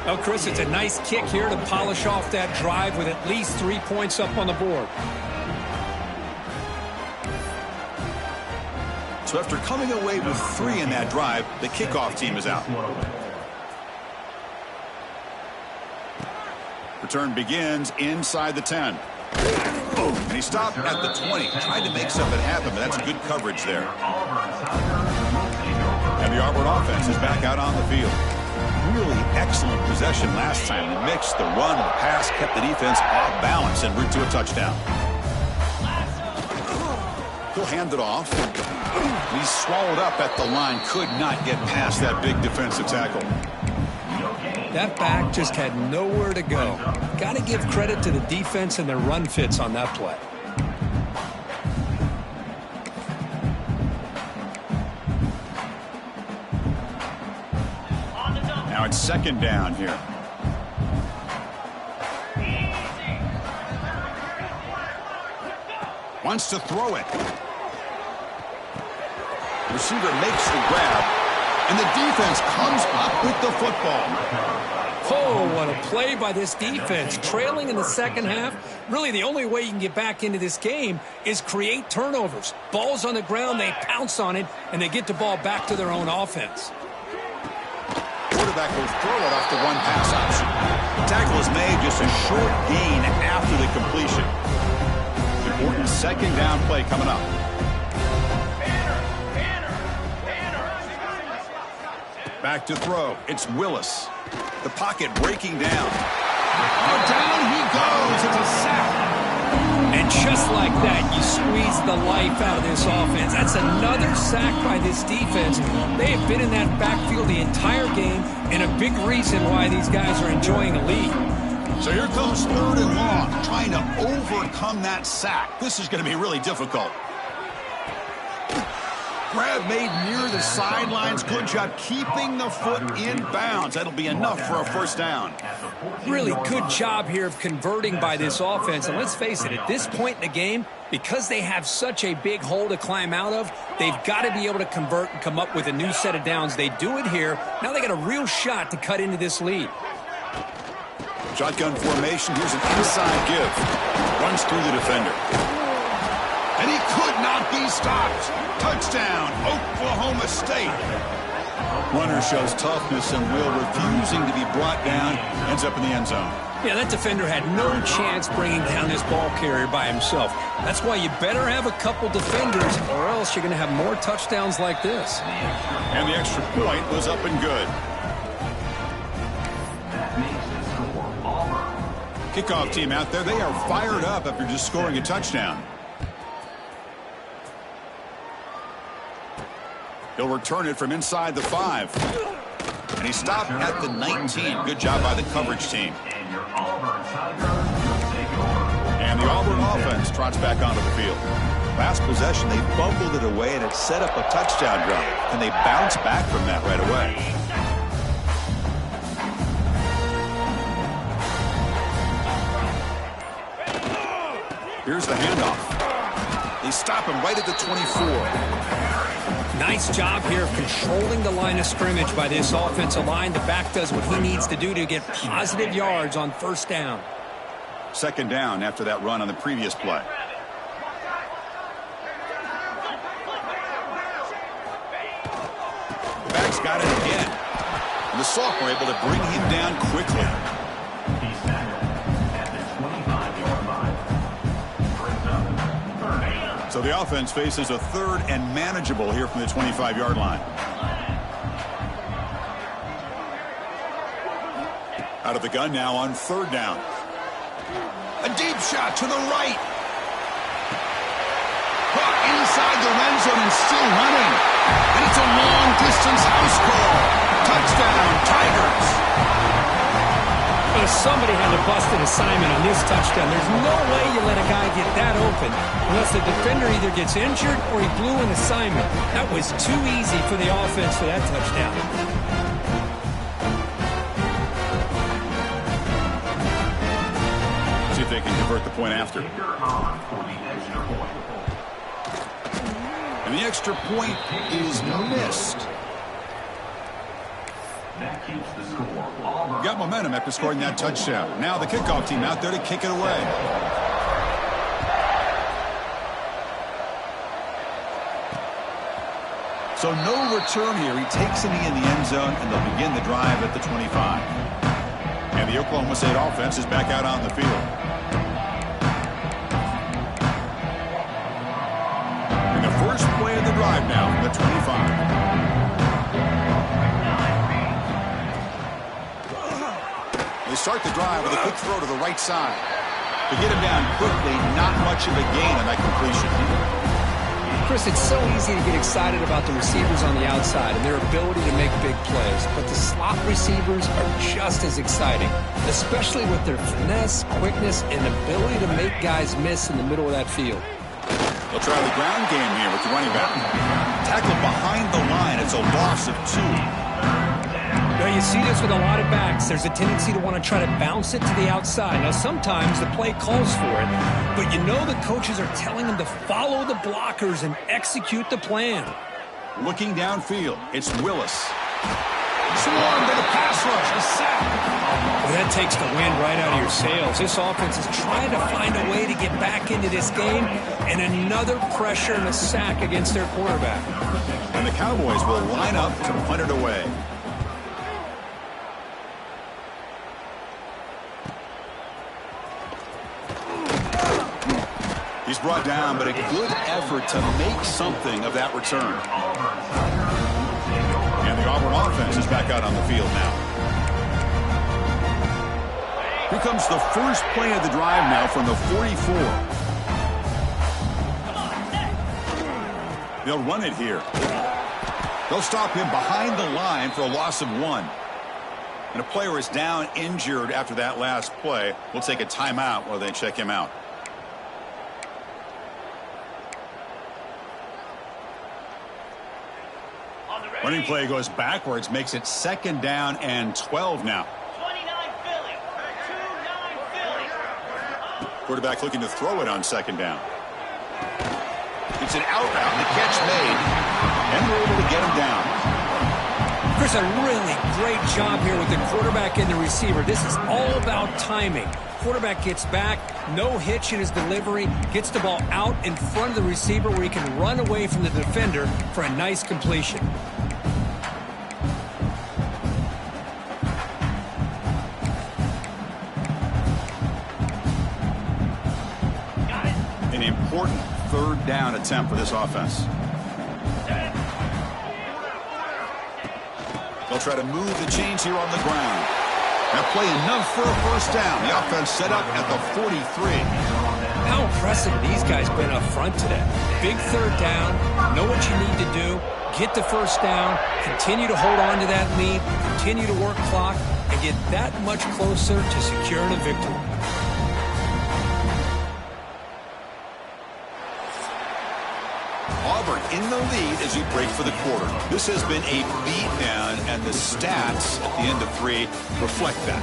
Oh, Chris, it's a nice kick here to polish off that drive with at least 3 points up on the board. So after coming away with 3 in that drive, the kickoff team is out. Return begins inside the 10. And he stopped at the 20. Tried to make something happen, but that's good coverage there. And the Auburn offense is back out on the field. Really excellent possession last time. The mix, the run, the pass kept the defense off balance en route to a touchdown. He'll hand it off. He's swallowed up at the line. Could not get past that big defensive tackle. That back just had nowhere to go. Got to give credit to the defense and their run fits on that play. Now it's second down here. Wants to throw it. Receiver makes the grab, and the defense comes up with the football. Oh, what a play by this defense. Trailing in the second half. Really, the only way you can get back into this game is create turnovers. Ball's on the ground, they pounce on it, and they get the ball back to their own offense. Quarterback will throw it off the one pass option. The tackle is made, just a short gain after the completion. Important second down play coming up. Back to throw. It's Willis. The pocket breaking down. Oh, down he goes. It's a sack. And just like that, you squeeze the life out of this offense. That's another sack by this defense. They have been in that backfield the entire game, and a big reason why these guys are enjoying a lead. So here comes third and long, trying to overcome that sack. This is going to be really difficult. Grab made near the sidelines. Good job keeping the foot in bounds. That'll be enough for a first down. Really good job here of converting by this offense. And let's face it, at this point in the game, because they have such a big hole to climb out of, they've got to be able to convert and come up with a new set of downs. They do it here. Now they got a real shot to cut into this lead. Shotgun formation. Here's an inside give. Runs through the defender. And he could not be stopped. Touchdown, Oklahoma State. Runner shows toughness and will, refusing to be brought down. Ends up in the end zone. Yeah, that defender had no chance bringing down this ball carrier by himself. That's why you better have a couple defenders, or else you're going to have more touchdowns like this. And the extra point was up and good. Kickoff team out there, they are fired up after just scoring a touchdown. He'll return it from inside the 5. And he stopped at the 19. Good job by the coverage team. And the Auburn offense trots back onto the field. Last possession, they bumbled it away, and it set up a touchdown drive. And they bounce back from that right away. Here's the handoff. They stop him right at the 24. Nice job here of controlling the line of scrimmage by this offensive line. The back does what he needs to do to get positive yards on first down. Second down after that run on the previous play. The back's got it again. And the sophomore able to bring him down quickly. He's tackled at the 25-yard line. Brings up third down. So the offense faces a third and manageable here from the 25-yard line. Out of the gun now on third down. A deep shot to the right. Caught inside the red zone and still running. And it's a long-distance house call. Touchdown, Tigers. Well, somebody had to bust an assignment on this touchdown. There's no way you let a guy get that open unless the defender either gets injured or he blew an assignment. That was too easy for the offense for that touchdown. See if they can convert the point after. And the extra point is missed. That keeps the score. Auburn. Got momentum after scoring that touchdown. Now the kickoff team out there to kick it away. So no return here. He takes a knee in the end zone, and they'll begin the drive at the 25. And the Oklahoma State offense is back out on the field. And the first play of the drive now from the 25. They start the drive with a quick throw to the right side. To get him down quickly, not much of a gain on that completion. Chris, it's so easy to get excited about the receivers on the outside and their ability to make big plays, but the slot receivers are just as exciting, especially with their finesse, quickness, and ability to make guys miss in the middle of that field. They'll try the ground game here with the running back. Tackled behind the line. It's a loss of 2. Now, you see this with a lot of backs. There's a tendency to want to try to bounce it to the outside. Now, sometimes the play calls for it, but you know the coaches are telling them to follow the blockers and execute the plan. Looking downfield, it's Willis. Swarmed to the pass rush, a sack. Well, that takes the wind right out of your sails. This offense is trying to find a way to get back into this game, and another pressure and a sack against their quarterback. And the Cowboys will line up to punt it away. He's brought down, but a good effort to make something of that return. And the Auburn offense is back out on the field now. Here comes the first play of the drive now from the 44. They'll run it here. They'll stop him behind the line for a loss of 1. And a player is down injured after that last play. We'll take a timeout while they check him out. Running play goes backwards, makes it second down and 12 now. 29 Philly. 29 Philly. Quarterback looking to throw it on second down. It's an out route, the catch made, and they're able to get him down. Chris, a really great job here with the quarterback and the receiver. This is all about timing. Quarterback gets back, no hitch in his delivery, gets the ball out in front of the receiver where he can run away from the defender for a nice completion. An important third down attempt for this offense. They'll try to move the chains here on the ground. That play enough for a first down. The offense set up at the 43. How impressive these guys been up front today. Big third down, know what you need to do, get the first down, continue to hold on to that lead, continue to work clock, and get that much closer to securing a victory. Auburn in the lead as we break for the quarter. This has been a beatdown, and the stats at the end of 3 reflect that.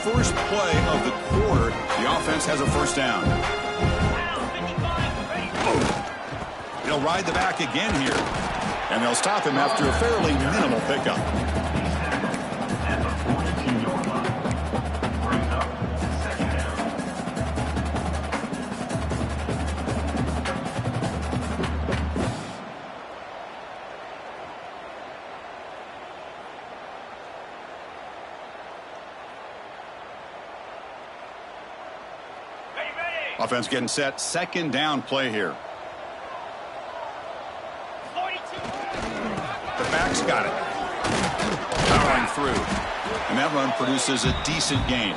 first play of the quarter, the offense has a first down. He'll ride the back again here. And they'll stop him after a fairly minimal pickup. At the 42-yard line. Brings up second down. Offense getting set. Second down play here. The back's got it. Powering through. And that run produces a decent gain.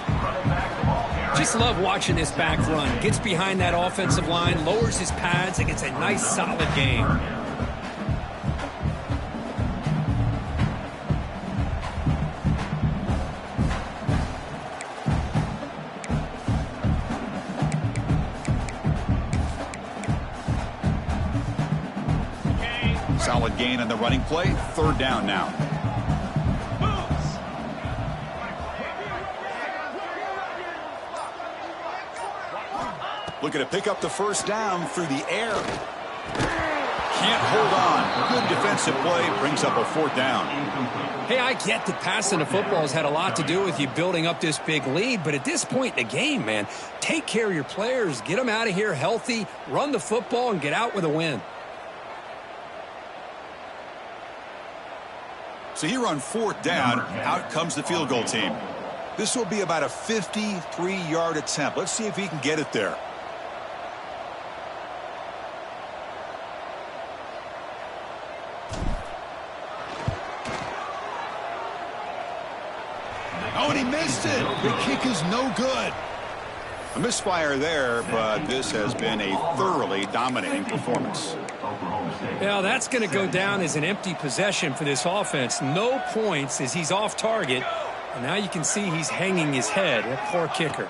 Just love watching this back run. Gets behind that offensive line, lowers his pads, and gets a nice solid gain. Solid gain on the running play. Third down now. Looking to pick up the first down through the air. Can't hold on. Good defensive play. Brings up a fourth down. Hey, I get that passing the football has had a lot to do with you building up this big lead, but at this point in the game, man, take care of your players. Get them out of here healthy, run the football, and get out with a win. So here on fourth down, out comes the field goal team. This will be about a 53-yard attempt. Let's see if he can get it there. Oh, and he missed it. The kick is no good. A misfire there, but this has been a thoroughly dominating performance. Yeah, that's going to go down as an empty possession for this offense. No points as he's off target. And now you can see he's hanging his head. That poor kicker.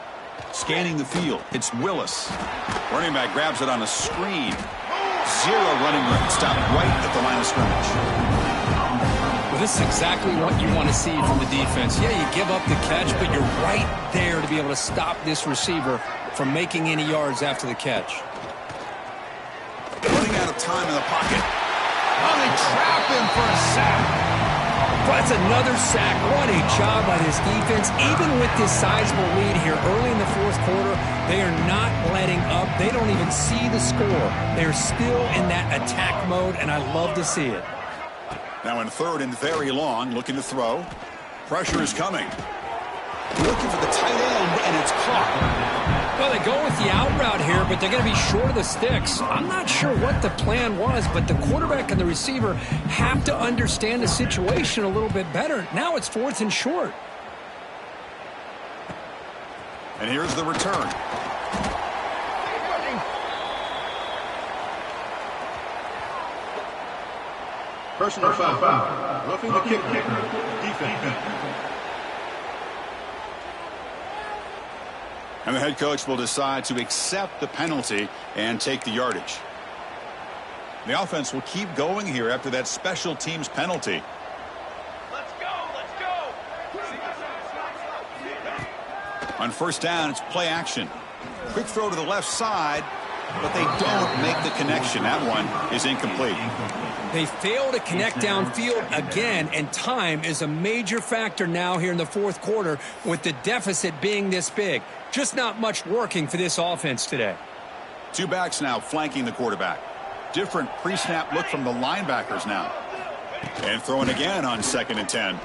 Scanning the field. It's Willis. Running back grabs it on a screen. Zero running room. Stopped right at the line of scrimmage. Well, this is exactly what you want to see from the defense. Yeah, you give up the catch, but you're right there to be able to stop this receiver from making any yards after the catch. Running out of time in the pocket. Oh, they trap him for a sack. That's another sack. What a job by this defense. Even with this sizable lead here early in the fourth quarter, they are not letting up. They don't even see the score. They're still in that attack mode, and I love to see it. Now in third and very long, looking to throw. Pressure is coming. Looking for the tight end, and it's caught. Well, they go with the out route here, but they're going to be short of the sticks. I'm not sure what the plan was, but the quarterback and the receiver have to understand the situation a little bit better. Now it's fourth and short. And here's the return. Personal foul. Roughing the kicker. Defense. And the head coach will decide to accept the penalty and take the yardage. The offense will keep going here after that special teams penalty. Let's go, let's go. On first down, it's play action. Quick throw to the left side, but they don't make the connection. That one is incomplete. They fail to connect downfield again, and time is a major factor now here in the fourth quarter with the deficit being this big. Just not much working for this offense today. Two backs now flanking the quarterback. Different pre-snap look from the linebackers now. And throwing again on 2nd and 10.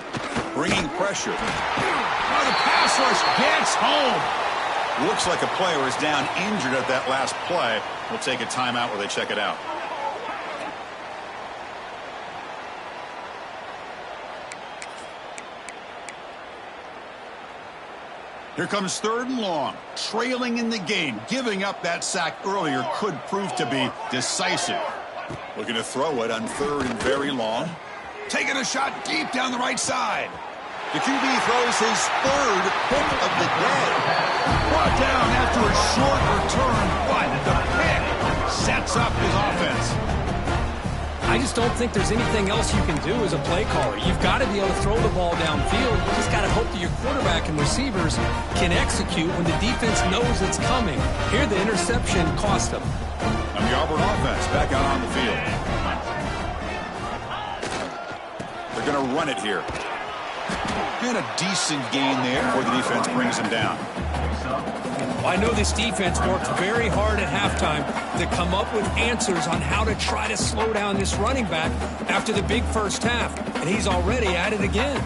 Bringing pressure. Oh, the pass rush gets home. Looks like a player is down injured at that last play. We'll take a timeout while they check it out. Here comes 3rd and long, trailing in the game. Giving up that sack earlier could prove to be decisive. Looking to throw it on 3rd and very long. Taking a shot deep down the right side. The QB throws his 3rd pick of the day. Brought down after a short return, but the pick sets up his offense. I just don't think there's anything else you can do as a play caller. You've got to be able to throw the ball downfield. You just got to hope that your quarterback and receivers can execute when the defense knows it's coming. Here, the interception cost them. And the Auburn offense back out on the field. They're going to run it here. And a decent gain there before the defense brings him down. Well, I know this defense worked very hard at halftime to come up with answers on how to try to slow down this running back after the big first half, and he's already at it again.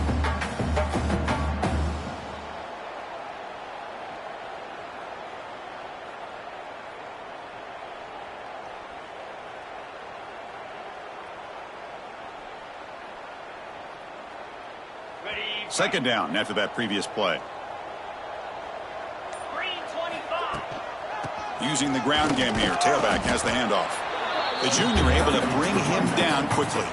Second down after that previous play. Using the ground game here. Tailback has the handoff. The junior able to bring him down quickly.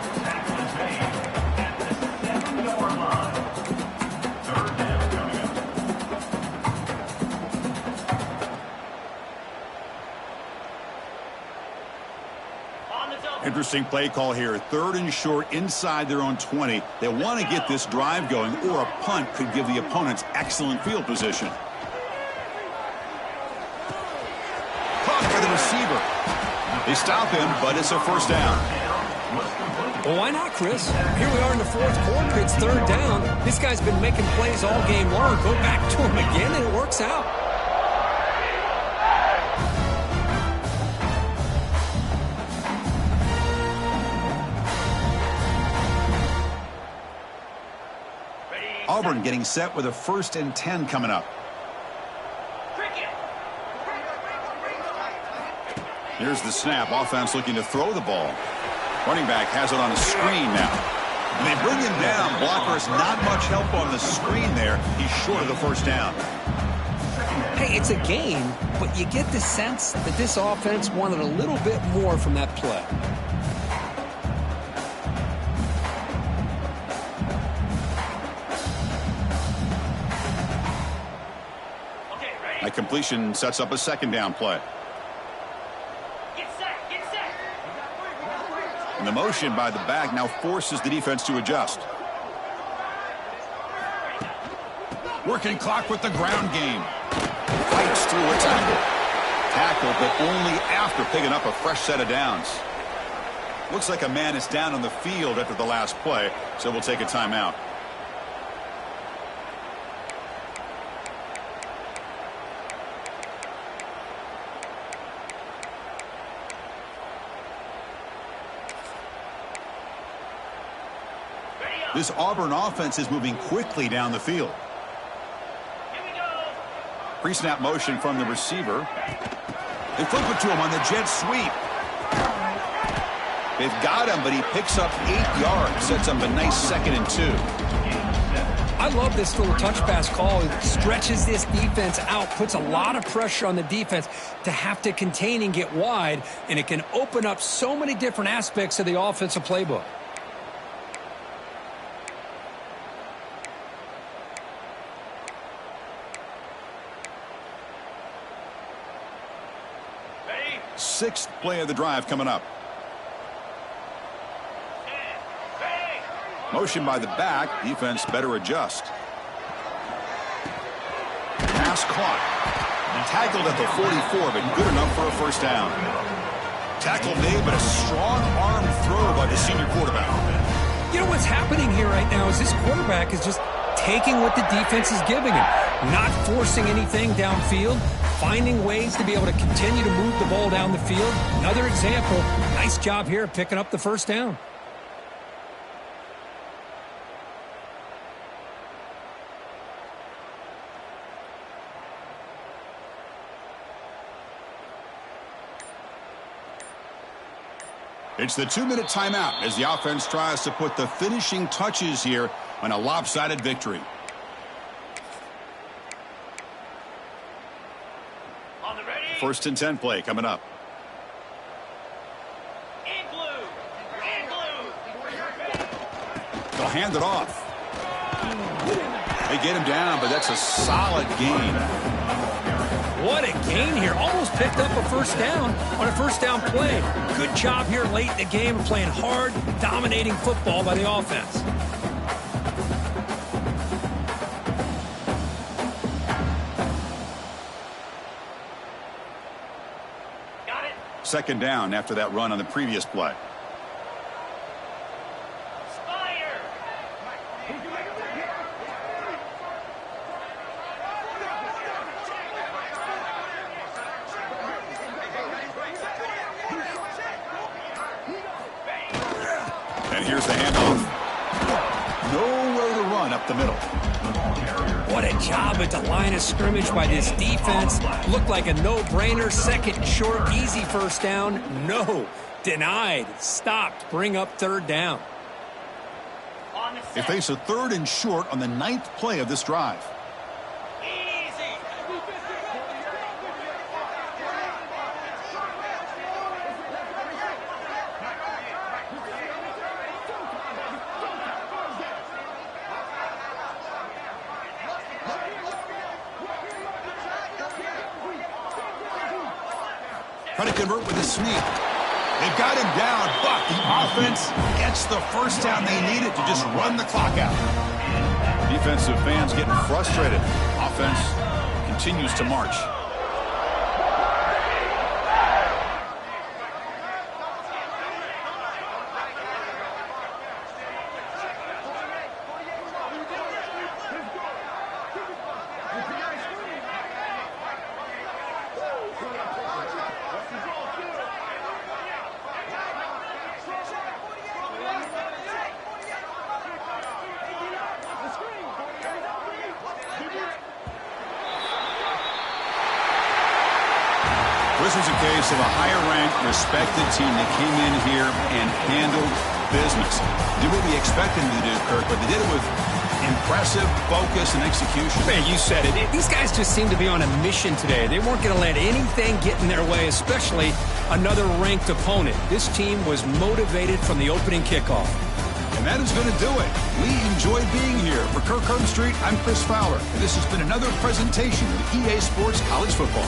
Interesting play call here. 3rd and short inside their own 20. They want to get this drive going, or a punt could give the opponents excellent field position. Caught by the receiver. They stop him, but it's a first down. Well, why not, Chris? Here we are in the 4th quarter. It's 3rd down. This guy's been making plays all game long. Go back to him again, and it works out. Auburn getting set with a 1st and 10 coming up. Here's the snap. Offense looking to throw the ball. Running back has it on a screen now. And they bring him down. Blockers not much help on the screen there. He's short of the first down. Hey, it's a game, but you get the sense that this offense wanted a little bit more from that play. A completion sets up a 2nd down play. And the motion by the back now forces the defense to adjust. Working clock with the ground game. Fights through a tackle. Tackle, but only after picking up a fresh set of downs. Looks like a man is down on the field after the last play, so we'll take a timeout. This Auburn offense is moving quickly down the field. Pre-snap motion from the receiver. They flip it to him on the jet sweep. They've got him, but he picks up 8 yards. Sets up a nice 2nd and 2. I love this little touch pass call. It stretches this defense out, puts a lot of pressure on the defense to have to contain and get wide, and it can open up so many different aspects of the offensive playbook. Sixth play of the drive coming up. Motion by the back. Defense better adjust. Pass caught. Tackled at the 44, but good enough for a first down. Tackle made, but a strong arm throw by the senior quarterback. You know what's happening here right now is this quarterback is just taking what the defense is giving him, not forcing anything downfield, finding ways to be able to continue to move the ball down the field. Another example, nice job here picking up the first down. It's the 2-minute timeout as the offense tries to put the finishing touches here on a lopsided victory. First and 10 play coming up. They'll hand it off. They get him down, but that's a solid gain. What a gain here. Almost picked up a first down on a first down play. Good job here late in the game of playing hard, dominating football by the offense. Second down after that run on the previous play. And here's the handoff. Nowhere to run up the middle. What a job at the line of scrimmage by this defense. Looked like a no-brainer. Second and short, easy first down. No, denied, stopped, bring up third down. They face a third and short on the 9th play of this drive. Trying to convert with a sneak. They've got him down, but the offense gets the first down they needed to just run the clock out. Defensive fans getting frustrated. Offense continues to march. This was a case of a higher-ranked, respected team that came in here and handled business. Did what we expected them to do, Kirk, but they did it with impressive focus and execution. Man, you said it. These guys just seem to be on a mission today. They weren't going to let anything get in their way, especially another ranked opponent. This team was motivated from the opening kickoff. And that is going to do it. We enjoyed being here. For Kirk Herbstreit, I'm Chris Fowler. And this has been another presentation of EA Sports College Football.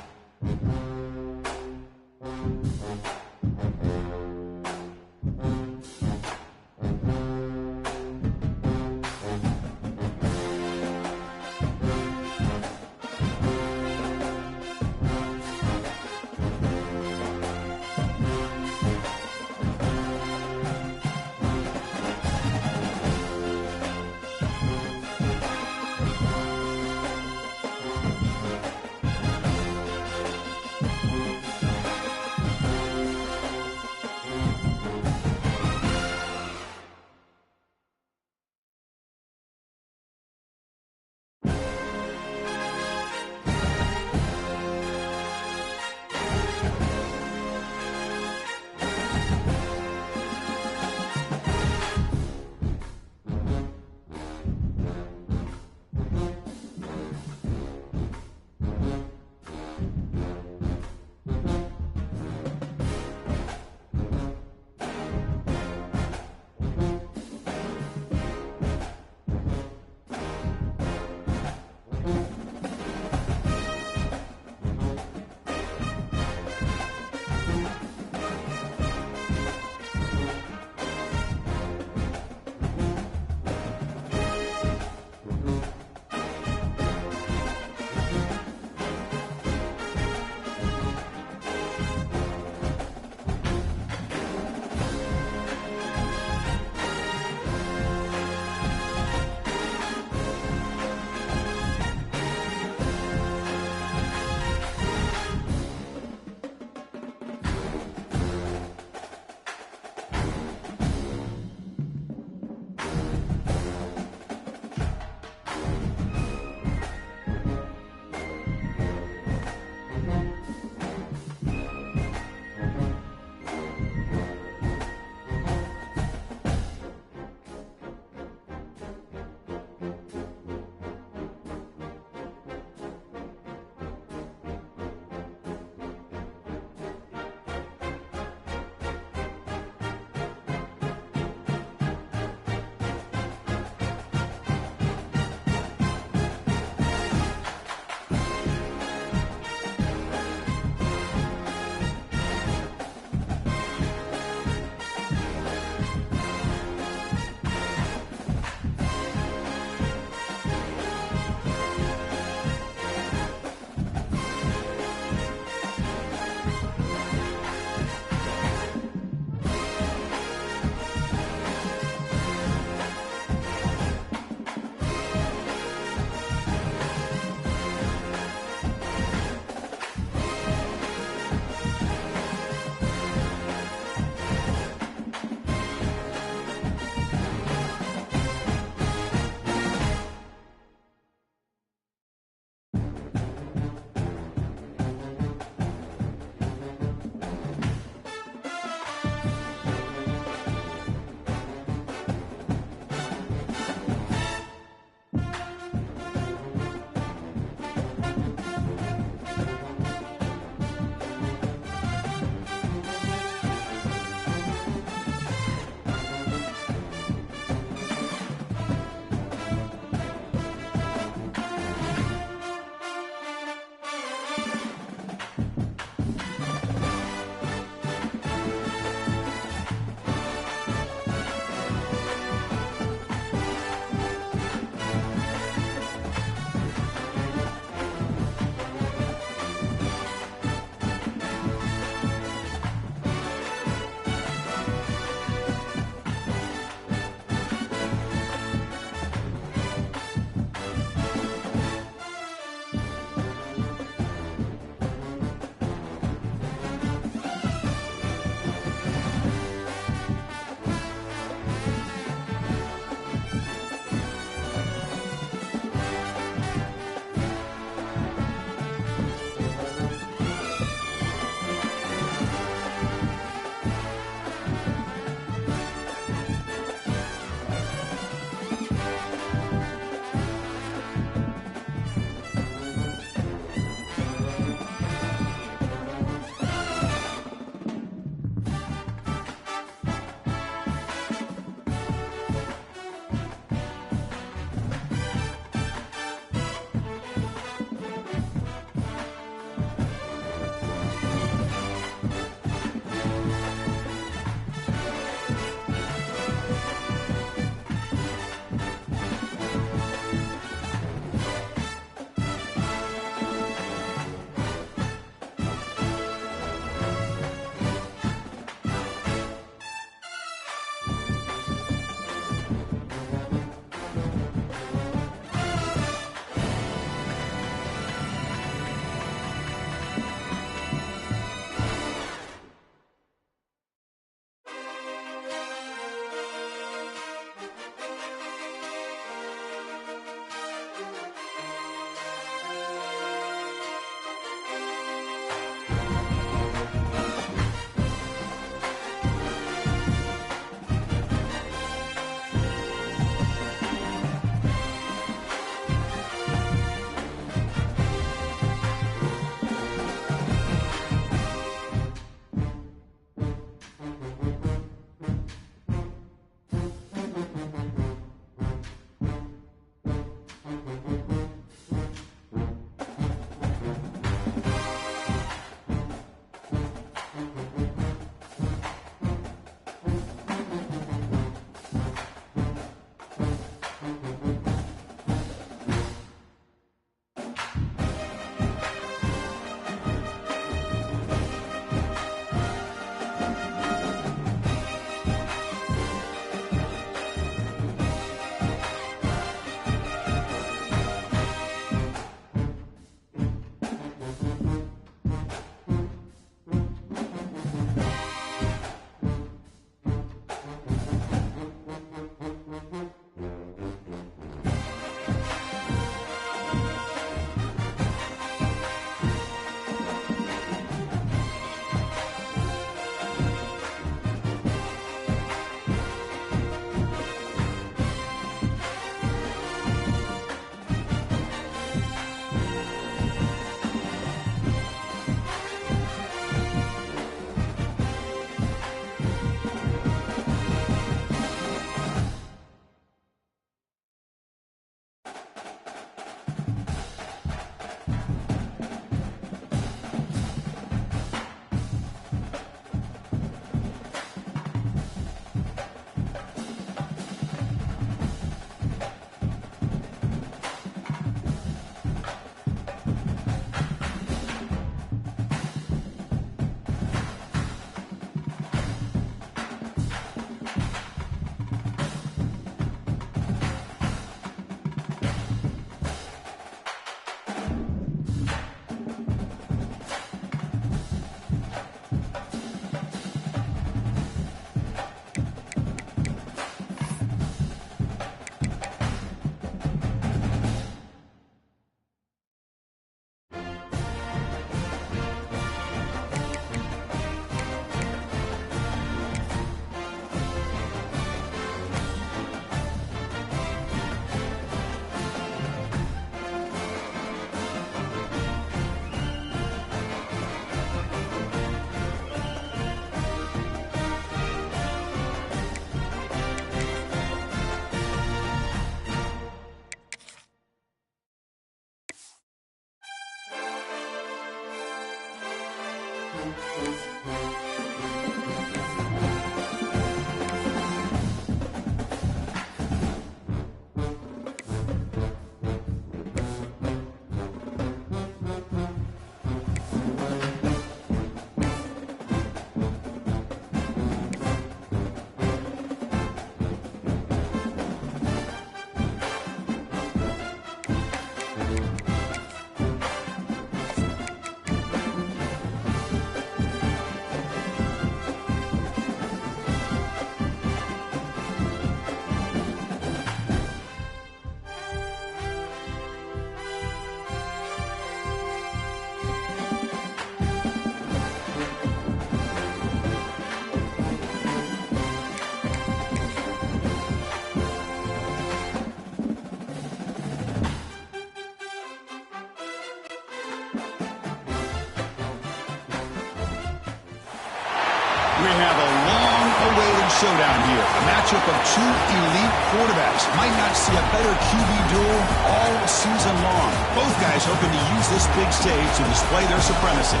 have a long-awaited showdown here. A matchup of two elite quarterbacks. Might not see a better QB duel all season long. Both guys hoping to use this big stage to display their supremacy.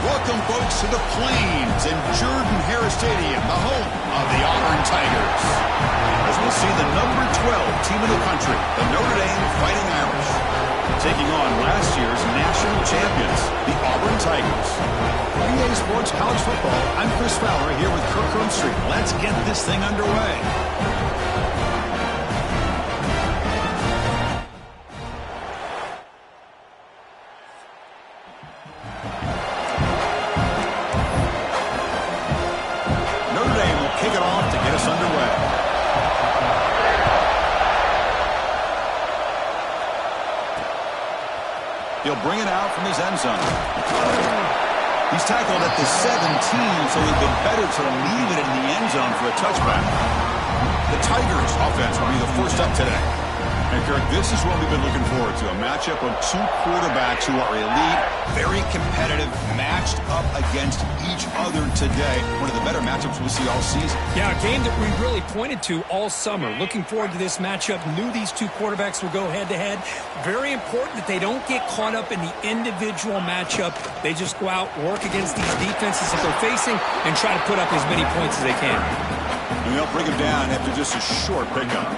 Welcome, folks, to the Plains and Jordan-Hare Stadium, the home of the Auburn Tigers. As we'll see the number 12 team in the country, the Notre Dame Fighting Irish, taking on last year's national champions, the Auburn Tigers. For EA Sports College Football, I'm Chris Fowler here with Kirk Herbstreit. Let's get this thing underway. Notre Dame will kick it off to get us underway. He'll bring it out from his end zone. He's tackled at the 17, so it would have been better to leave it in the end zone for a touchback. The Tigers offense will be the first up today. And Kirk, this is what we've been looking forward to, a matchup of two quarterbacks who are elite, very competitive, matched up against each other today. One of the better matchups we'll see all season. Yeah, a game that we really pointed to all summer. Looking forward to this matchup. Knew these two quarterbacks would go head-to-head. Very important that they don't get caught up in the individual matchup. They just go out, work against these defenses that they're facing, and try to put up as many points as they can. And they'll bring him down after just a short pickup.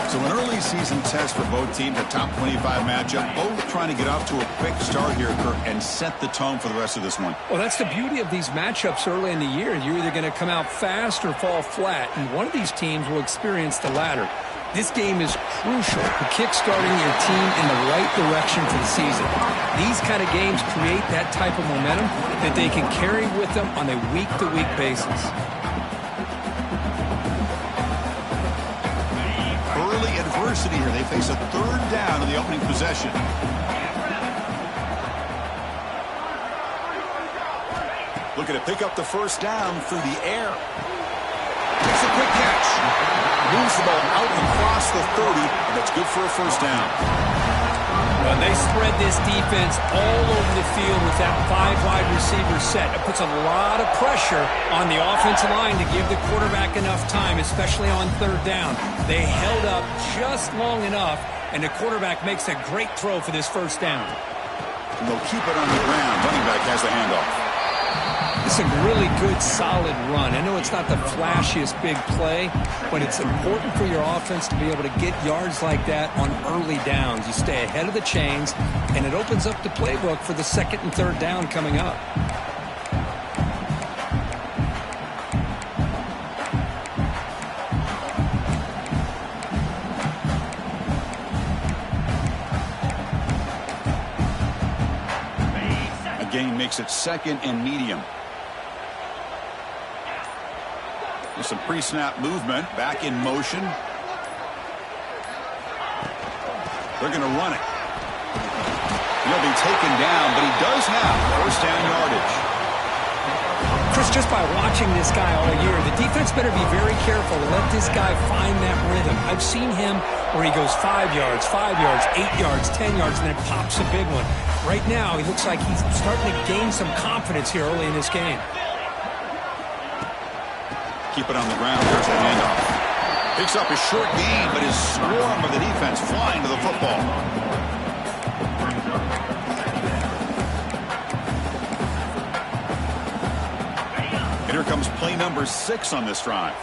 So an early season test for both teams, a top 25 matchup, both trying to get off to a quick start here, Kirk, and set the tone for the rest of this one. Well, that's the beauty of these matchups early in the year. You're either going to come out fast or fall flat, and one of these teams will experience the latter. This game is crucial to kick-starting your team in the right direction for the season. These kind of games create that type of momentum that they can carry with them on a week-to-week basis. Early adversity here. They face a third down in the opening possession. Looking to pick up the first down through the air. Makes a quick catch. Moves the ball out across the 30, and that's good for a first down. Well, they spread this defense all over the field with that 5-wide receiver set. It puts a lot of pressure on the offensive line to give the quarterback enough time, especially on third down. They held up just long enough, and the quarterback makes a great throw for this first down. And they'll keep it on the ground. Running back has the handoff. It's a really good, solid run. I know it's not the flashiest big play, but it's important for your offense to be able to get yards like that on early downs. You stay ahead of the chains, and it opens up the playbook for the second and third down coming up. The gain makes it second and medium. With some pre-snap movement, back in motion. They're going to run it. He'll be taken down, but he does have first down yardage. Chris, just by watching this guy all year, the defense better be very careful to let this guy find that rhythm. I've seen him where he goes 5 yards, 8 yards, 10 yards, and then pops a big one. Right now, he looks like he's starting to gain some confidence here early in this game. Keep it on the ground. There's the handoff. Picks up a short gain, but his swarm of the defense flying to the football. And here comes play number 6 on this drive.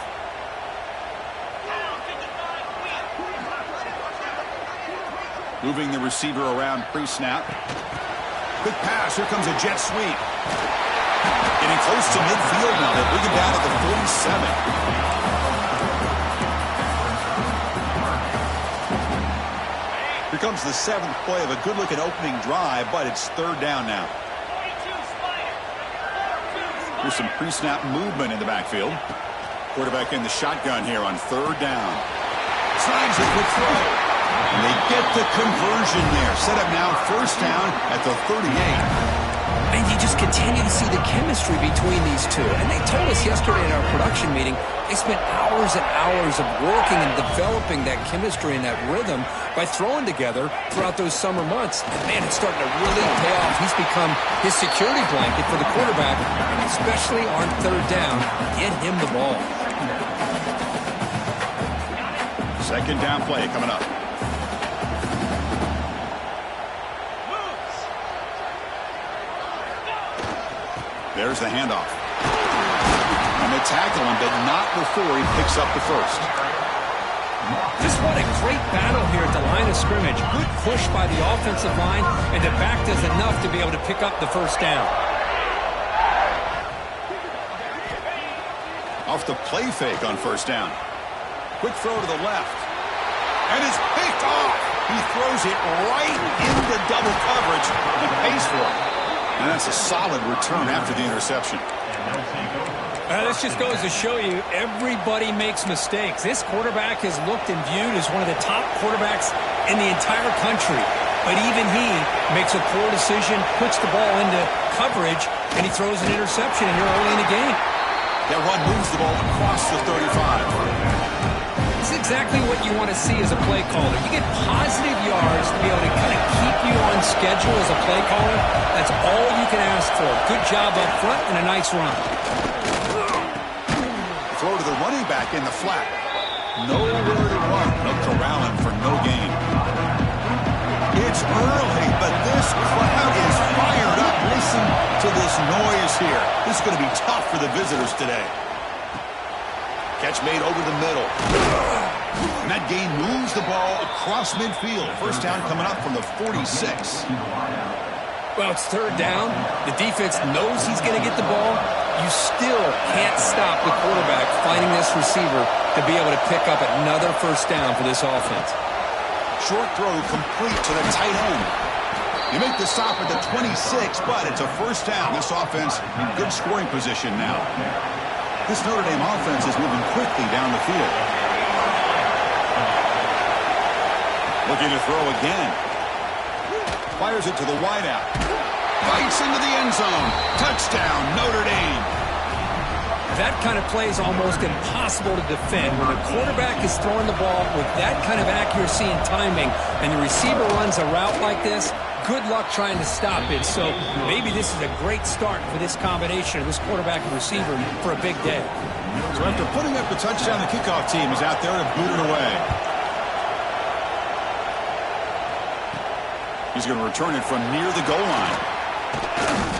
Moving the receiver around pre-snap. Quick pass. Here comes a jet sweep. Getting close to midfield now. They bring him down at the 47. Here comes the 7th play of a good-looking opening drive, but it's third down now. Here's some pre-snap movement in the backfield. Quarterback in the shotgun here on third down. Signs a quick throw. And they get the conversion there. Set up now first down at the 38. And you just continue to see the chemistry between these two. And they told us yesterday in our production meeting, they spent hours and hours of working and developing that chemistry and that rhythm by throwing together throughout those summer months. And man, it's starting to really pay off. He's become his security blanket for the quarterback, and especially on third down, get him the ball. Second down play coming up. There's the handoff. And they tackle him, but not before he picks up the first. Just what a great battle here at the line of scrimmage. Good push by the offensive line, and the back does enough to be able to pick up the first down. Off the play fake on first down. Quick throw to the left. And it's picked off. He throws it right into double coverage and pays for it. And that's a solid return after the interception. This just goes to show you everybody makes mistakes. This quarterback is looked and viewed as one of the top quarterbacks in the entire country. But even he makes a poor decision, puts the ball into coverage, and he throws an interception here early in the game. That run moves the ball across the 35. It's exactly what you want to see as a play caller. You get positive yards to be able to kind of keep you on schedule as a play caller. That's all you can ask for. Good job up front and a nice run. Throw to the running back in the flat. Nowhere to run. They'll corral him for no gain. It's early, but this crowd is fired up. Listen to this noise here. This is going to be tough for the visitors today. Catch made over the middle. And that gain moves the ball across midfield. First down coming up from the 46. Well, it's third down. The defense knows he's going to get the ball. You still can't stop the quarterback finding this receiver to be able to pick up another first down for this offense. Short throw complete to the tight end. You make the stop at the 26, but it's a first down. This offense in good scoring position now. This Notre Dame offense is moving quickly down the field. Looking to throw again. Fires it to the wideout. Bites into the end zone. Touchdown, Notre Dame. That kind of play is almost impossible to defend. When the quarterback is throwing the ball with that kind of accuracy and timing, and the receiver runs a route like this, good luck trying to stop it. So maybe this is a great start for this combination of this quarterback and receiver for a big day. So after putting up the touchdown, the kickoff team is out there to boot it away. He's going to return it from near the goal line.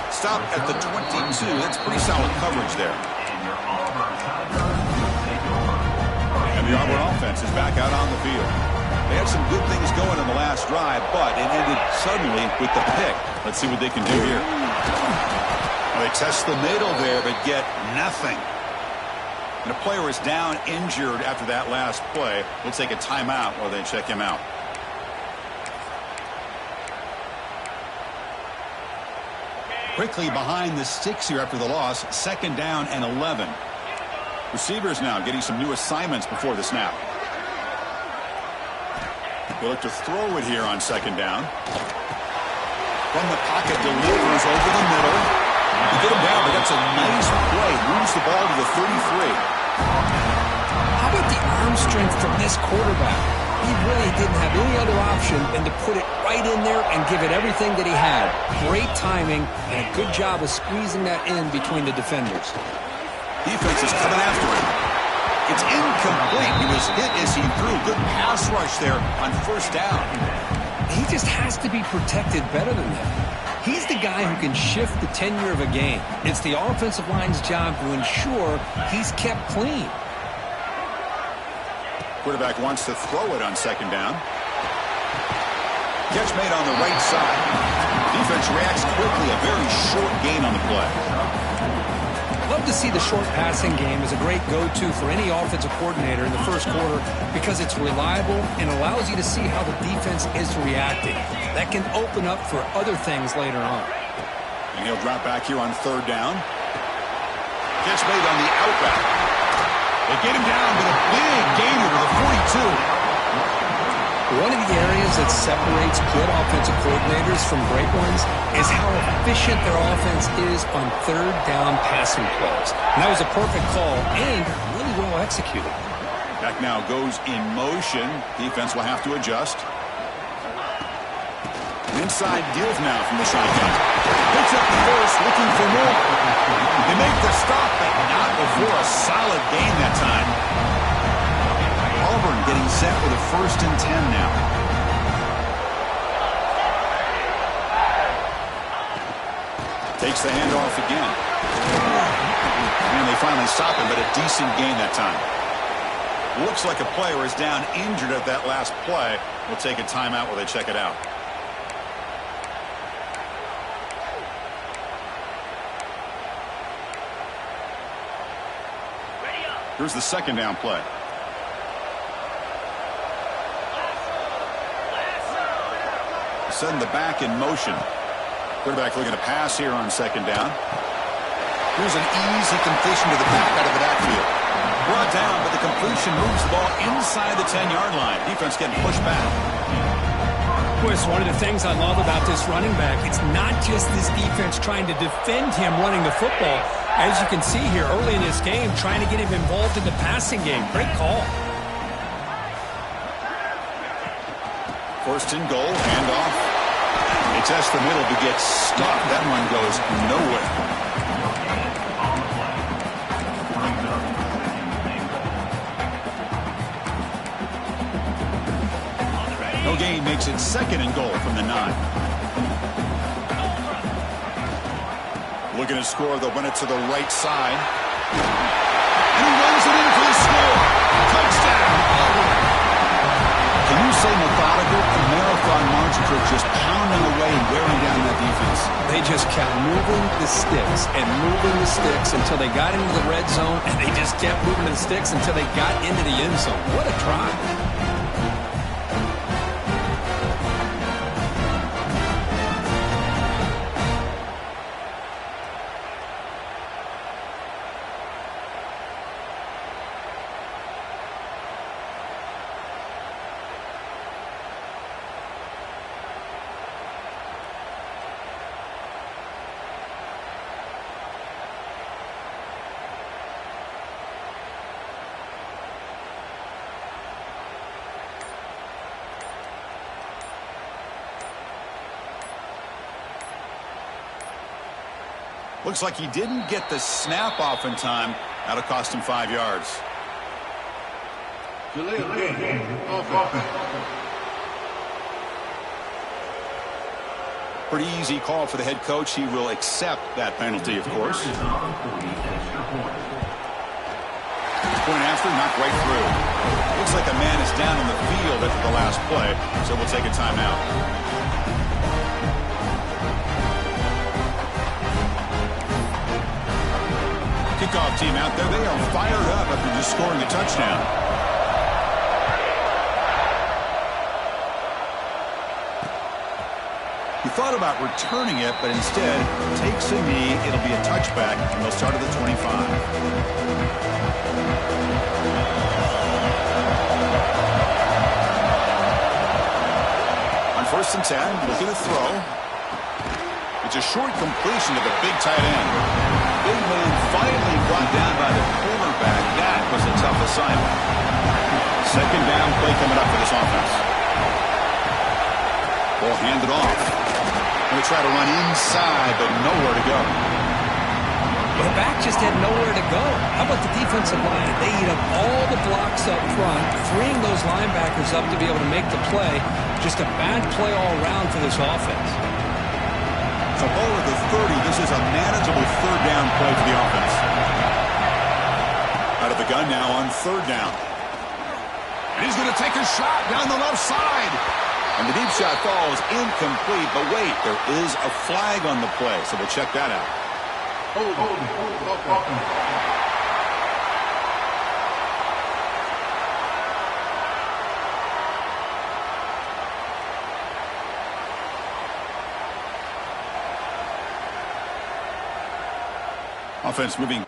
Stop at the 22. That's pretty solid coverage there. And the Auburn offense is back out on the field. They had some good things going in the last drive, but it ended suddenly with the pick. Let's see what they can do here. Well, they test the middle there, but get nothing. And a player is down injured after that last play. We'll take a timeout while they check him out. Quickly behind the sticks here after the loss. Second down and 11. Receivers now getting some new assignments before the snap. They look to throw it here on second down. From the pocket, delivers over the middle. They get him down, but that's a nice play. Moves the ball to the 33. How about the arm strength from this quarterback? He really didn't have any other option than to put it right in there and give it everything that he had. Great timing and a good job of squeezing that in between the defenders. Defense is coming after him. It's incomplete. He was hit as he threw. Good pass rush there on first down. He just has to be protected better than that. He's the guy who can shift the tenure of a game. It's the offensive line's job to ensure he's kept clean. Quarterback wants to throw it on second down. Catch made on the right side. Defense reacts quickly. A very short gain on the play. Love to see the short passing game as a great go-to for any offensive coordinator in the first quarter because it's reliable and allows you to see how the defense is reacting. That can open up for other things later on. And he'll drop back here on third down. Catch made on the outback. They get him down with a big gainer to the 42. One of the areas that separates good offensive coordinators from great ones is how efficient their offense is on third down passing plays. And that was a perfect call and really well executed. Back now goes in motion. Defense will have to adjust. Inside deals now from the shotgun. Picks up the first, looking for more. They make the stop, but not before a solid gain that time. Auburn getting set with a 1st and 10 now. Takes the handoff again. And they finally stop him, but a decent gain that time. Looks like a player is down injured at that last play. We'll take a timeout while they check it out. Here's the 2nd down play. Setting the back in motion. Quarterback looking to pass here on 2nd down. Here's an easy completion to the back out of the backfield. Brought down, but the completion moves the ball inside the 10-yard line. Defense getting pushed back. It's one of the things I love about this running back. It's not just this defense trying to defend him running the football. As you can see here early in this game, trying to get him involved in the passing game. Great call. 1st and goal, handoff. They test the middle to get stopped. That one goes nowhere. No gain makes it 2nd and goal from the 9. Looking to score, they'll run it to the right side. And he runs it in for the score. Touchdown, Auburn. Can you say methodical? A marathon marching for just pounding away and wearing down that defense. They just kept moving the sticks and moving the sticks until they got into the red zone, and they just kept moving the sticks until they got into the end zone. What a drive. Looks like he didn't get the snap off in time. That'll cost him 5 yards. Pretty easy call for the head coach. He will accept that penalty, of course. Point after, knocked right through. Looks like a man is down in the field after the last play, so we'll take a timeout. Kickoff team out there. They are fired up after just scoring a touchdown. He thought about returning it, but instead takes a knee. It'll be a touchback, and they'll start at the 25. On 1st and 10, looking to throw. It's a short completion to the big tight end. Big man finally brought down by the cornerback. That was a tough assignment. 2nd down play coming up for this offense. Ball handed off. Going to try to run inside, but nowhere to go. The back just had nowhere to go. How about the defensive line? They eat up all the blocks up front, freeing those linebackers up to be able to make the play. Just a bad play all around for this offense. The ball at the 30. This is a manageable 3rd down play for the offense. Out of the gun now on 3rd down. And he's going to take a shot down the left side. And the deep shot falls incomplete. But wait, there is a flag on the play, so we'll check that out. Offense moving.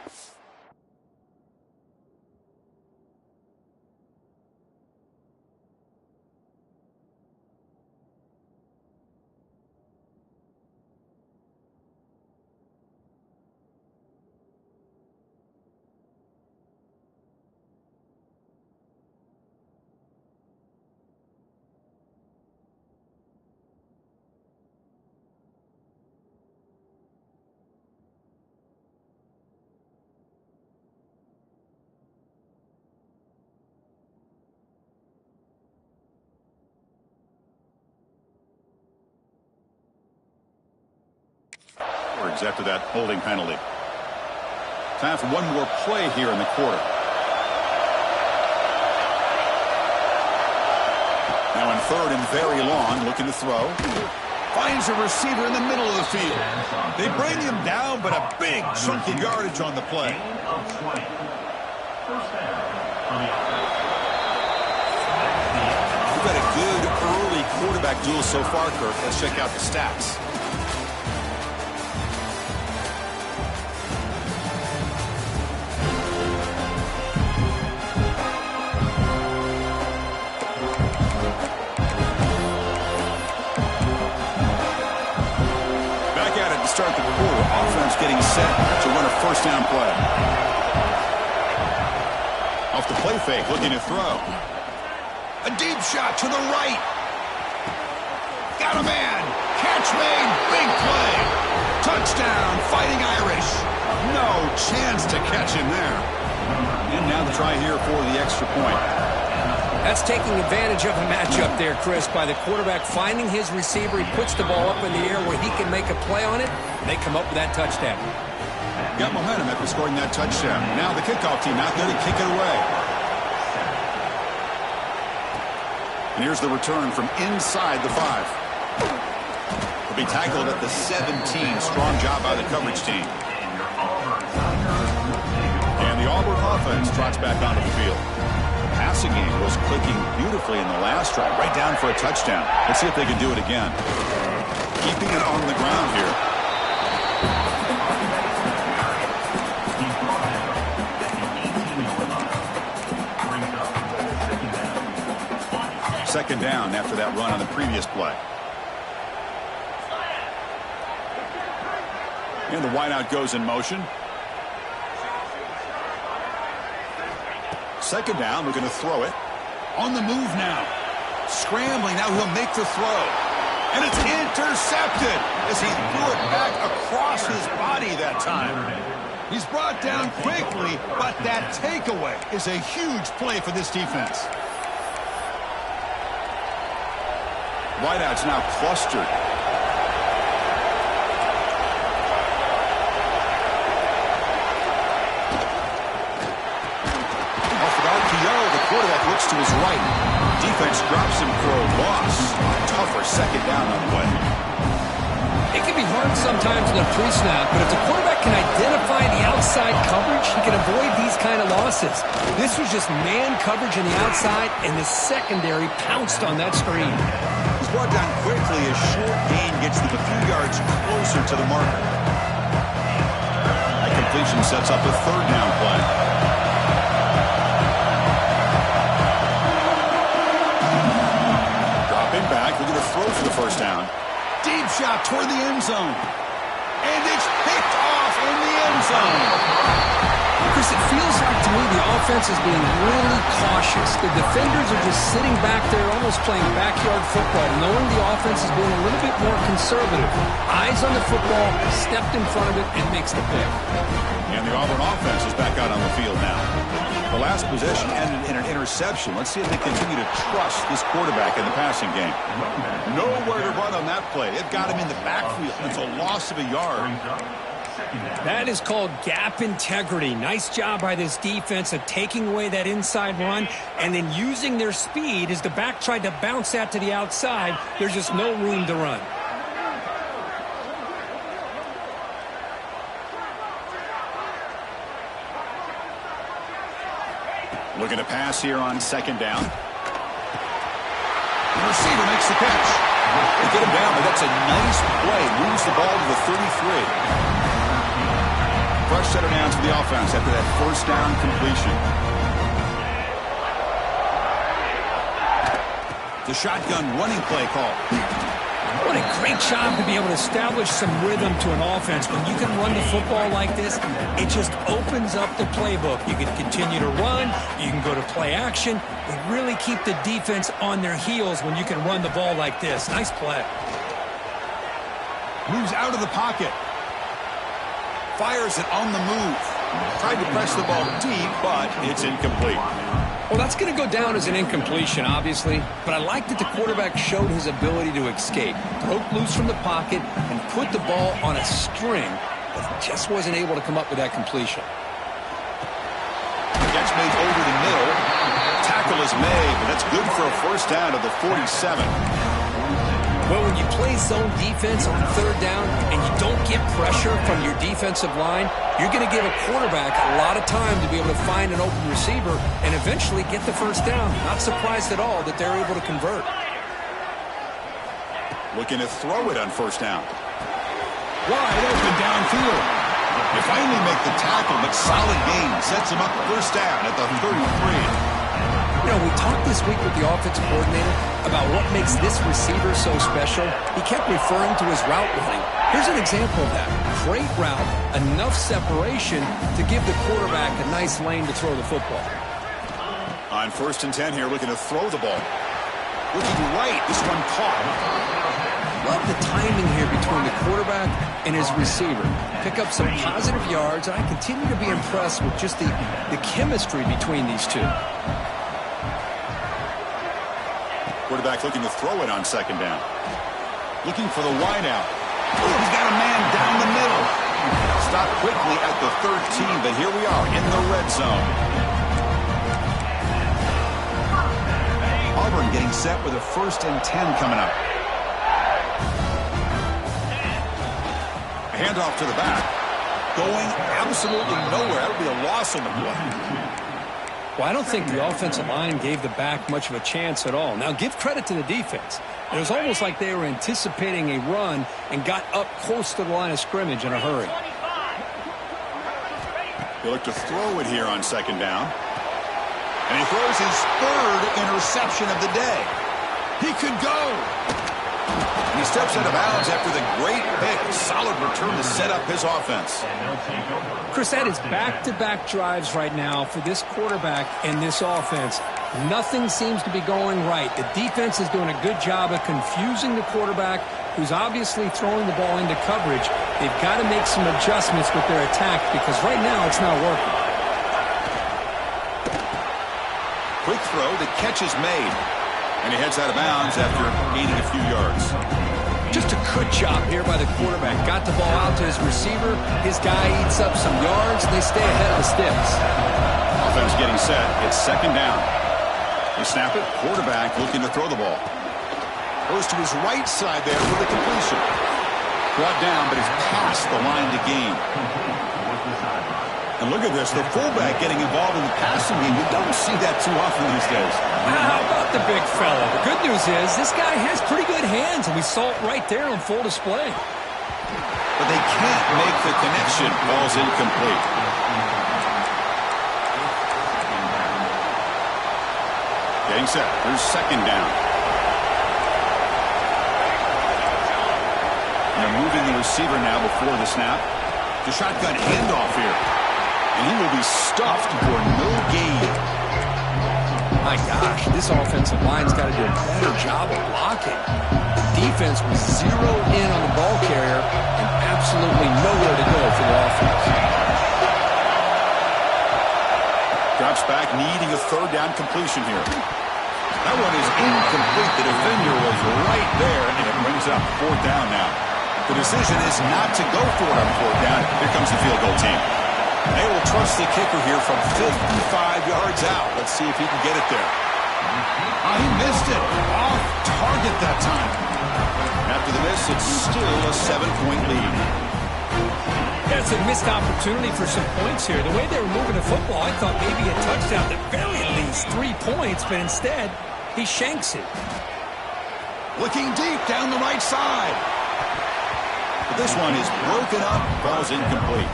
yards after that holding penalty. Time for one more play here in the quarter. Now in third and very long, looking to throw. Finds a receiver in the middle of the field. They bring him down, but a big chunk of yardage on the play. We've got a good early quarterback duel so far, Kirk. Let's check out the stats. Start the quarter. Offense getting set to run a first down play. Off the play fake, looking to throw. A deep shot to the right. Got a man. Catch made. Big play. Touchdown, Fighting Irish. No chance to catch him there. And now the try here for the extra point. That's taking advantage of a matchup there, Chris, by the quarterback finding his receiver. He puts the ball up in the air where he can make a play on it. They come up with that touchdown. Got momentum after scoring that touchdown. Now the kickoff team out there to kick it away. And here's the return from inside the 5. He'll be tackled at the 17. Strong job by the coverage team. And the Auburn offense trots back onto the field. Passing game was clicking beautifully in the last drive, right down for a touchdown. Let's see if they can do it again. Keeping it on the ground here. Second down after that run on the previous play. And the wideout goes in motion. Second down, we're going to throw it. On the move now. Scrambling, now he'll make the throw. And it's intercepted as he threw it back across his body that time. He's brought down quickly, but that takeaway is a huge play for this defense. Wideout's now clustered. Quarterback looks to his right. Defense drops him for a loss. Tougher second down on the way. It can be hard sometimes in a pre-snap, but if the quarterback can identify the outside coverage, he can avoid these kind of losses. This was just man coverage on the outside, and the secondary pounced on that screen. He's brought down quickly as short gain gets them a few yards closer to the marker. That completion sets up a third down play. Back, we're going to throw for the first down. Deep shot toward the end zone. And it's picked off in the end zone. Chris, it feels like to me the offense is being really cautious. The defenders are just sitting back there almost playing backyard football, knowing the offense is being a little bit more conservative. Eyes on the football, stepped in front of it, and makes the pick. And the Auburn offense is back out on the field now. The last possession ended in an interception. Let's see if they continue to trust this quarterback in the passing game. Nowhere to run on that play. It got him in the backfield. It's a loss of a yard. That is called gap integrity. Nice job by this defense of taking away that inside run and then using their speed as the back tried to bounce that to the outside. There's just no room to run. Looking to pass here on second down. The receiver makes the catch. They get him down, but that's a nice play. Moves the ball to the 33. Fresh set of downs for the offense after that first down completion. The shotgun running play call. What a great job to be able to establish some rhythm to an offense. When you can run the football like this, it just opens up the playbook. You can continue to run. You can go to play action. They really keep the defense on their heels when you can run the ball like this. Nice play. Moves out of the pocket. Fires it on the move. Tried to press the ball deep, but it's incomplete. Well, that's going to go down as an incompletion, obviously, but I like that the quarterback showed his ability to escape, broke loose from the pocket, and put the ball on a string, but just wasn't able to come up with that completion. Catch made over the middle. Tackle is made, but that's good for a first down to the 47. Well, when you play zone defense on third down and you don't get pressure from your defensive line, you're going to give a quarterback a lot of time to be able to find an open receiver and eventually get the first down. Not surprised at all that they're able to convert. Looking to throw it on first down. Wide open downfield. They finally make the tackle, but solid gain sets him up first down at the 33. You know, we talked this week with the offensive coordinator about what makes this receiver so special. He kept referring to his route running. Here's an example of that. Great route, enough separation to give the quarterback a nice lane to throw the football. On 1st and 10 here, looking to throw the ball. Looking right, this one caught. Love the timing here between the quarterback and his receiver. Pick up some positive yards, and I continue to be impressed with just the chemistry between these two. Quarterback looking to throw it on 2nd down. Looking for the wide out. Oh, he's got a man down the middle. Stopped quickly at the 13, but here we are in the red zone. Auburn getting set with a 1st and 10 coming up. A handoff to the back. Going absolutely nowhere. That'll be a loss on the play. Well, I don't think the offensive line gave the back much of a chance at all. Now, give credit to the defense. It was almost like they were anticipating a run and got up close to the line of scrimmage in a hurry. They look to throw it here on 2nd down. And he throws his 3rd interception of the day. He could go. And he steps out of bounds after the great pick. Solid return to set up his offense. Chris, that is back-to-back drives right now for this quarterback and this offense. Nothing seems to be going right. The defense is doing a good job of confusing the quarterback, who's obviously throwing the ball into coverage. They've got to make some adjustments with their attack because right now it's not working. Quick throw, the catch is made. And he heads out of bounds after gaining a few yards. Just a good job here by the quarterback. Got the ball out to his receiver. His guy eats up some yards, and they stay ahead of the sticks. Offense getting set. It's 2nd down. They snap it. Quarterback looking to throw the ball. Goes to his right side there with a completion. Brought down, but it's past the line to gain. And look at this, the fullback getting involved in the passing game. You don't see that too often these days. How about the big fella? The good news is this guy has pretty good hands, and we saw it right there on full display. But they can't make the connection. Ball's incomplete. Getting set. Here's 2nd down. And they're moving the receiver now before the snap. The shotgun handoff here. And he will be stuffed for no gain. My gosh, this offensive line's got to do a better job of blocking. Defense was zeroed in on the ball carrier and absolutely nowhere to go for the offense. Drops back, needing a 3rd down completion here. That one is incomplete. The defender was right there, and it brings up 4th down now. The decision is not to go for it on 4th down. Here comes the field goal team. They will trust the kicker here from 55 yards out. Let's see if he can get it there. He missed it. Off target that time. After the miss, it's still a 7-point lead. Yeah, it's a missed opportunity for some points here. The way they were moving the football, I thought maybe a touchdown, at the very least 3 points, but instead, he shanks it. Looking deep down the right side. But this one is broken up. Ball's incomplete.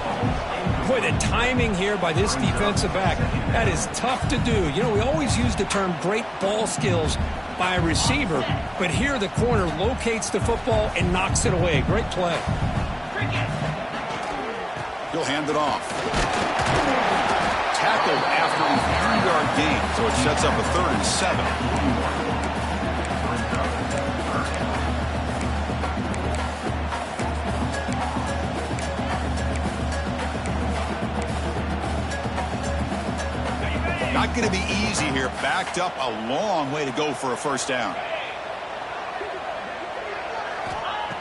Boy, the timing here by this defensive back, that is tough to do. You know, we always use the term great ball skills by a receiver, but here the corner locates the football and knocks it away. Great play. He'll hand it off. Tackled after a 3-yard gain, so it sets up a 3rd and 7. Not going to be easy here. Backed up a long way to go for a first down.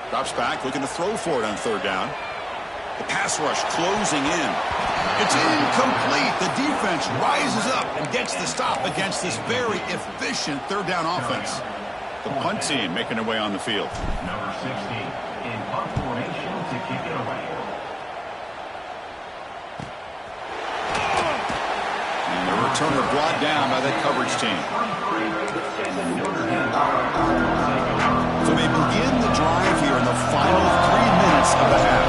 Drops back, looking to throw for it on third down. The pass rush closing in. It's incomplete. The defense rises up and gets the stop against this very efficient third down offense. The punt team making their way on the field. Number 60 in punt formation to kick it away. And the returner brought down by that coverage team. So they begin the drive here in the final 3 minutes of the half.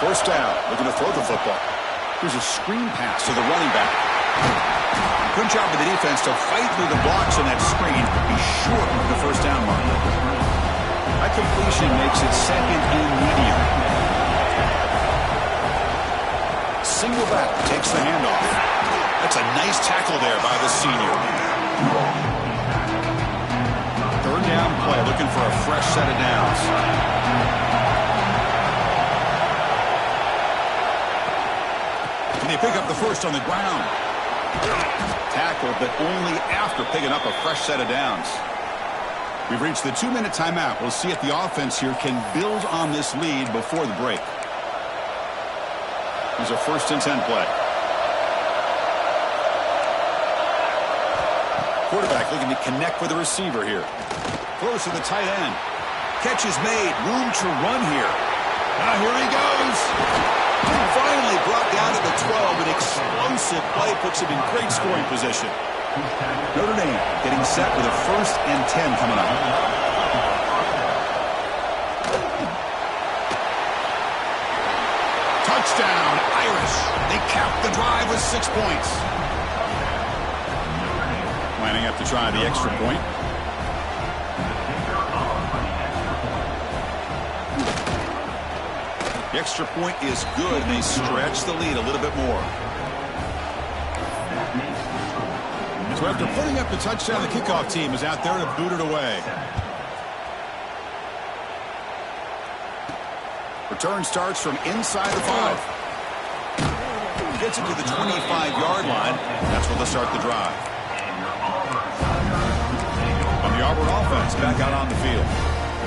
First down, looking to throw the football. Here's a screen pass to the running back. Good job of the defense to fight through the blocks on that screen. Be short of the first down mark. That completion makes it second and medium. Single back takes the handoff. That's a nice tackle there by the senior. Third down play, looking for a fresh set of downs. And they pick up the first on the ground. Tackle, but only after picking up a fresh set of downs. We've reached the 2-minute timeout. We'll see if the offense here can build on this lead before the break. Here's a 1st and 10 play. Quarterback looking to connect with the receiver here. Throws to the tight end. Catch is made. Room to run here. Now here he goes. Finally brought down to the 12. An explosive play puts him in great scoring position. Notre Dame getting set with a 1st and 10 coming up. Touchdown, Irish. They cap the drive with 6 points. Lining up to try the extra point. The extra point is good. They stretch the lead a little bit more. So after putting up the touchdown, the kickoff team is out there to boot it away. Return starts from inside the 5. Gets it to the 25-yard line. That's where they'll start the drive. And the Auburn offense back out on the field.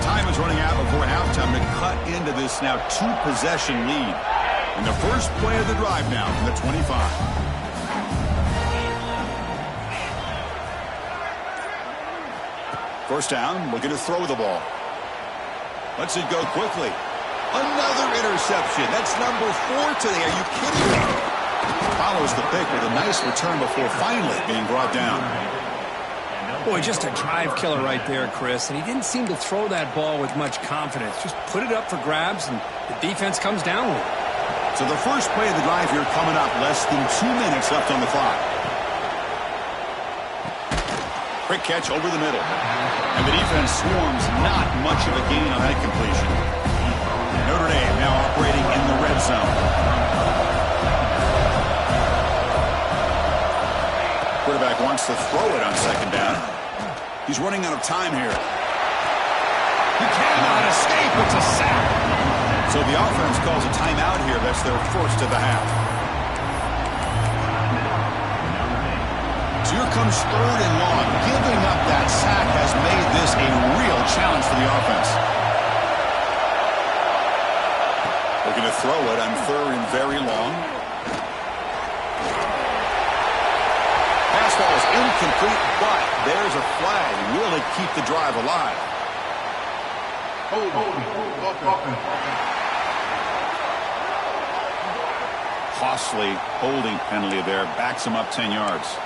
Time is running out before halftime to cut into this now 2-possession lead. And the first play of the drive now from the 25. First down, looking to throw the ball. Lets it go quickly. Another interception. That's number 4 today. Are you kidding me? Follows the pick with a nice return before finally being brought down. Boy, just a drive killer right there, Chris. And he didn't seem to throw that ball with much confidence. Just put it up for grabs, and the defense comes down with it. So the first play of the drive here coming up. Less than 2 minutes left on the clock. Quick catch over the middle. And the defense swarms. Not much of a gain on that completion. Notre Dame now operating in the red zone. Quarterback wants to throw it on second down. He's running out of time here. He cannot escape. It's a sack. So the offense calls a timeout here. That's their first of the half. So here comes 3rd and long. Giving up that sack has made this a real challenge for the offense. Looking to throw it on 3rd and very long. Pass ball is incomplete, but there's a flag. Will it keep the drive alive? Costly holding penalty there. Backs him up 10 yards.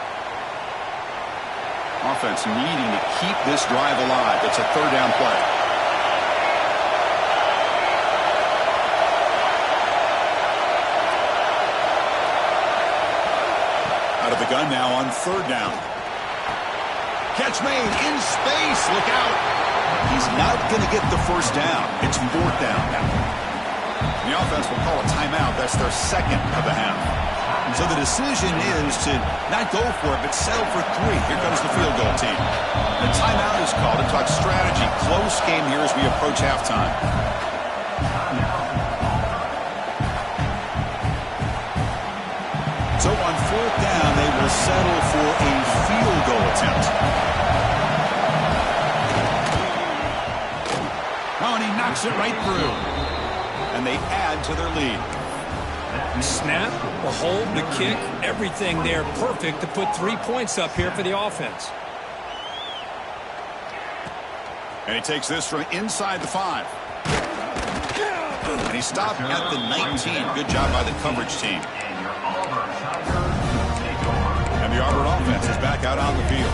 Offense needing to keep this drive alive. It's a 3rd down play. Out of the gun now on 3rd down. Catch made in space. Look out. He's not going to get the first down. It's 4th down now. The offense will call a timeout. That's their second of the half. And so the decision is to not go for it, but settle for 3. Here comes the field goal team. The timeout is called to talk strategy. Close game here as we approach halftime. So on fourth down, they will settle for a field goal attempt. Oh, and he knocks it right through. And they add to their lead. Snap, the hold, the kick, everything there perfect to put 3 points up here for the offense. And he takes this from inside the 5. And he stopped at the 19. Good job by the coverage team. And the Auburn offense is back out on the field.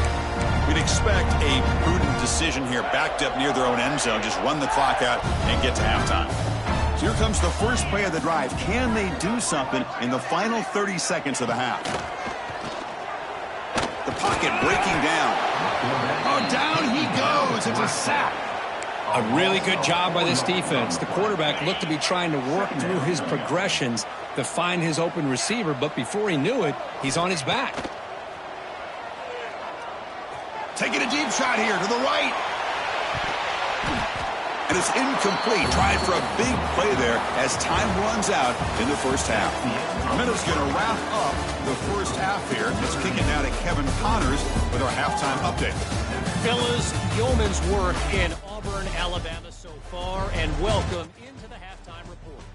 We'd expect a prudent decision here, backed up near their own end zone. Just run the clock out and get to halftime. So here comes the first play of the drive. Can they do something in the final 30 seconds of the half? The pocket breaking down. Oh, down he goes. It's a sack. A really good job by this defense. The quarterback looked to be trying to work through his progressions to find his open receiver, but before he knew it, he's on his back. Taking a deep shot here to the right. And it's incomplete. Trying for a big play there as time runs out in the first half. Minutes going to wrap up the first half here. Let's kick it now to Kevin Connors with our halftime update. Fellas, yeoman's work in Auburn, Alabama so far, and welcome into the halftime report.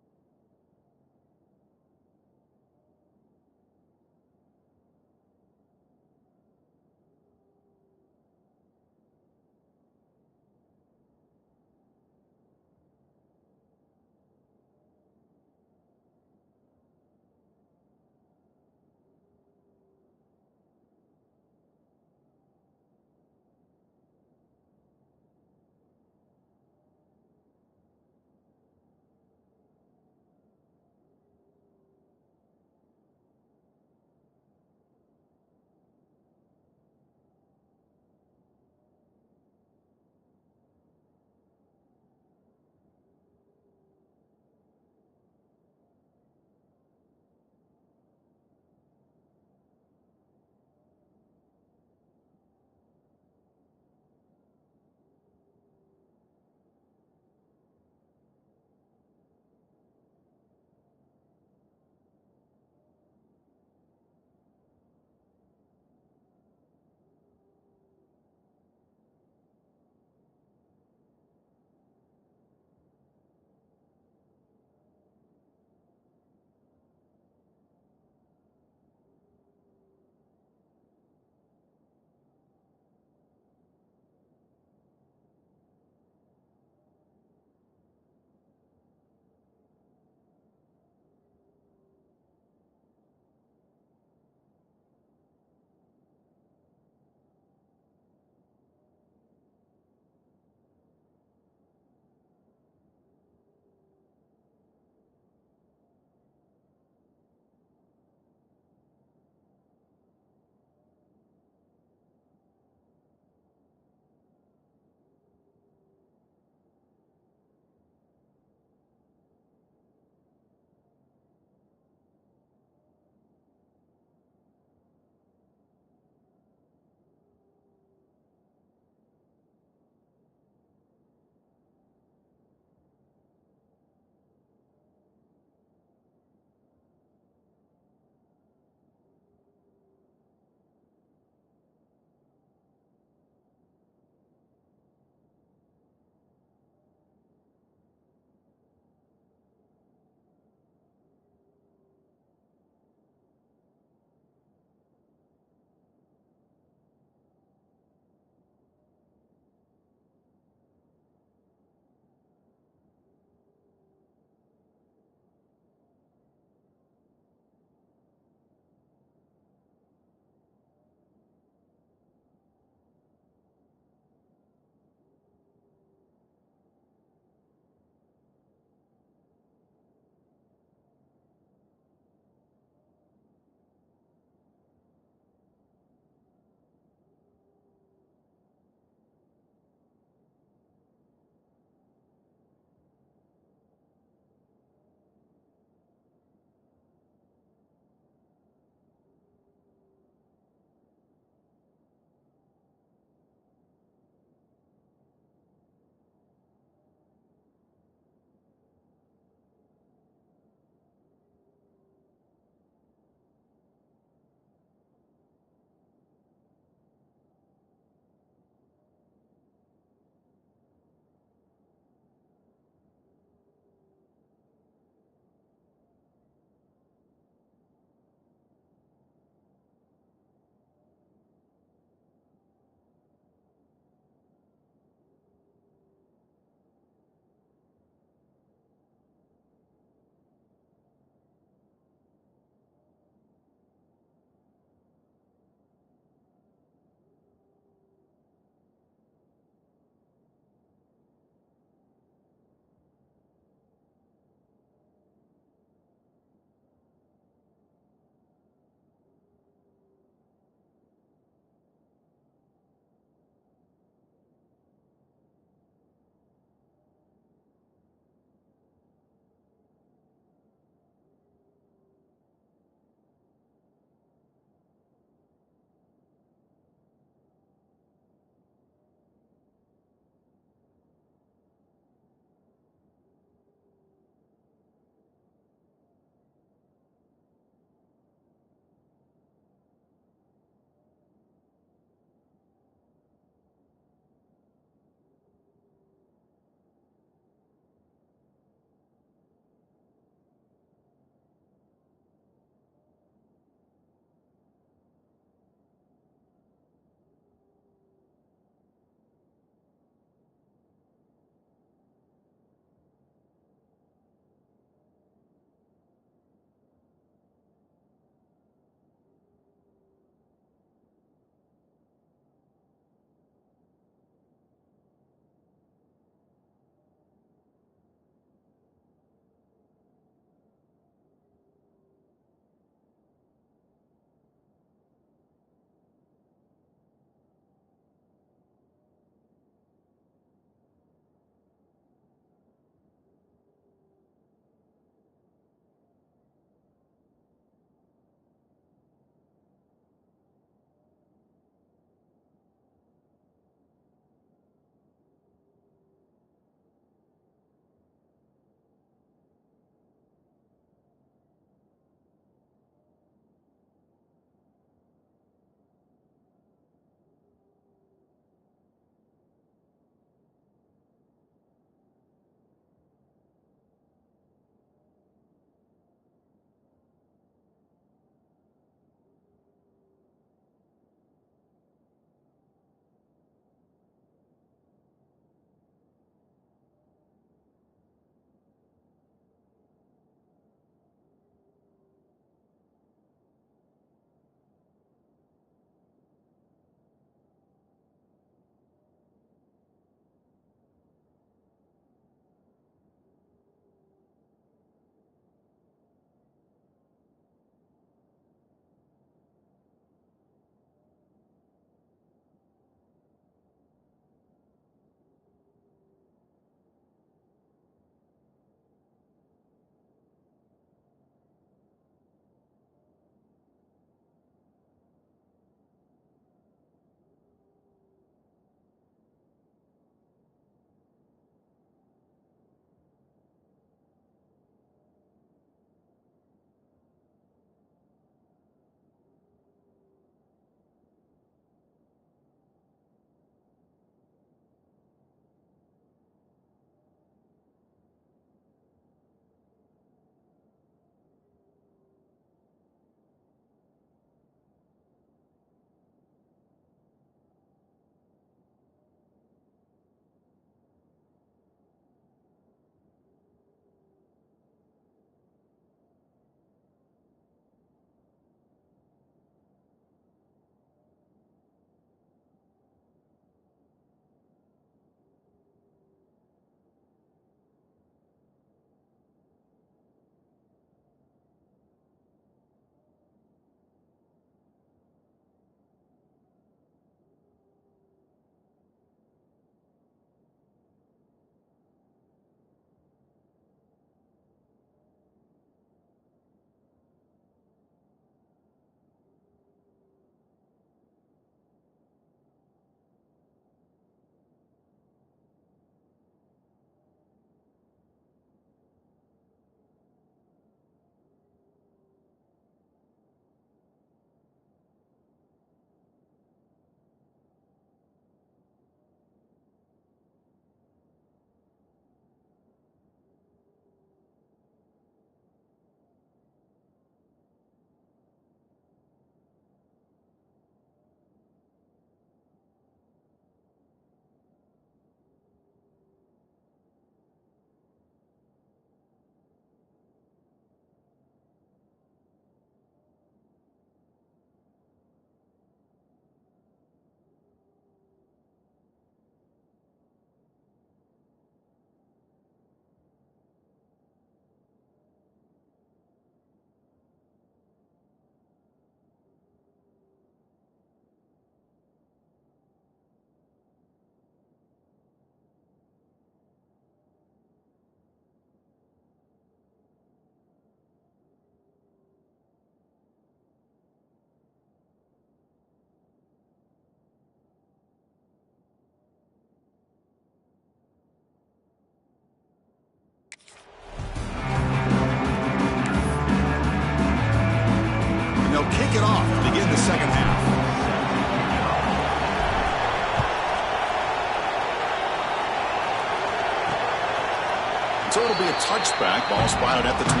So it'll be a touchback. Ball spotted at the 25.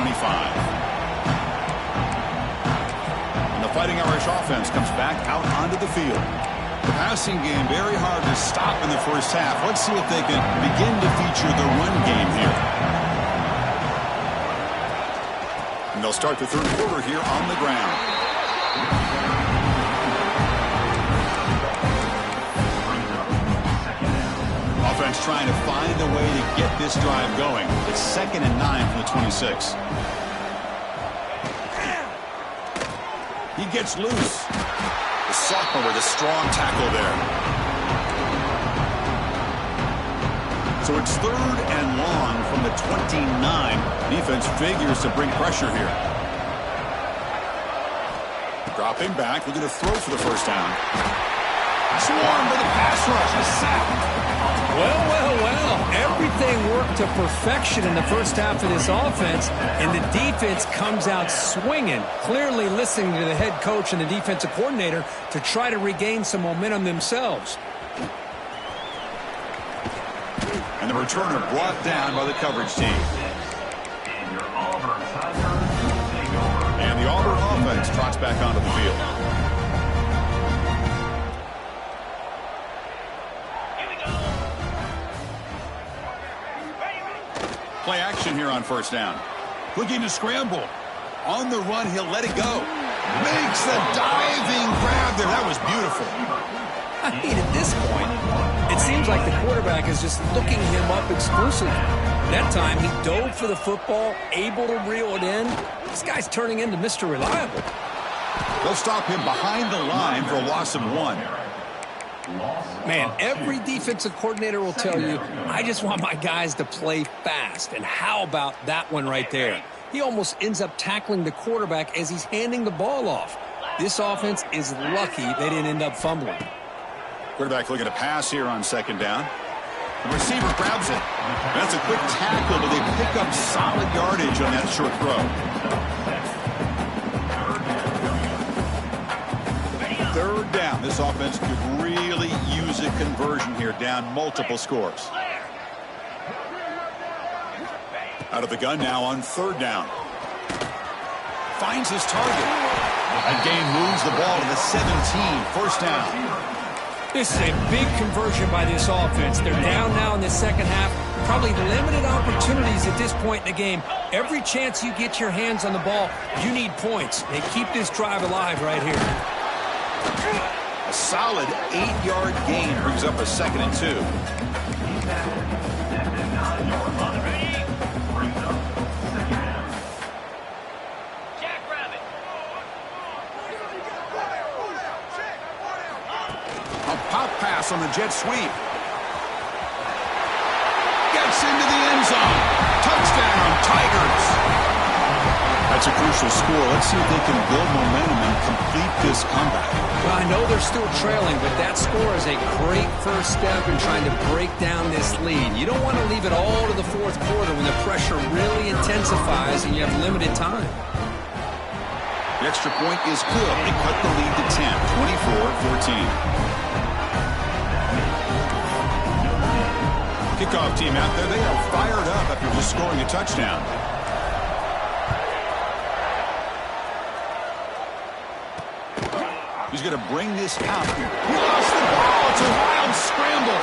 And the Fighting Irish offense comes back out onto the field. The passing game very hard to stop in the first half. Let's see if they can begin to feature the run game here. And they'll start the third quarter here on the ground. Offense trying to find a way to get this drive going. It's 2nd and 9 from the 26. He gets loose. The sophomore with a strong tackle there. So it's 3rd and long from the 29. Defense figures to bring pressure here. Dropping back, looking to throw for the first down. Swarmed by the pass rush. A sack. Well, well, well. Everything worked to perfection in the first half of this offense, and the defense comes out swinging, clearly listening to the head coach and the defensive coordinator to try to regain some momentum themselves. And the returner brought down by the coverage team. And the Auburn offense trots back onto the field. Play action here on first down. Looking to scramble. On the run, he'll let it go. Makes the diving grab there. That was beautiful. I mean, at this point, it seems like the quarterback is just looking him up exclusively. That time, he dove for the football, able to reel it in. This guy's turning into Mr. Reliable. They'll stop him behind the line for a loss of 1. Man, every defensive coordinator will tell you, I just want my guys to play fast. And how about that one right there? He almost ends up tackling the quarterback as he's handing the ball off. This offense is lucky they didn't end up fumbling. Quarterback looking to pass here on 2nd down. The receiver grabs it. That's a quick tackle, but they pick up solid yardage on that short throw. 3rd down. This offense could really use a conversion here, down multiple scores. Out of the gun now on 3rd down. Finds his target. That game moves the ball to the 17. First down. This is a big conversion by this offense. They're down now in the second half. Probably limited opportunities at this point in the game. Every chance you get your hands on the ball, you need points. They keep this drive alive right here. A solid 8-yard gain brings up a 2nd and 2. A pop pass on the jet sweep. Gets into the end zone. Touchdown, Tigers. That's a crucial score. Let's see if they can build momentum and complete this comeback. Well, I know they're still trailing, but that score is a great first step in trying to break down this lead. You don't want to leave it all to the 4th quarter when the pressure really intensifies and you have limited time. The extra point is good. They cut the lead to 10, 24-14. Kickoff team out there, they are fired up after just scoring a touchdown. He's going to bring this out. He lost the ball. It's a wild scramble.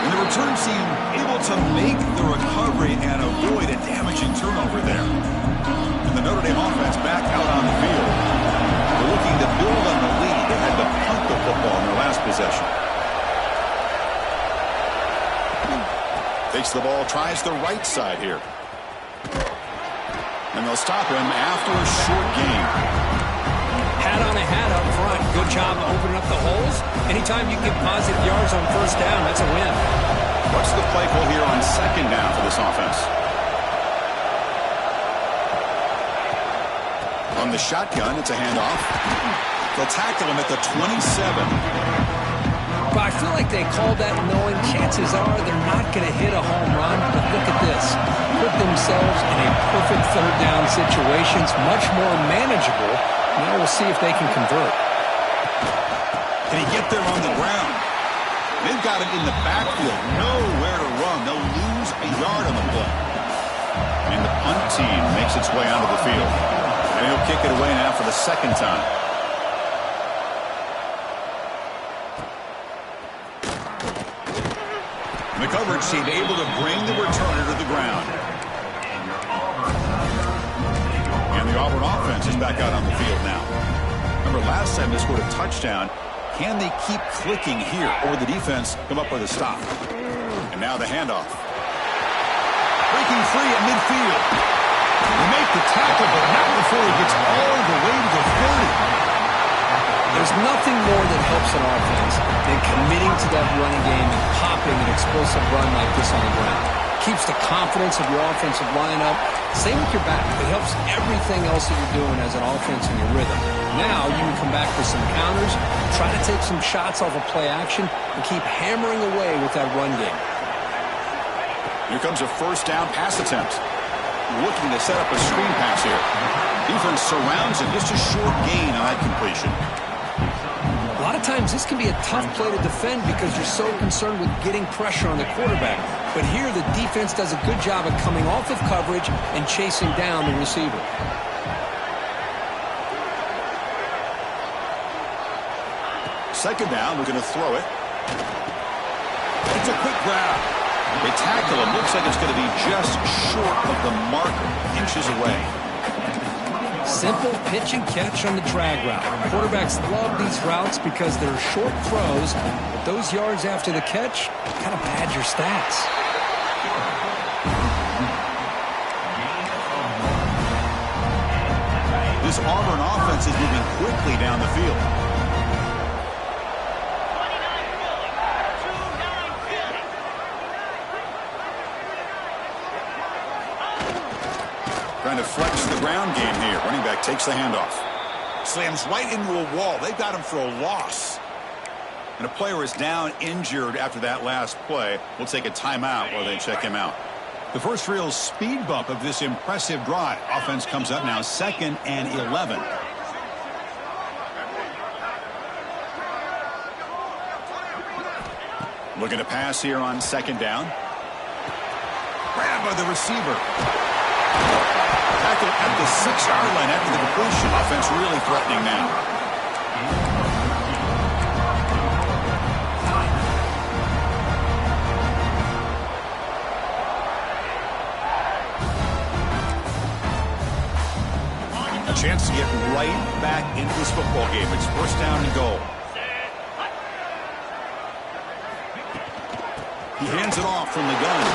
And the return team able to make the recovery and avoid a damaging turnover there. And the Notre Dame offense back out on the field. They're looking to build on the lead. They had to punt the football in their last possession. Takes the ball, tries the right side here. And they'll stop him after a short gain. Hat on a hat up front. Good job opening up the holes. Anytime you get positive yards on first down, that's a win. What's the play call here on 2nd down for this offense? On the shotgun, it's a handoff. They'll tackle him at the 27. But I feel like they called that knowing chances are they're not going to hit a home run. But look at this. Put themselves in a perfect 3rd down situation. It's much more manageable. Now we'll see if they can convert. Can he get there on the ground? They've got him in the backfield. Nowhere to run. They'll lose a yard on the play. makes its way onto the field. And he'll kick it away now for the second time. The coverage team able to bring the returner to the ground. And the Auburn offense is back out on the field now. Remember, last time they scored a touchdown. Can they keep clicking here, or the defense come up with a stop? And now the handoff. Breaking free at midfield. They make the tackle, but not before he gets all the way to the 30. There's nothing more that helps an offense than committing to that running game and popping an explosive run like this on the ground. Keeps the confidence of your offensive lineup. Same with your back. It helps everything else that you're doing as an offense in your rhythm. Now you can come back with some counters, try to take some shots off of play action, and keep hammering away with that run game. Here comes a first down pass attempt. Looking to set up a screen pass here. Defense surrounds him. Just a short gain on that completion. A lot of times this can be a tough play to defend because you're so concerned with getting pressure on the quarterback. But here the defense does a good job of coming off of coverage and chasing down the receiver. Second down, we're going to throw it. It's a quick grab. They tackle him. Looks like it's going to be just short of the marker, inches away. Simple pitch and catch on the drag route. Quarterbacks love these routes because they're short throws, but those yards after the catch kind of pad your stats. This Auburn offense is moving quickly down the field. Trying to flex the ground game here. Running back takes the handoff. Slams right into a wall. They've got him for a loss. And a player is down injured after that last play. We'll take a timeout while they check him out. The first real speed bump of this impressive drive. Offense comes up now 2nd and 11. Looking to pass here on 2nd down. Grabbed by the receiver. Tackle at the 6-yard line after the completion. Offense really threatening now. A chance to get right back into this football game. It's first down and goal. He hands it off from the gun.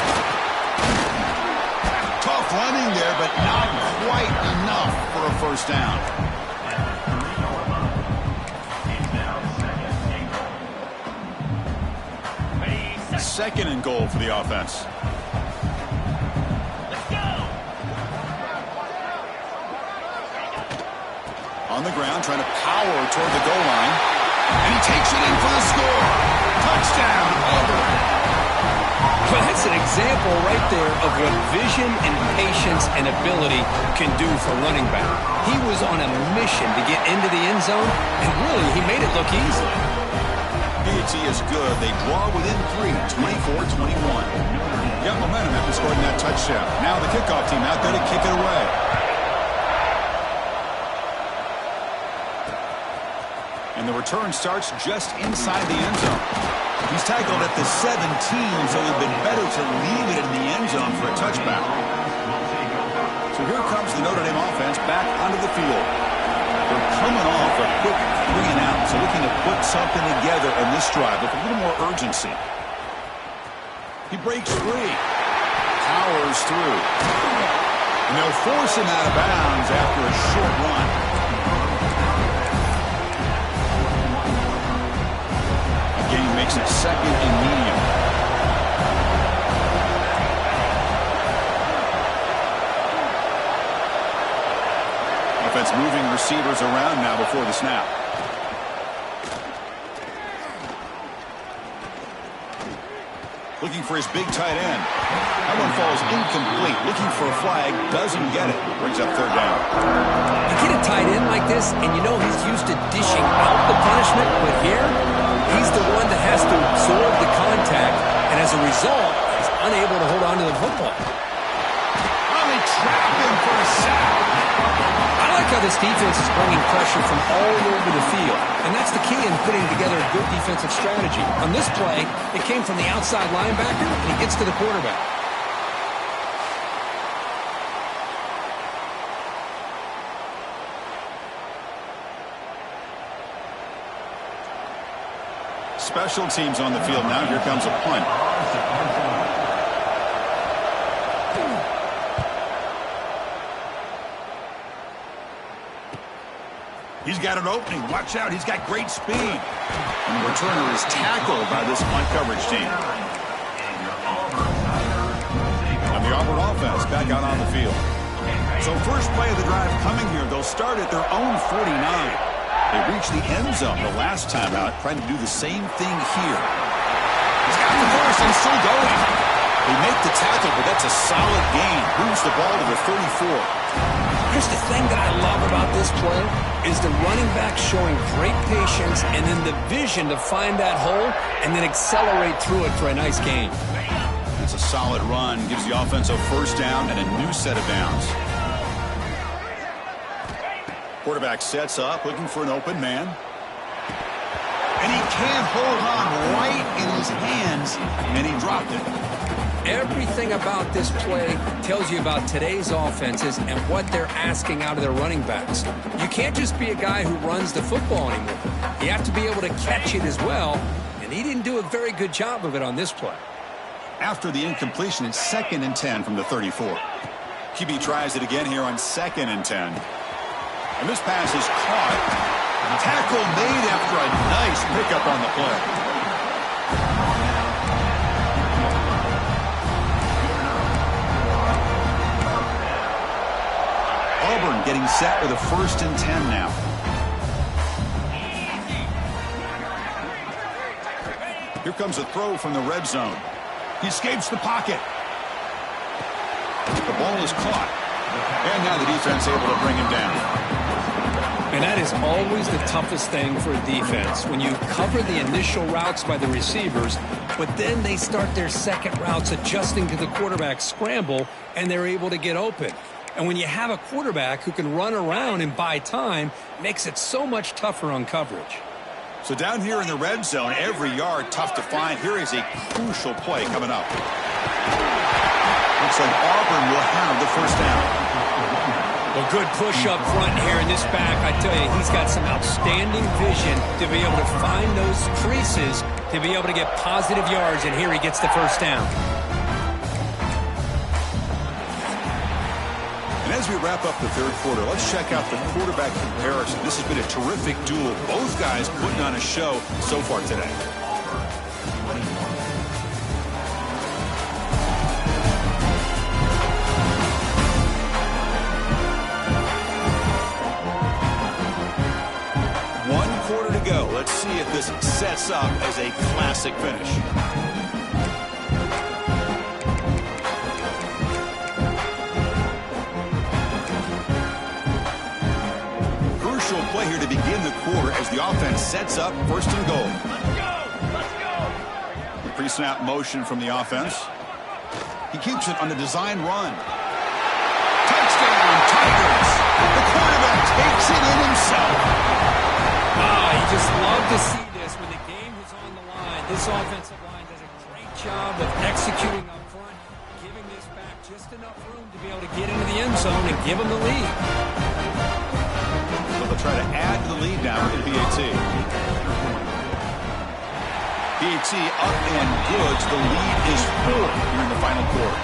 Tough running there, but not quite enough for a first down. Second and goal for the offense. On the ground, trying to power toward the goal line. And he takes it in for the score. Touchdown, Auburn. Well, that's an example right there of what vision and patience and ability can do for running back. He was on a mission to get into the end zone, and really, he made it look easy. PAT is good. They draw within 3, 24-21. Got momentum after scoring that touchdown. Now the kickoff team out there to kick it away. And the return starts just inside the end zone. He's tackled at the 17, so it would have been better to leave it in the end zone for a touchback. So here comes the Notre Dame offense back onto the field. They're coming off a quick 3-and-out, so looking to put something together in this drive with a little more urgency. He breaks free. Powers through. And they'll force him out of bounds after a short run. Again, makes it 2nd and medium. Offense moving receivers around now before the snap. Looking for his big tight end. That one falls incomplete. Looking for a flag. Doesn't get it. Brings up 3rd down. You get a tight end like this, and you know he's used to dishing out the punishment, but here, he's the one that has to absorb the contact, and as a result, he's unable to hold on to the football. Oh, they trap him how this defense is bringing pressure from all over the field. And that's the key in putting together a good defensive strategy. On this play, it came from the outside linebacker, and he gets to the quarterback. Special teams on the field now. Here comes a punt. He's got an opening. Watch out. He's got great speed. And the returner is tackled by this punt coverage team. And the Auburn offense back out on the field. So first play of the drive coming here. They'll start at their own 49. They reached the end zone the last time out, trying to do the same thing here. He's got the force and still going. They make the tackle, but that's a solid gain. Moves the ball to the 34. Here's the thing that I love about this play is the running back showing great patience and then the vision to find that hole and then accelerate through it for a nice gain. It's a solid run. Gives the offense a first down and a new set of downs. Quarterback sets up, looking for an open man. And he can't hold on right in his hands, and he dropped it. Everything about this play tells you about today's offenses and what they're asking out of their running backs. You can't just be a guy who runs the football anymore. You have to be able to catch it as well, and he didn't do a very good job of it on this play. After the incompletion, it's 2nd and 10 from the 34. QB tries it again here on 2nd and 10. And this pass is caught. Tackle made after a nice pickup on the play. Auburn getting set with a 1st and 10 now. Here comes a throw from the red zone. He escapes the pocket. The ball is caught. And now the defense able to bring him down. And that is always the toughest thing for a defense, when you cover the initial routes by the receivers, but then they start their second routes adjusting to the quarterback's scramble, and they're able to get open. And when you have a quarterback who can run around and buy time, it makes it so much tougher on coverage. So down here in the red zone, every yard tough to find. Here is a crucial play coming up. Looks like Auburn will have the first down. Well, good push up front here in this back. I tell you, he's got some outstanding vision to be able to find those creases, to be able to get positive yards, and here he gets the first down. And as we wrap up the third quarter, let's check out the quarterback comparison. This has been a terrific duel. Both guys putting on a show so far today. Go. Let's see if this sets up as a classic finish. Crucial play here to begin the quarter as the offense sets up 1st and goal. Let's go! Let's go! The pre-snap motion from the offense. He keeps it on the design run. Touchdown, Tigers! The quarterback takes it in himself. You just love to see this when the game is on the line. This offensive line does a great job of executing up front, giving this back just enough room to be able to get into the end zone and give them the lead. So they'll try to add to the lead now in PAT. PAT up and good. The lead is 4 here in the final quarter.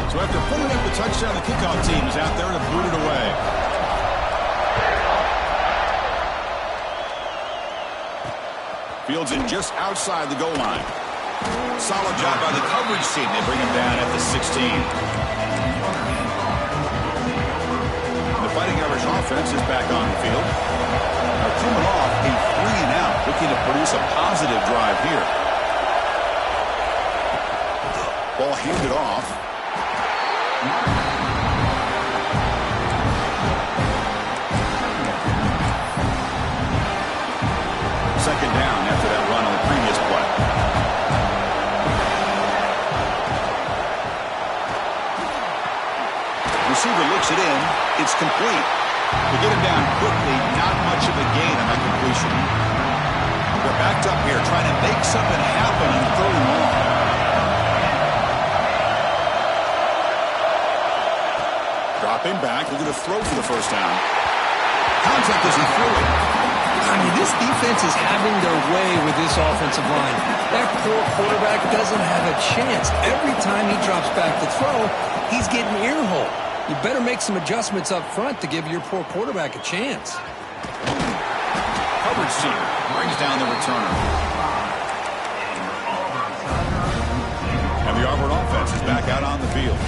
So after putting up the touchdown, the kickoff team is out there to boot it away. Fields it just outside the goal line. Solid job by the coverage team. They bring him down at the 16. The Fighting Irish offense is back on the field. Now coming off a 3-and-out, looking to produce a positive drive here. Ball handed off. Second down after that run on the previous play. receiver looks it in. It's complete. To get him down quickly, not much of a gain on that completion. They're backed up here trying to make something happen on 3rd and long. Dropping back, looking to throw for the first down. Contact as he threw it. I mean, this defense is having their way with this offensive line. That poor quarterback doesn't have a chance. Every time he drops back to throw, he's getting earhole. You better make some adjustments up front to give your poor quarterback a chance. Coverage team brings down the returner. And the Auburn offense is back out on the field.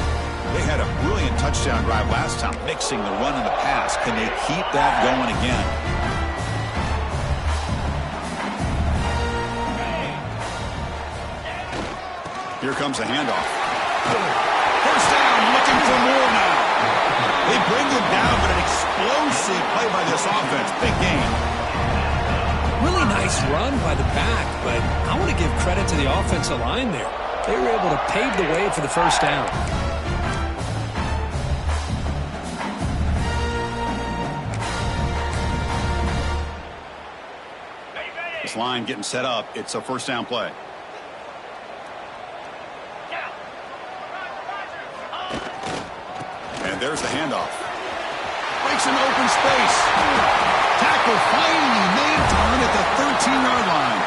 They had a brilliant touchdown drive last time, mixing the run and the pass. Can they keep that going again? Here comes a handoff. First down, looking for more now. They bring him down, but an explosive play by this offense. Big game. Really nice run by the back, but I want to give credit to the offensive line there. They were able to pave the way for the first down. This line getting set up. It's a first down play. And there's the handoff. Breaks an open space. Tackle finally made down at the 13-yard line.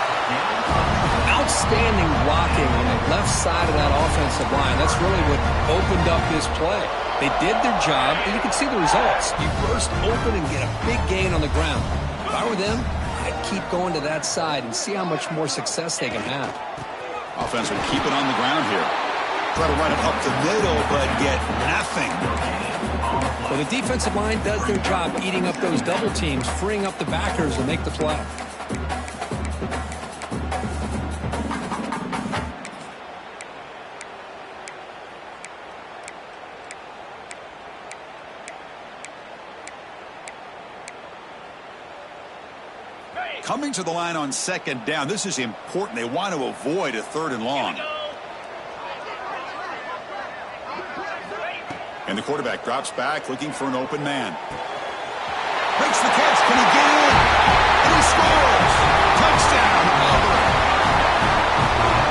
Outstanding blocking on the left side of that offensive line. That's really what opened up this play. They did their job, and you can see the results. You burst open and get a big gain on the ground. If I were them, I'd keep going to that side and see how much more success they can have. Offense will keep it on the ground here. Try to run it up the middle, but get nothing. Well, the defensive line does their job eating up those double teams, freeing up the backers to make the play. Coming to the line on 2nd down. This is important. They want to avoid a 3rd and long. And the quarterback drops back, looking for an open man. Makes the catch. Can he get in? And he scores! Touchdown, Auburn!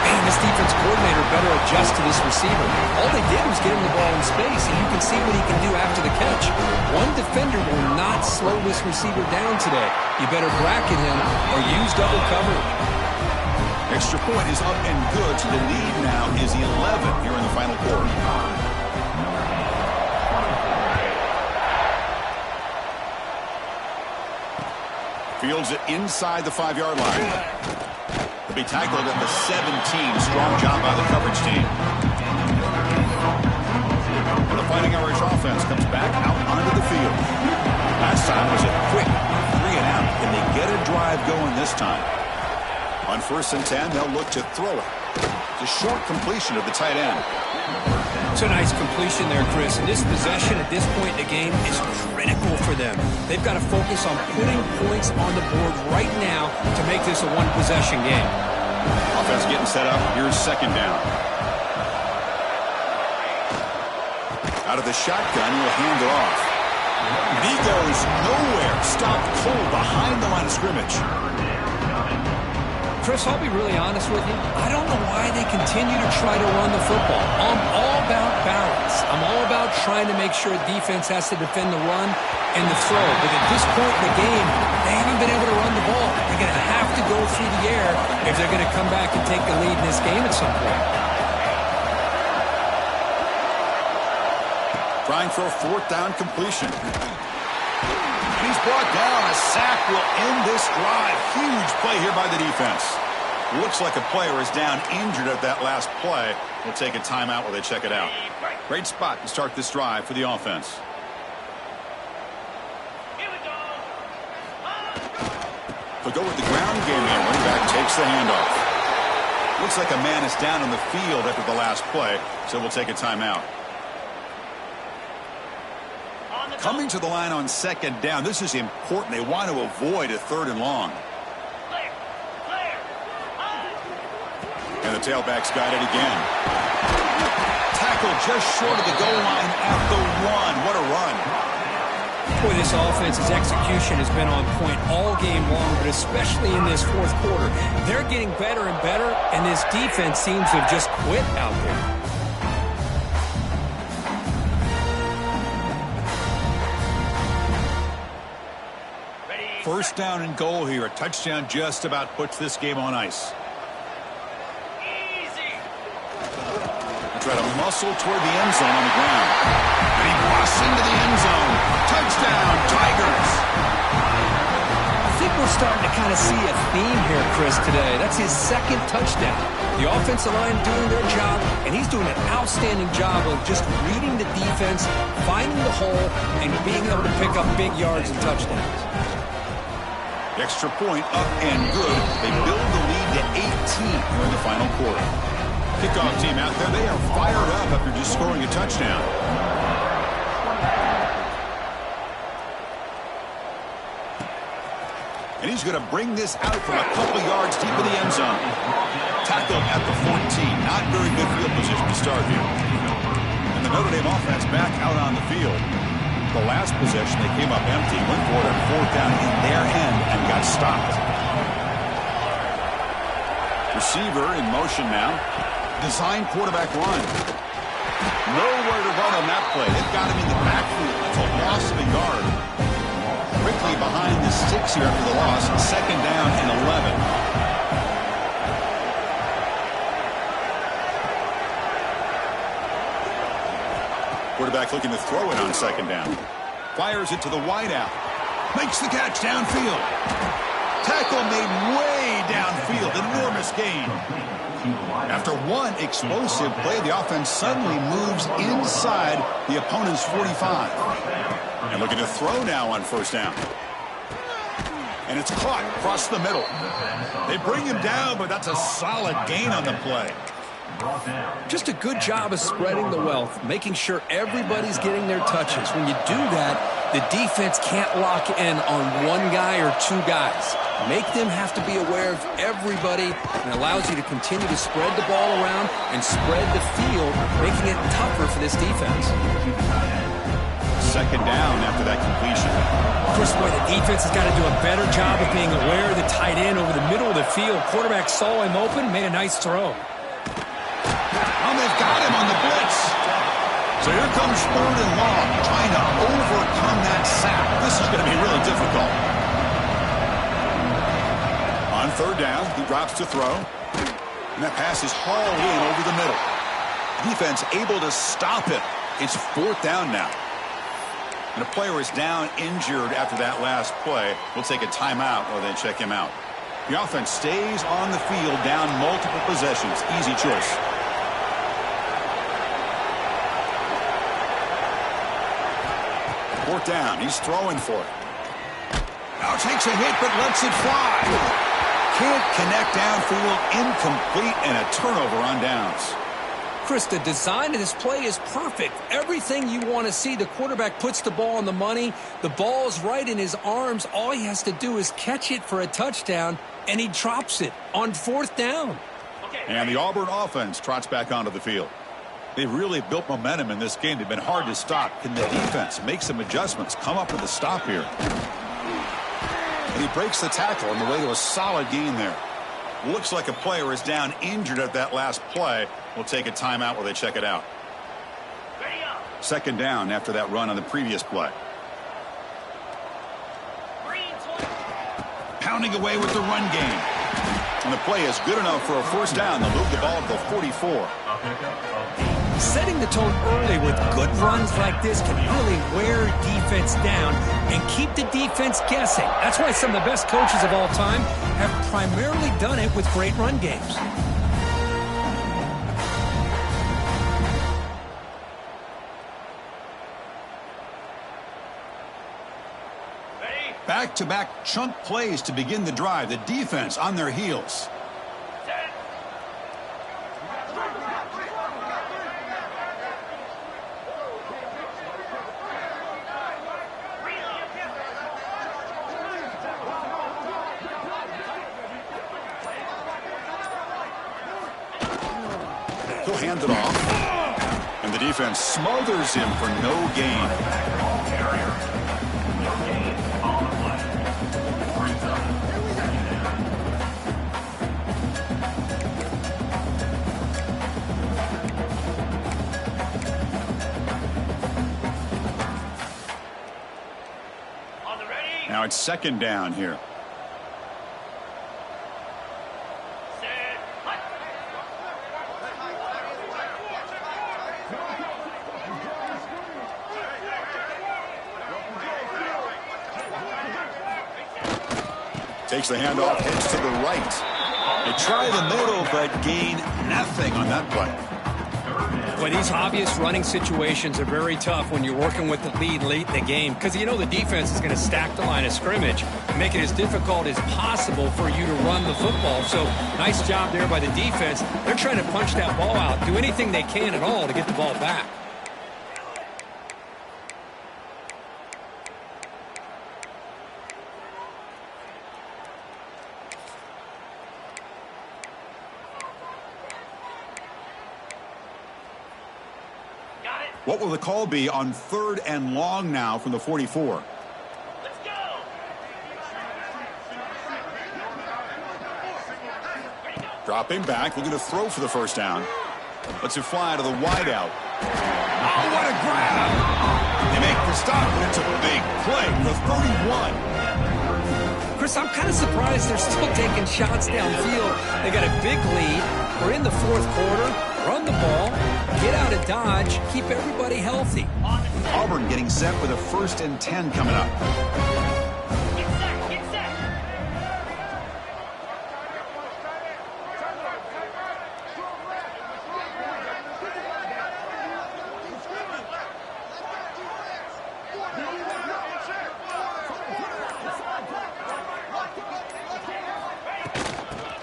Man, this defense coordinator better adjust to this receiver. All they did was get him the ball in space, and you can see what he can do after the catch. One defender will not slow this receiver down today. You better bracket him or use double coverage. Extra point is up and good, so the lead now is 11 here in the final quarter. Fields it inside the 5-yard line. He'll be tackled at the 17. Strong job by the coverage team. And the Fighting Irish offense comes back out onto the field. Last time was a quick 3 and out. Can they get a drive going this time? On 1st and 10, they'll look to throw it. It's a short completion of the tight end. It's a nice completion there, Chris. And this possession at this point in the game is critical for them. They've got to focus on putting points on the board right now to make this a one-possession game. Offense getting set up. Here's 2nd down. Out of the shotgun, he'll hand it off. He goes nowhere. Stopped cold behind the line of scrimmage. Chris, I'll be really honest with you. I don't know why they continue to try to run the football. I'm all about balance. I'm all about trying to make sure defense has to defend the run and the throw. But at this point in the game, they haven't been able to run the ball. They're going to have to go through the air if they're going to come back and take the lead in this game at some point. Trying for a 4th down completion. He's brought down. A sack will end this drive. Huge play here by the defense. Looks like a player is down injured at that last play. We'll take a timeout while they check it out. Great spot to start this drive for the offense. They'll go with the ground game here. Running back takes the handoff. Looks like a man is down on the field after the last play, so we'll take a timeout. Coming to the line on 2nd down. This is important. They want to avoid a 3rd and long. And the tailback's got it again. Tackle just short of the goal line at the 1. What a run. Boy, this offense's execution has been on point all game long, but especially in this fourth quarter. They're getting better and better, and this defense seems to have just quit out there. First down and goal here. A touchdown just about puts this game on ice. Try to muscle toward the end zone on the ground. And he busts into the end zone. Touchdown, Tigers. I think we're starting to kind of see a theme here, Chris, today. That's his second touchdown. The offensive line doing their job, and he's doing an outstanding job of just reading the defense, finding the hole, and being able to pick up big yards and touchdowns. Extra point up and good. They build the lead to 18 here in the final quarter. Kickoff team out there, they are fired up after just scoring a touchdown. And he's going to bring this out from a couple yards deep in the end zone. Tackled at the 14. Not very good field position to start here. And the Notre Dame offense back out on the field. The last possession, they came up empty, went for it on fourth down in their end and got stopped. Receiver in motion now. Design quarterback run. Nowhere to run on that play. They've got him in the backfield. It's a loss of a yard. Quickly behind the sticks here after the loss. Second down and 11. Quarterback looking to throw it on second down. Fires it to the wideout. Makes the catch downfield. Tackle made way downfield. Enormous gain. After one explosive play, the offense suddenly moves inside the opponent's 45. And looking to throw now on first down. And it's caught across the middle. They bring him down, but that's a solid gain on the play. Just a good job of spreading the wealth, making sure everybody's getting their touches. When you do that, the defense can't lock in on one guy or two guys. Make them have to be aware of everybody, and allows you to continue to spread the ball around and spread the field, making it tougher for this defense. Second down after that completion. Chris, boy, the defense has got to do a better job of being aware of the tight end over the middle of the field. Quarterback saw him open, made a nice throw. And they've got him on the blitz. So here comes third and long, trying to overcome that sack. This is going to be really difficult. On third down, he drops to throw. And that pass is hauled in over the middle. Defense able to stop it. It's fourth down now. And a player is down injured after that last play. We'll take a timeout or then check him out. The offense stays on the field down multiple possessions. Easy choice. Fourth down. He's throwing for it. Now takes a hit but lets it fly. Can't connect downfield. Incomplete and a turnover on downs. Chris, the design of this play is perfect. Everything you want to see. The quarterback puts the ball on the money. The ball's right in his arms. All he has to do is catch it for a touchdown, and he drops it on fourth down. And the Auburn offense trots back onto the field. They've really built momentum in this game. They've been hard to stop. Can the defense make some adjustments, come up with a stop here? And he breaks the tackle on the way to a solid gain there. Looks like a player is down injured at that last play. We'll take a timeout while they check it out. Second down after that run on the previous play. Pounding away with the run game. And the play is good enough for a first down. They'll move the ball to the 44. Setting the tone early with good runs like this can really wear defense down and keep the defense guessing. That's why some of the best coaches of all time have primarily done it with great run games. Back-to-back chunk plays to begin the drive. The defense on their heels. He'll hand it off. And the defense smothers him for no gain. Now it's second down here. Takes the handoff, heads to the right. They try the middle, but gain nothing on that play. But these obvious running situations are very tough when you're working with the lead late in the game, because you know the defense is going to stack the line of scrimmage and make it as difficult as possible for you to run the football. So nice job there by the defense. They're trying to punch that ball out, do anything they can at all to get the ball back. What will the call be on 3rd and long now from the 44? Let's go. Dropping back, looking to throw for the first down. Lets it fly to the wideout. Oh, what a grab! They make the stop, but it's a big play for 31. Chris, I'm kind of surprised they're still taking shots downfield. They got a big lead. We're in the 4th quarter. Run the ball, get out of Dodge, keep everybody healthy. Auburn getting set with a 1st and 10 coming up. Get set, get set.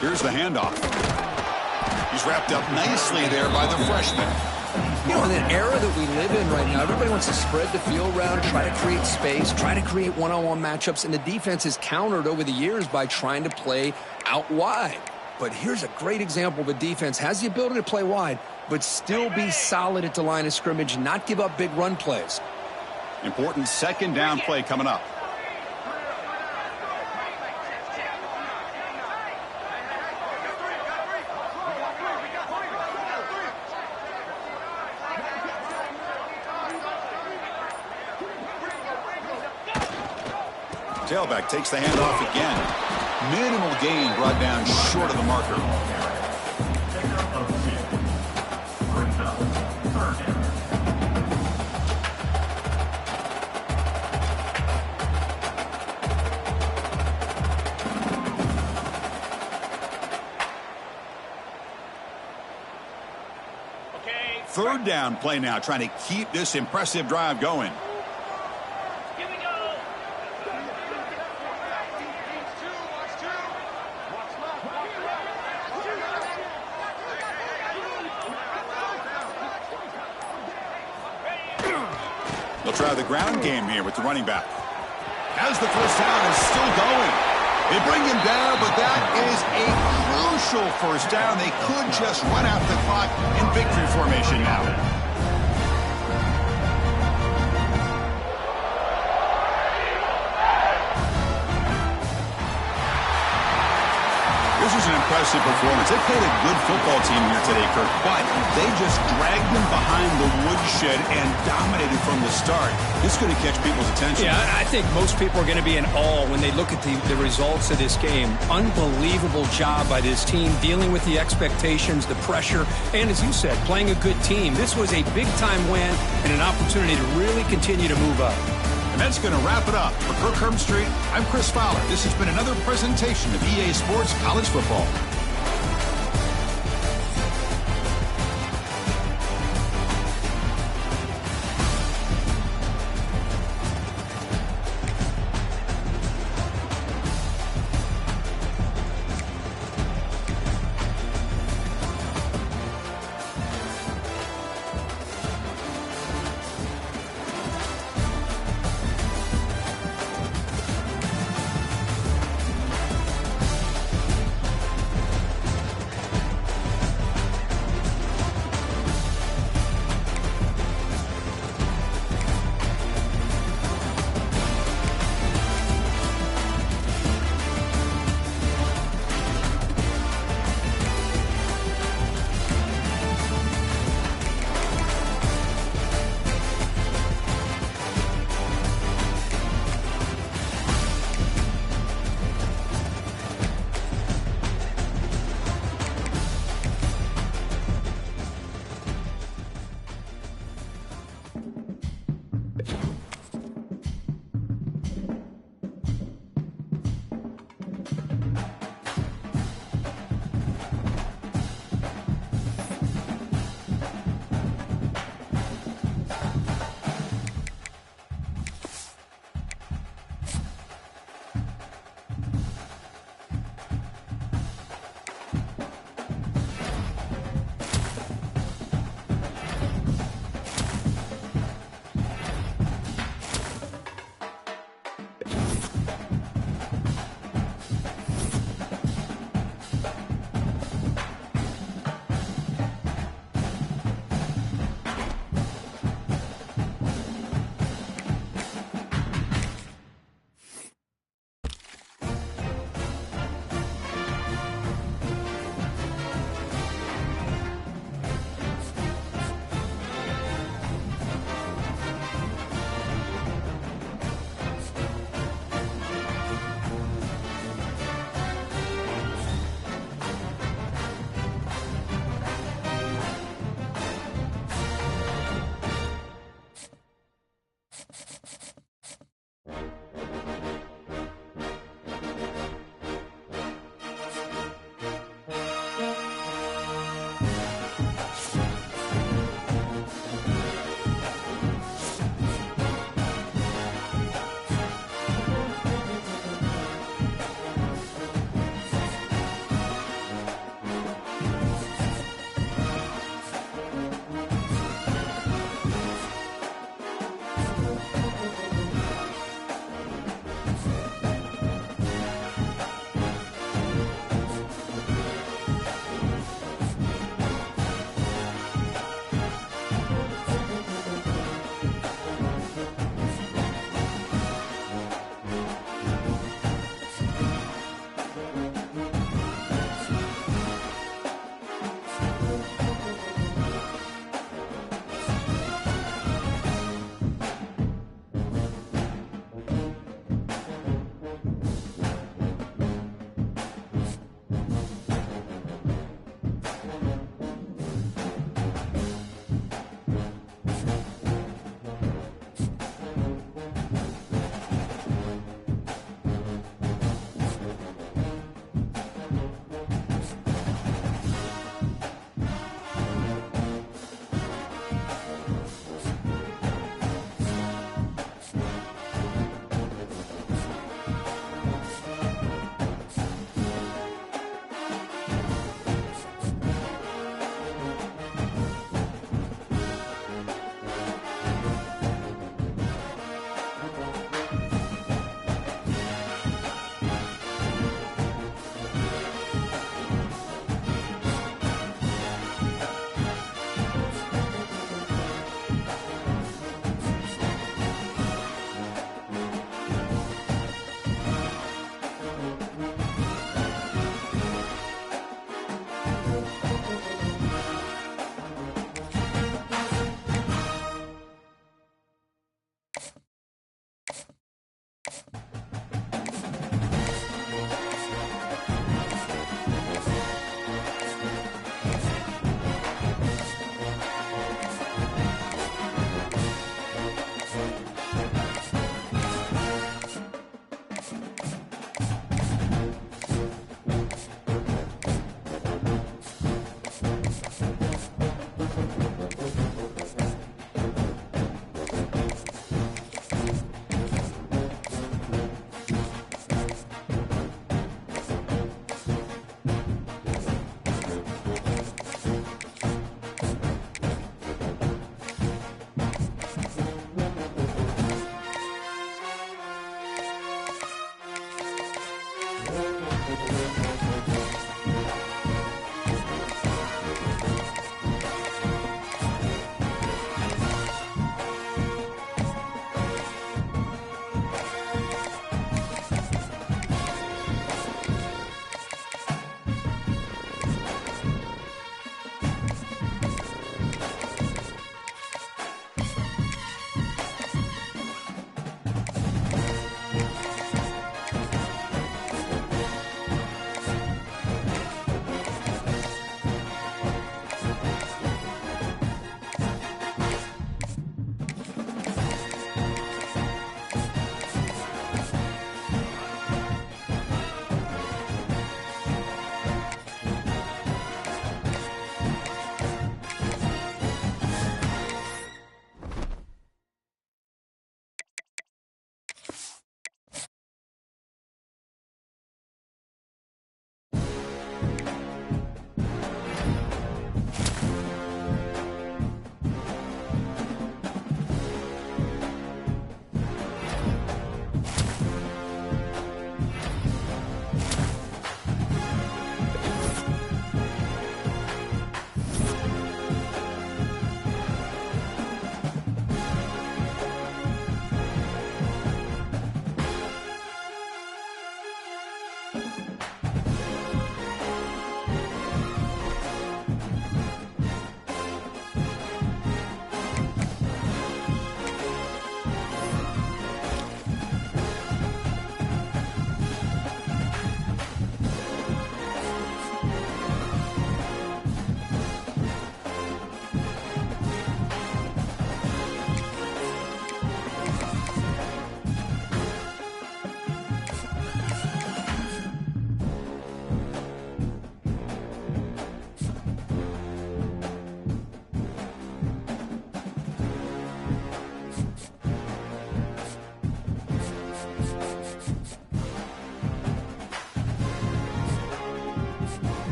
Here's the handoff. He's wrapped up nicely there by the freshman. You know, in an era that we live in right now, everybody wants to spread the field around, try to create space, try to create one-on-one matchups, and the defense has countered over the years by trying to play out wide. But here's a great example of a defense has the ability to play wide, but still be solid at the line of scrimmage, not give up big run plays. Important 2nd down play coming up. Tailback takes the handoff again. Minimal gain brought down short of the marker. Okay. 3rd down play now, trying to keep this impressive drive going. They'll try the ground game here with the running back. As the first down is still going. They bring him down, but that is a crucial first down. They could just run out the clock in victory formation now. This was an impressive performance. They played a good football team here today, Kirk, but they just dragged them behind the woodshed and dominated from the start. This is going to catch people's attention. Yeah, I think most people are going to be in awe when they look at the results of this game. Unbelievable job by this team, dealing with the expectations, the pressure, and as you said, playing a good team. This was a big-time win and an opportunity to really continue to move up. And that's going to wrap it up. For Kirk Herbstreit, I'm Chris Fowler. This has been another presentation of EA Sports College Football.